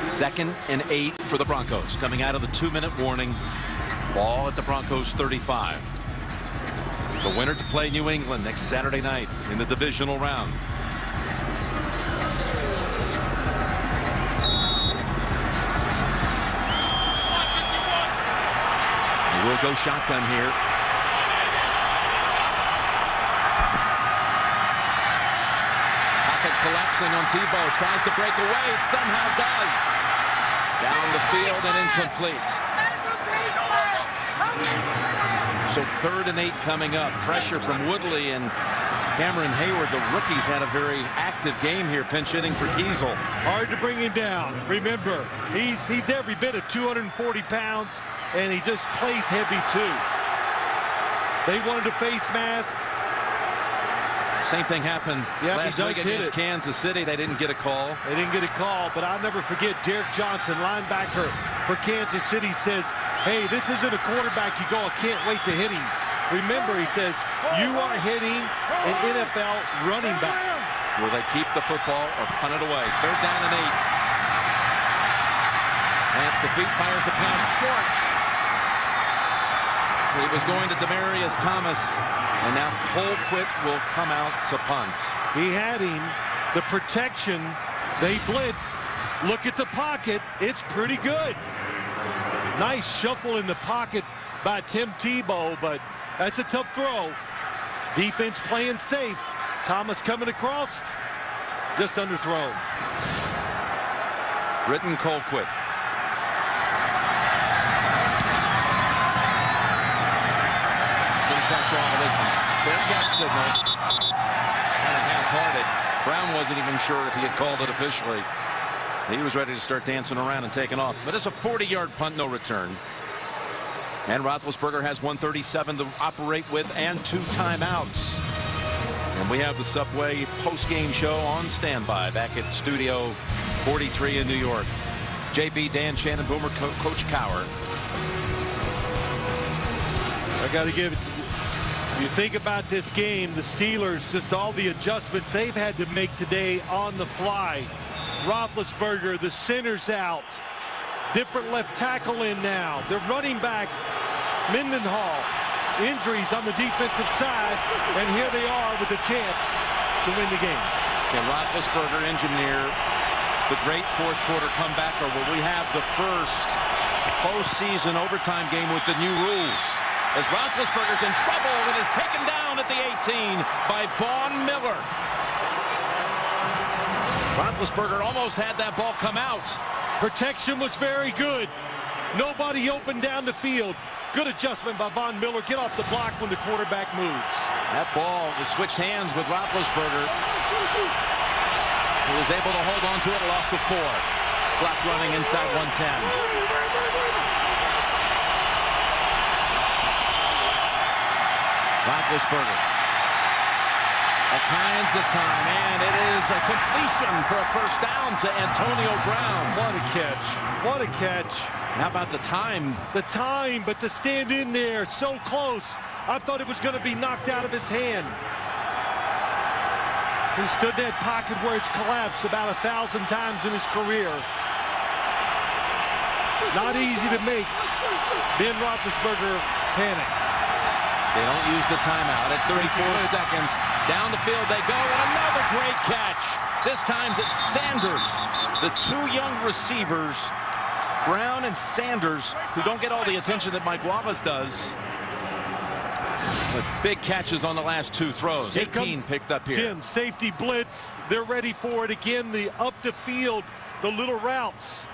2nd and 8 for the Broncos coming out of the 2-minute warning. Ball at the Broncos 35. The winner to play New England next Saturday night in the divisional round. will go shotgun here. Pocket collapsing on Tebow. Tries to break away. It somehow does. Down the field and incomplete. So 3rd and 8 coming up. Pressure from Woodley and Cameron Hayward. The rookies had a very active game here, pinch hitting for Kiesel. Hard to bring him down. Remember, he's every bit of 240 pounds, and he just plays heavy too. They wanted a face mask. Same thing happened last week against Kansas City. They didn't get a call. They didn't get a call, but I'll never forget Derek Johnson, linebacker for Kansas City, says, hey, this isn't a quarterback you go, I can't wait to hit him. Remember, he says, you are hitting an NFL running back. Will they keep the football or punt it away? 3rd down and 8. Plants the feet, fires the pass short. He was going to Demaryius Thomas, and now Colquitt will come out to punt. He had him. The protection, they blitzed. Look at the pocket. It's pretty good. Nice shuffle in the pocket by Tim Tebow, but that's a tough throw. Defense playing safe. Thomas coming across, just underthrown. Britton Colquitt. Didn't catch all of this one. Fair catch signal. Kind of half-hearted. Brown wasn't even sure if he had called it officially. He was ready to start dancing around and taking off. But it's a 40-yard punt, no return. And Roethlisberger has 137 to operate with and 2 timeouts. And we have the Subway post-game show on standby back at Studio 43 in New York. JB, Dan, Shannon, Boomer, Coach Cowher. I got to give it. You think about this game, the Steelers, just all the adjustments they've had to make today on the fly. Roethlisberger, the center's out. Different left tackle in now. They're running back, Mendenhall. Injuries on the defensive side, and here they are with a chance to win the game. Can Roethlisberger engineer the great 4th quarter comeback, or will we have the first postseason overtime game with the new rules? As Roethlisberger's in trouble and is taken down at the 18 by Von Miller. Roethlisberger almost had that ball come out. Protection was very good. Nobody open down the field. Good adjustment by Von Miller. Get off the block when the quarterback moves. That ball was switched hands with Roethlisberger. He was able to hold on to it, a loss of 4. Clock running inside 110. Roethlisberger. All kinds of time, and it is a completion for a first down to Antonio Brown. What a catch. What a catch. How about the time? The time, but to stand in there so close. I thought it was going to be knocked out of his hand. He stood that pocket where it's collapsed about 1,000 times in his career. Not easy to make Ben Roethlisberger panic. They don't use the timeout at 34 seconds. Down the field they go, and another great catch. This time it's Sanders. The 2 young receivers, Brown and Sanders, who don't get all the attention that Mike Wallace does. But big catches on the last 2 throws. 18 picked up here. Jim, safety blitz. They're ready for it again. The up the field, the little routes.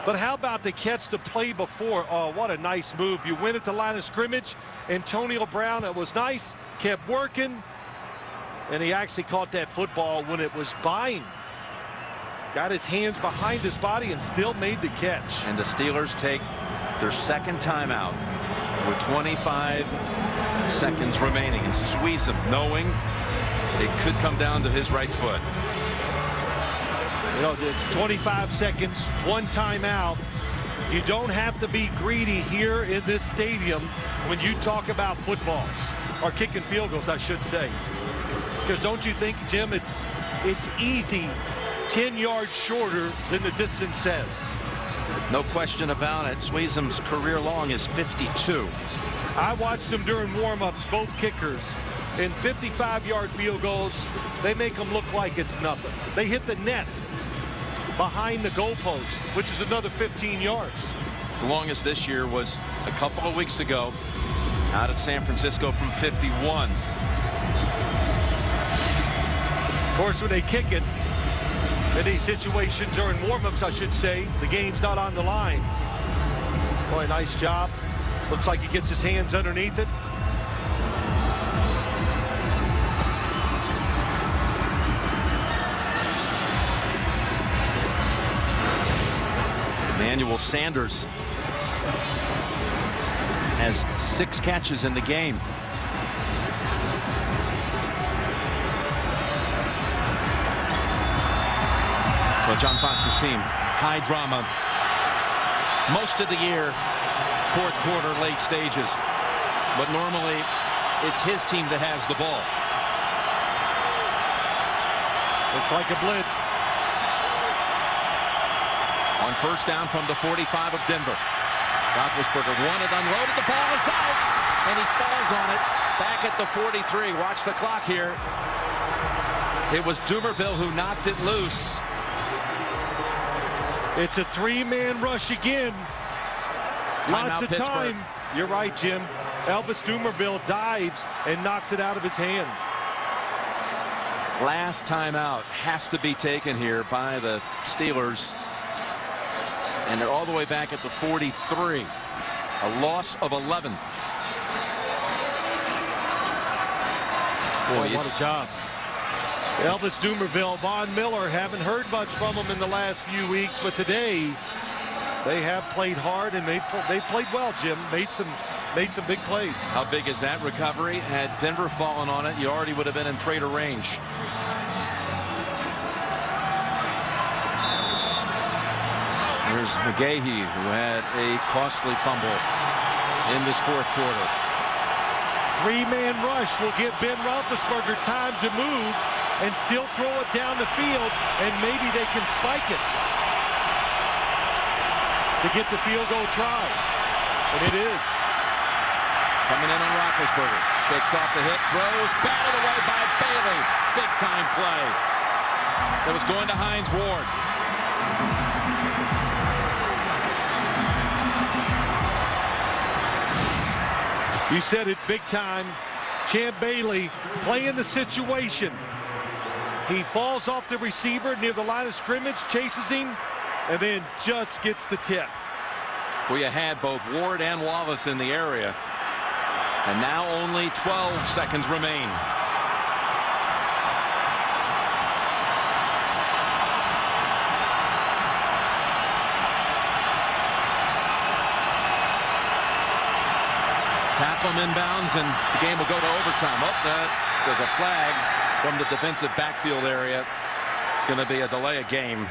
But how about the catch the play before? Oh, what a nice move. You win at the line of scrimmage. Antonio Brown, it was nice, kept working, and he actually caught that football when it was by him. Got his hands behind his body and still made the catch. And the Steelers take their 2nd timeout with 25 seconds remaining, and Sweezum knowing it could come down to his right foot. You know, it's 25 seconds, 1 timeout. You don't have to be greedy here in this stadium when you talk about footballs, or kicking field goals, I should say. Because don't you think, Jim, it's easy 10 yards shorter than the distance says. No question about it. Sweezum's career long is 52. I watched them during warm-ups, both kickers. In 55-yard field goals, they make them look like it's nothing. They hit the net behind the goalpost, which is another 15 yards. His longest this year was a couple of weeks ago out at San Francisco from 51. Of course, when they kick it, in these situations during warm-ups, I should say, the game's not on the line. Boy, nice job. Looks like he gets his hands underneath it. Emmanuel Sanders has 6 catches in the game. Well, John Fox's team, high drama most of the year, fourth quarter, late stages. But normally, it's his team that has the ball. Looks like a blitz. On first down from the 45 of Denver. Roethlisberger wanted, unloaded, the ball is out, and he falls on it back at the 43. Watch the clock here. It was Dumerville who knocked it loose. It's a 3-man rush again. Lots of time. You're right, Jim. Elvis Dumerville dives and knocks it out of his hand. Last timeout has to be taken here by the Steelers. And they're all the way back at the 43. A loss of 11. Boy, what a job. Elvis Dumerville, Von Miller, haven't heard much from him in the last few weeks, but today they have played hard and they've played well, Jim. Made some big plays. How big is that recovery? Had Denver fallen on it, you already would have been in Prater range. Here's McGahee, who had a costly fumble in this fourth quarter. 3-man rush will give Ben Roethlisberger time to move and still throw it down the field, and maybe they can spike it to get the field goal try. And it is. Coming in on Roethlisberger. Shakes off the hip, throws, batted away by Bailey. Big time play. That was going to Hines Ward. You said it, big time. Champ Bailey playing the situation. He falls off the receiver near the line of scrimmage, chases him, and then just gets the tip. Well, you had both Ward and Wallace in the area. And now only 12 seconds remain. Tackle him inbounds, and the game will go to overtime. There's a flag from the defensive backfield area. It's going to be a delay of game.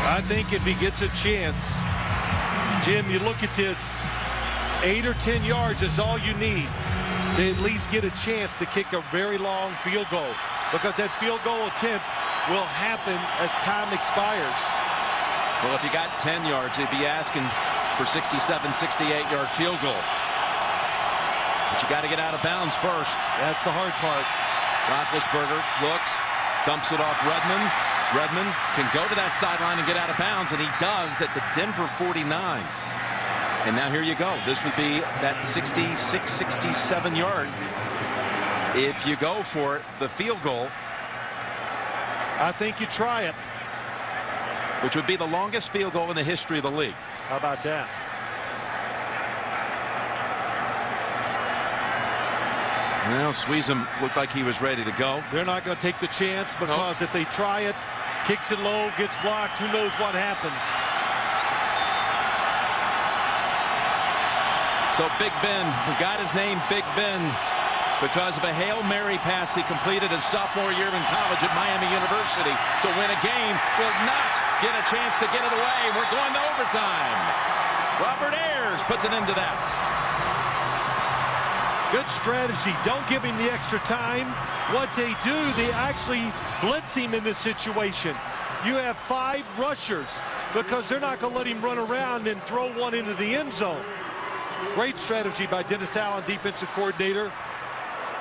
I think if he gets a chance, Jim, you look at this, 8 or 10 yards is all you need to at least get a chance to kick a very long field goal, because that field goal attempt will happen as time expires. Well, if you got 10 yards, they'd be asking for 67, 68-yard field goal. But you got to get out of bounds first. That's the hard part. Roethlisberger looks, dumps it off Redmond. Redmond can go to that sideline and get out of bounds, and he does at the Denver 49. And now here you go. This would be that 66, 67 yard. If you go for it, the field goal. I think you try it. Which would be the longest field goal in the history of the league. How about that? Well, Sweezum looked like he was ready to go. They're not going to take the chance, because if they try it, kicks it low, gets blocked, who knows what happens. So Big Ben, who got his name Big Ben because of a Hail Mary pass he completed his sophomore year in college at Miami University to win a game, will not get a chance to get it away. We're going to overtime. Robert Ayers puts an end to that. Good strategy. Don't give him the extra time. What they do, they actually blitz him in this situation. You have 5 rushers. because they're not going to let him run around and throw one into the end zone. Great strategy by Dennis Allen, defensive coordinator.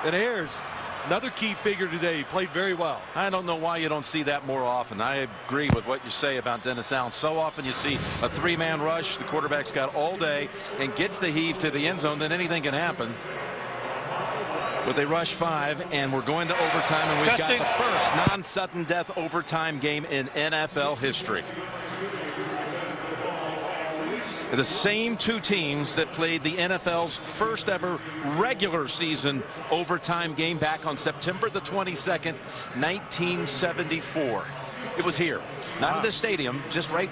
And Ayers, another key figure today, played very well. I don't know why you don't see that more often. I agree with what you say about Dennis Allen. So often you see a three-man rush. The quarterback's got all day and gets the heave to the end zone, then anything can happen. But they rush 5, and we're going to overtime, and we've got the first non-sudden death overtime game in NFL history. The same two teams that played the NFL's first ever regular season overtime game back on September the 22nd, 1974. It was here, not at the stadium, just right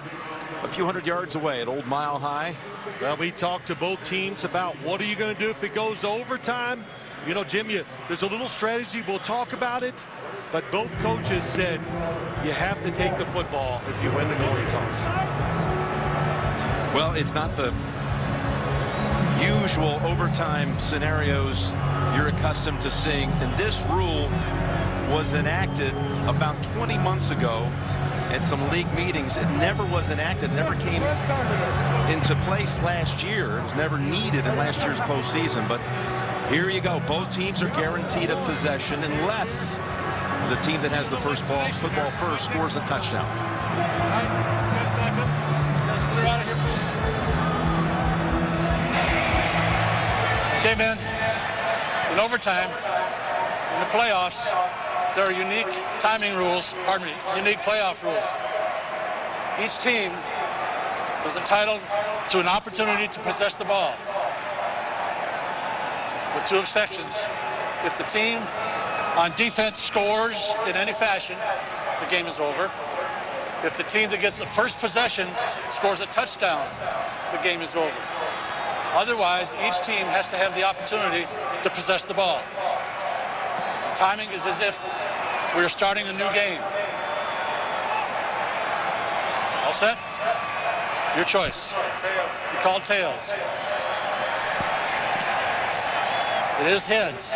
a few hundred yards away at Old Mile High. Well, we talked to both teams about what are you going to do if it goes to overtime. You know, Jim, there's a little strategy. We'll talk about it. But both coaches said you have to take the football if you win the coin toss. Well, it's not the usual overtime scenarios you're accustomed to seeing. And this rule was enacted about 20 months ago at some league meetings. It never was enacted, never came into place last year. It was never needed in last year's postseason. But here you go. Both teams are guaranteed a possession unless the team that has the first ball, football first, scores a touchdown. Okay, man. In overtime, in the playoffs, there are unique timing rules, unique playoff rules. Each team is entitled to an opportunity to possess the ball, with two exceptions. If the team on defense scores in any fashion, the game is over. If the team that gets the first possession scores a touchdown, the game is over. Otherwise, each team has to have the opportunity to possess the ball. Timing is as if we're starting a new game. All set? Your choice. You called tails. It is heads.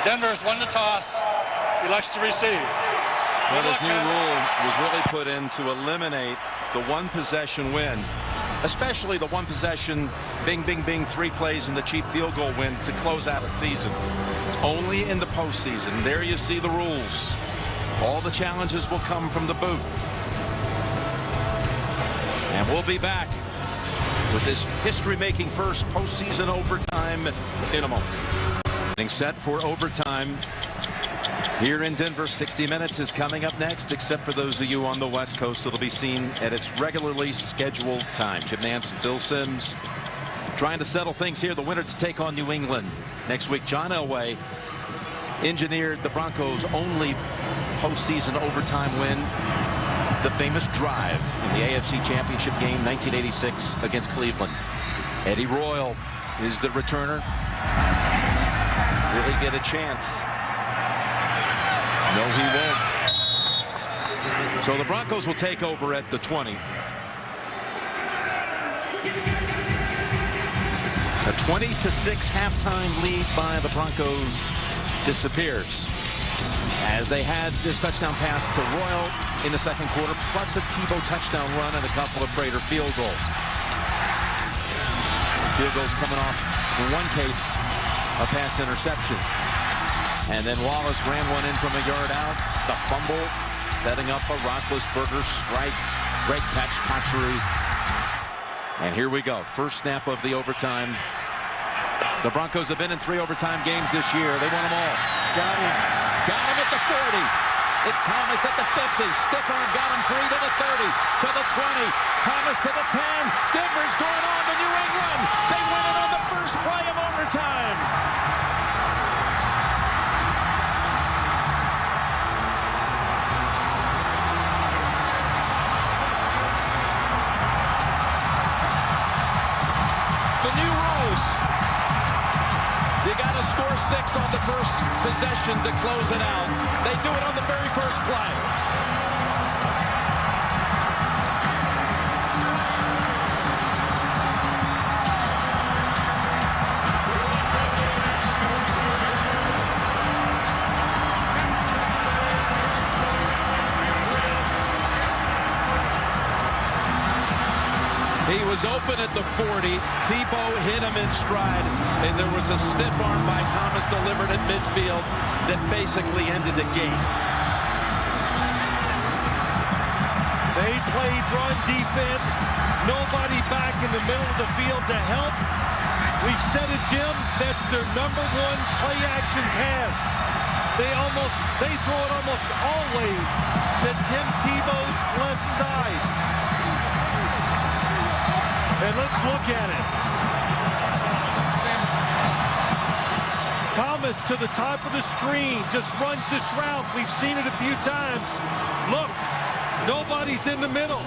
Denver's won the toss. He likes to receive. Well, this new rule was really put in to eliminate the one possession win, especially the one possession bing, bing, bing, 3 plays and the cheap field goal win to close out a season. It's only in the postseason. There you see the rules. All the challenges will come from the booth. And we'll be back with this history-making first postseason overtime in a moment. Getting set for overtime here in Denver. 60 minutes is coming up next, except for those of you on the West Coast. It'll be seen at its regularly scheduled time. Jim Nantz and Bill Sims trying to settle things here. The winner to take on New England next week. John Elway engineered the Broncos' only postseason overtime win, the famous drive in the AFC Championship game 1986 against Cleveland. Eddie Royal is the returner. Really get a chance? No, he won't. So the Broncos will take over at the 20. A 20-6 halftime lead by the Broncos disappears as they had this touchdown pass to Royal in the second quarter, plus a Tebow touchdown run and a couple of Prater field goals. Field goals coming off, in one case, a pass interception. And then Wallace ran one in from a yard out. The fumble, setting up a Roethlisberger strike. Great catch, Conchery. And here we go. First snap of the overtime. The Broncos have been in 3 overtime games this year. They won them all. Got him. Got him at the 40. It's Thomas at the 50. Stiffer got him free to the 30. To the 20. Thomas to the 10. Denver's going on to New England. They win it on the first play of overtime. The new rules. You got to score 6 on the first possession to close it out. They do it on the very first play. He was open at the 40. Tebow hit him in stride, and there was a stiff arm by Thomas delivered at midfield that basically ended the game. They played run defense. Nobody back in the middle of the field to help. We've said it, Jim. That's their number one play-action pass. They throw it almost always to Tim Tebow's left side. And let's look at it. Thomas to the top of the screen, just runs this route. We've seen it a few times. Look, nobody's in the middle.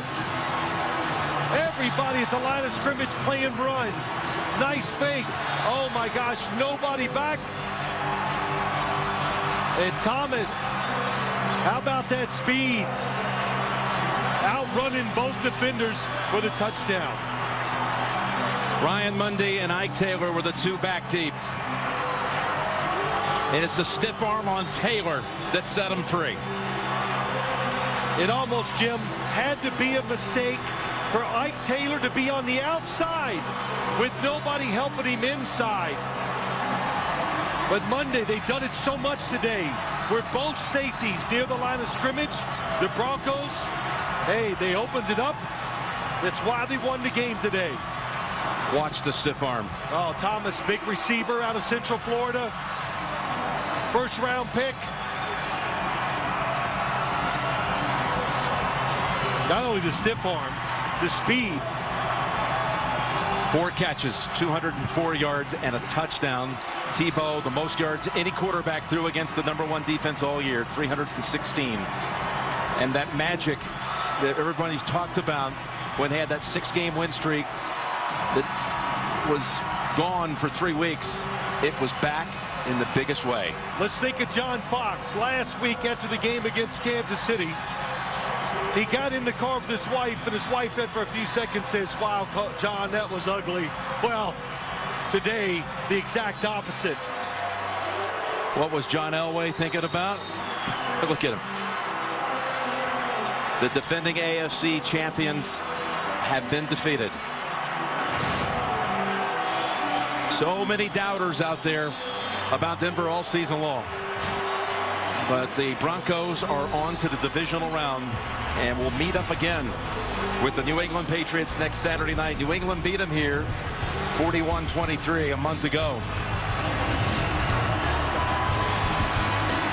Everybody at the line of scrimmage playing run. Nice fake. Oh my gosh, nobody back. And Thomas, how about that speed? Outrunning both defenders for the touchdown. Ryan Mundy and Ike Taylor were the two back deep. And it's the stiff arm on Taylor that set him free. It almost, Jim, had to be a mistake for Ike Taylor to be on the outside with nobody helping him inside. But Monday, they've done it so much today. Where both safeties near the line of scrimmage, the Broncos, hey, they opened it up. That's why they won the game today. Watch the stiff arm. Oh, Thomas, big receiver out of Central Florida. First round pick. Not only the stiff arm, the speed. 4 catches, 204 yards, and a touchdown. Tebow, the most yards any quarterback threw against the #1 defense all year, 316. And that magic that everybody's talked about when they had that 6-game win streak that was gone for 3 weeks, it was back in the biggest way. Let's think of John Fox last week after the game against Kansas City. He got in the car with his wife, and his wife after a few seconds says, "Wow, John, that was ugly." Well, today, the exact opposite. What was John Elway thinking about? Look at him. The defending AFC champions have been defeated. So many doubters out there about Denver all season long. But the Broncos are on to the divisional round and will meet up again with the New England Patriots next Saturday night. New England beat them here 41-23 a month ago.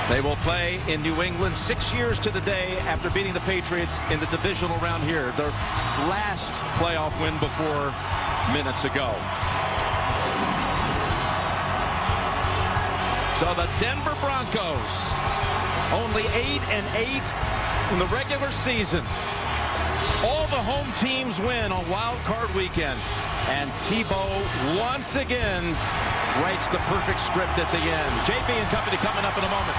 They will play in New England 6 years to the day after beating the Patriots in the divisional round here. Their last playoff win before minutes ago. So the Denver Broncos, only 8-8 in the regular season. All the home teams win on Wildcard weekend. And Tebow once again writes the perfect script at the end. JB and company coming up in a moment.